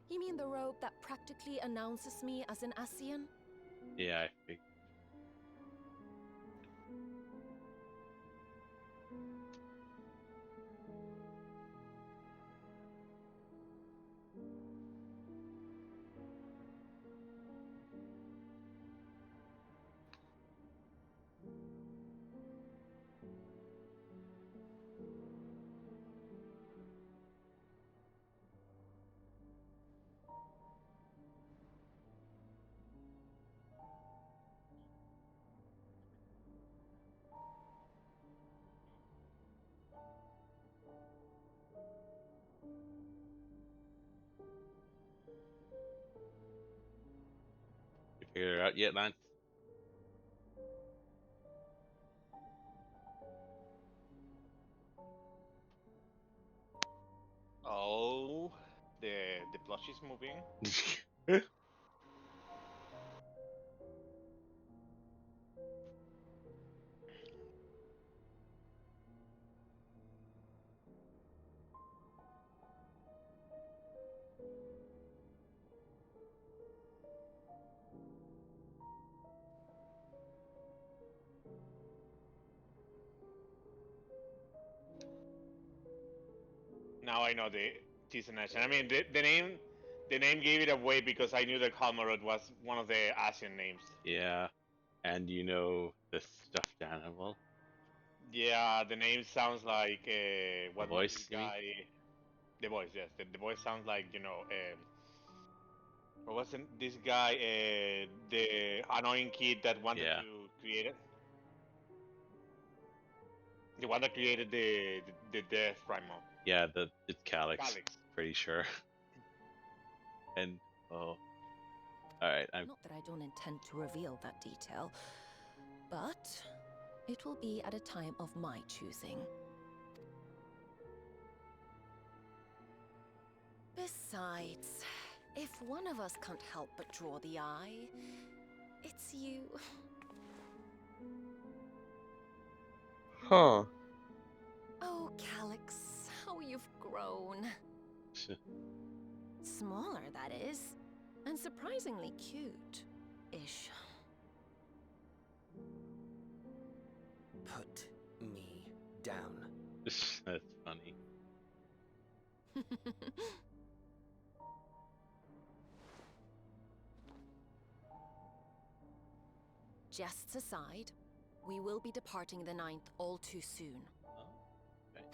You mean the robe that practically announces me as an Asian? Yeah, I think. You figured it out yet, Lance? Oh, the plush is moving. Now I know the destination. I mean, the name gave it away because I knew that Kalmarod was one of the Asian names. Yeah. And you know the stuffed animal? Yeah, the name sounds like what was Voice, this you mean? guy? The voice, yes. The voice sounds like what was this guy? The annoying kid that wanted Yeah. to create it. The one that created the Death Primal. Yeah, it's Calyx. Calyx. Pretty sure. And alright, Not that I don't intend to reveal that detail, but it will be at a time of my choosing. Besides, if one of us can't help but draw the eye, it's you. Huh. Oh, Calyx, how you've grown. Smaller, that is. And surprisingly cute-ish. Put me down. That's funny. Jests aside, we will be departing the 9th all too soon. Okay.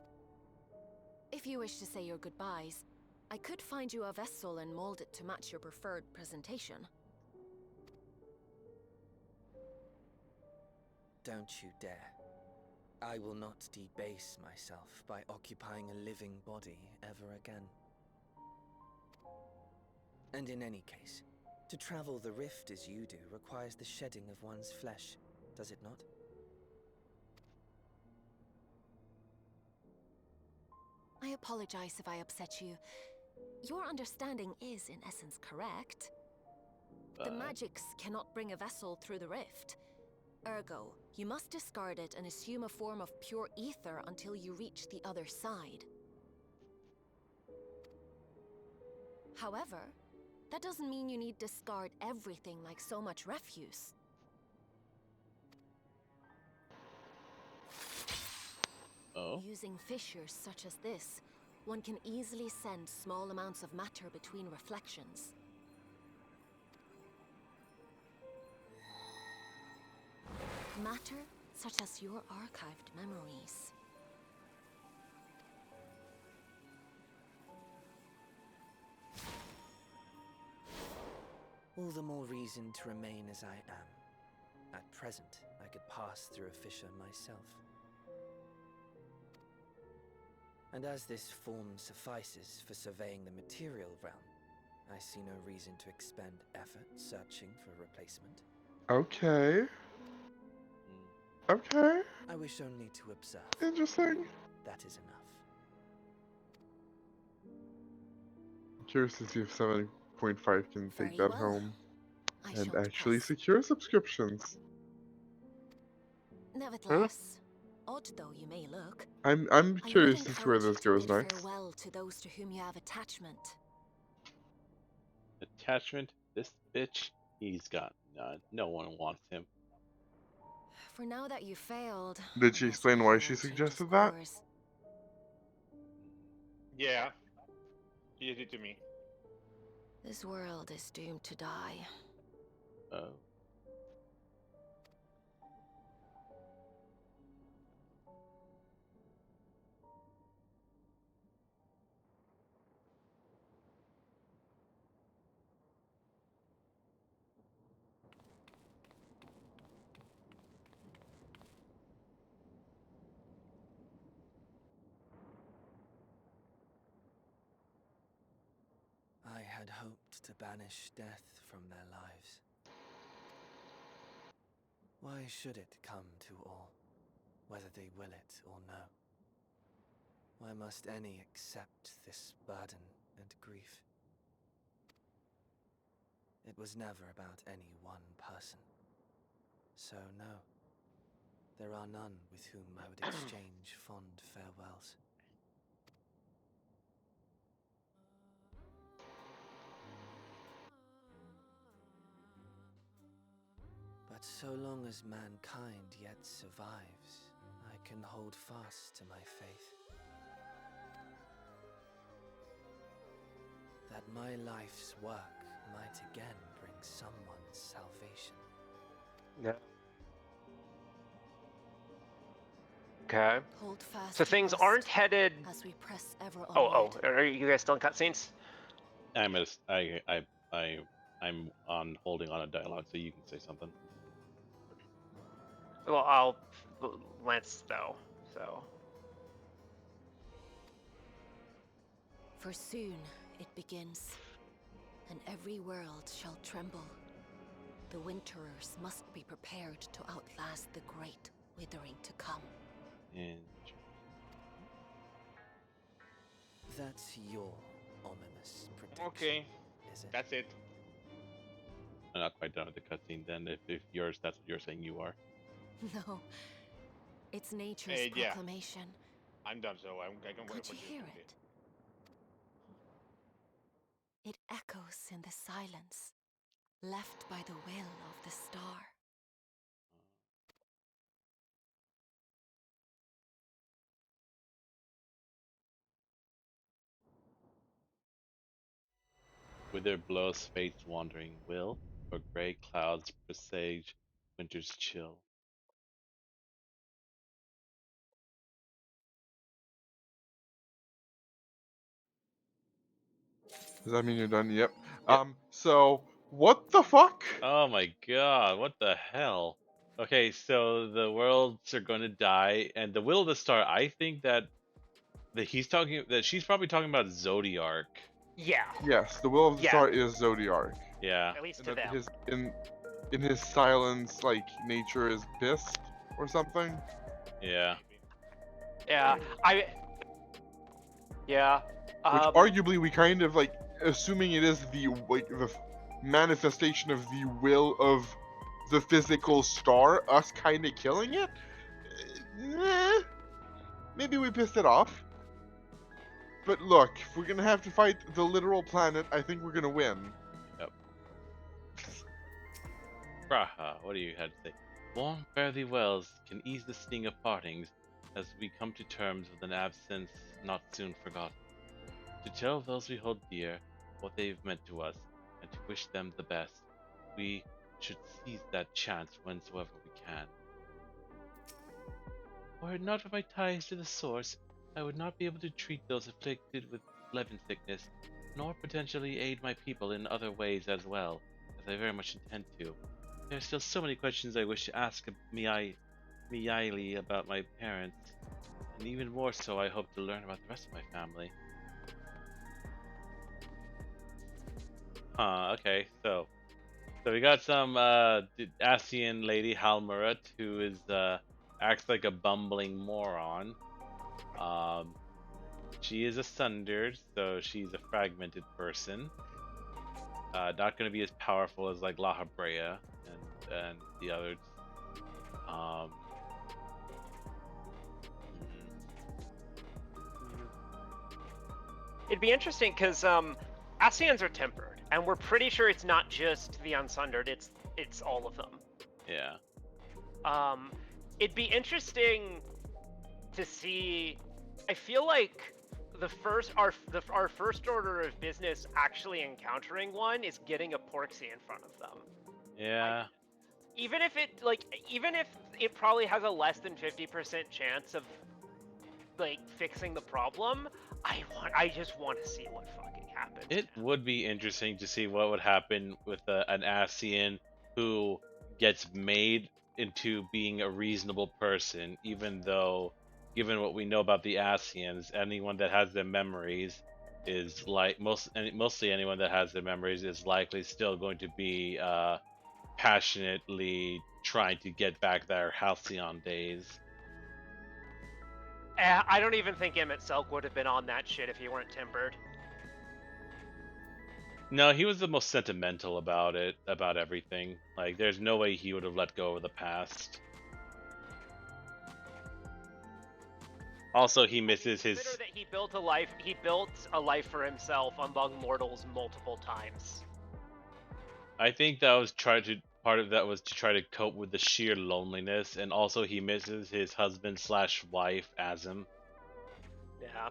If you wish to say your goodbyes, I could find you a vessel and mold it to match your preferred presentation. Don't you dare. I will not debase myself by occupying a living body ever again. And in any case, to travel the rift as you do requires the shedding of one's flesh, does it not? I apologize if I upset you. Your understanding is, in essence, correct. The magics cannot bring a vessel through the rift. Ergo, you must discard it and assume a form of pure ether until you reach the other side. However, that doesn't mean you need to discard everything like so much refuse. Oh? Using fissures such as this, one can easily send small amounts of matter between reflections. Matter such as your archived memories. All the more reason to remain as I am. At present, I could pass through a fissure myself. And as this form suffices for surveying the material realm, I see no reason to expend effort searching for a replacement. Okay. Okay. I wish only to observe. Interesting. That is enough. I'm curious to see if 7.5 can take that home and shan't actually press. secure subscriptions. Nevertheless, odd though you may look, I'm I would curious as to where encourage you this to goes bid next. farewell to those to whom you have attachment. Attachment? This bitch? He's got none. No one wants him. For now that you failed, Did she explain why she suggested that? Yeah. She did it to me. This world is doomed to die. Oh. I had hoped to banish death from their lives. Why should it come to all, whether they will it or no? Why must any accept this burden and grief? It was never about any one person. So no, there are none with whom I would exchange fond farewells. But so long as mankind yet survives, I can hold fast to my faith. That my life's work might again bring someone's salvation. Yeah. Okay. Hold fast So to things trust aren't headed. as we press ever Oh, onward. are you guys still in cutscenes? I'm on holding on a dialogue, so you can say something. Well, Lance though. So. For soon it begins, and every world shall tremble. The Winterers must be prepared to outlast the great withering to come. That's your ominous prediction. Okay. Is it? That's it. I'm not quite done with the cutscene then. If yours, that's what you're saying you are. No, it's nature's Yeah. proclamation. I'm done, so I can wait Could for you you. hear it? It echoes in the silence, left by the will of the star. Whither blows fate's wandering will, or grey clouds presage winter's chill. Does that mean you're done? Yep. So what the fuck? Oh my god, what the hell? Okay, so the worlds are going to die, and the will of the star. I think that she's probably talking about Zodiark. Yeah. Yes, the will of the star is Zodiark. Yeah. At least And to that them. in his silence, like nature is pissed or something. Yeah. Yeah. Yeah. Which arguably we kind of like, assuming it is the manifestation of the will of the physical star, us kind of killing it. Maybe we pissed it off. But look, if we're gonna have to fight the literal planet, I think we're gonna win. Yep. Braha, what do you have to say? Warm, fare thee wells can ease the sting of partings, as we come to terms with an absence not soon forgotten. To tell those we hold dear what they've meant to us, and to wish them the best, we should seize that chance whensoever we can. Were it not for my ties to the source, I would not be able to treat those afflicted with levin sickness, nor potentially aid my people in other ways as well, as I very much intend to. There are still so many questions I wish to ask Miaili about my parents, and even more so I hope to learn about the rest of my family. Okay, so we got some Asian lady Halmurat who is acts like a bumbling moron. She is a sundered, so she's a fragmented person. Not going to be as powerful as like La Habrea and the others. It'd be interesting because ASEANs are tempered, and we're pretty sure it's not just the Unsundered, it's all of them. Yeah. It'd be interesting to see. I feel like our first order of business actually encountering one is getting a Porksy in front of them. Yeah. Even if it probably has a less than 50% chance of like fixing the problem, I just want to see what fucking happens. It would be interesting to see what would happen with an ASEAN who gets made into being a reasonable person, even though, given what we know about the ASEANs, anyone that has their memories is like mostly anyone that has their memories is likely still going to be passionately trying to get back their halcyon days. I don't even think Emmett Selk would have been on that shit if he weren't tempered. No, he was the most sentimental about it, about everything. Like, there's no way he would have let go of the past. Also, he misses his. Consider that he built a life. He built a life for himself among mortals multiple times. I think that was part of that was to try to cope with the sheer loneliness, and also he misses his husband/wife Azim. Yeah.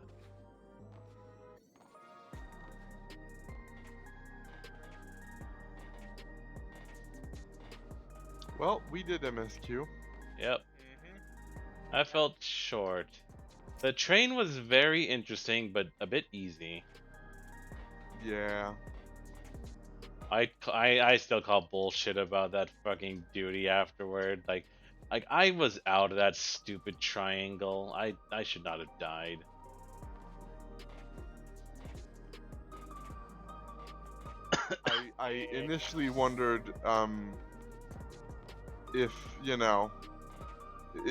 Well, we did MSQ. Yep. I felt short. The train was very interesting, but a bit easy. Yeah. I still call bullshit about that fucking duty afterward. Like I was out of that stupid triangle. I should not have died. I initially wondered if, you know,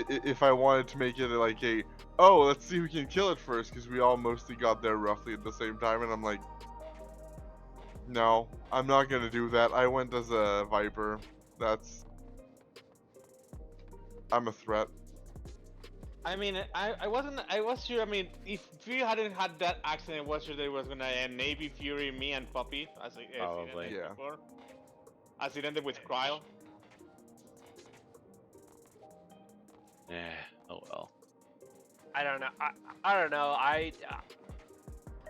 if I wanted to make it like a, oh, let's see who can kill it first, because we all mostly got there roughly at the same time, and I'm like, no, I'm not gonna do that. I went as a Viper. I'm a threat. I mean, I was sure, I mean, if Fury hadn't had that accident, I was sure they was gonna end Navy, Fury, me, and Puppy, as it ended Yeah. before. As it ended with Krile. Yeah, oh well. I don't know. I don't know.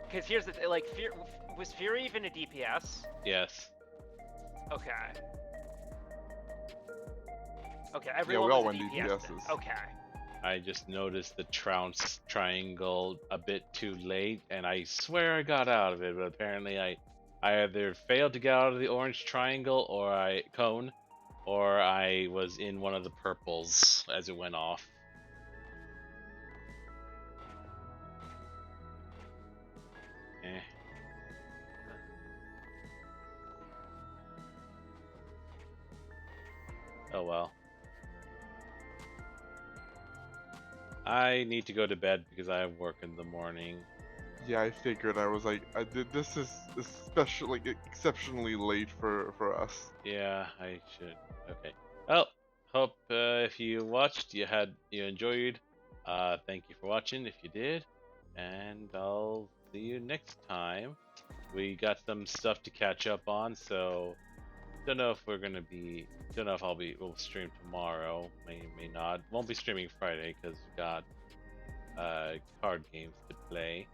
Because here's the thing, like, was Fury even a DPS? Yes. Okay. Okay, everyone we all was a went DPS then. DPSs. Okay. I just noticed the trounce triangle a bit too late, and I swear I got out of it, but apparently I either failed to get out of the orange triangle or cone, or I was in one of the purples as it went off. Eh. Oh well. I need to go to bed because I have work in the morning. Yeah, I figured. I was like, I did. This is especially exceptionally late for us. Yeah, I should. Okay. Well, hope if you watched, you enjoyed. Thank you for watching if you did, and I'll see you next time. We got some stuff to catch up on, so don't know if we'll stream tomorrow. May not. Won't be streaming Friday because we got card games to play.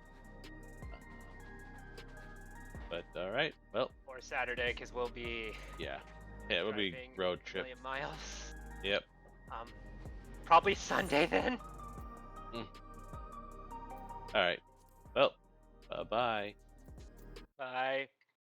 But all right, well. Or Saturday, because we'll be. Yeah, we'll be road trip. A million miles. Yep. Probably Sunday then. All right. Well, bye-bye. Bye.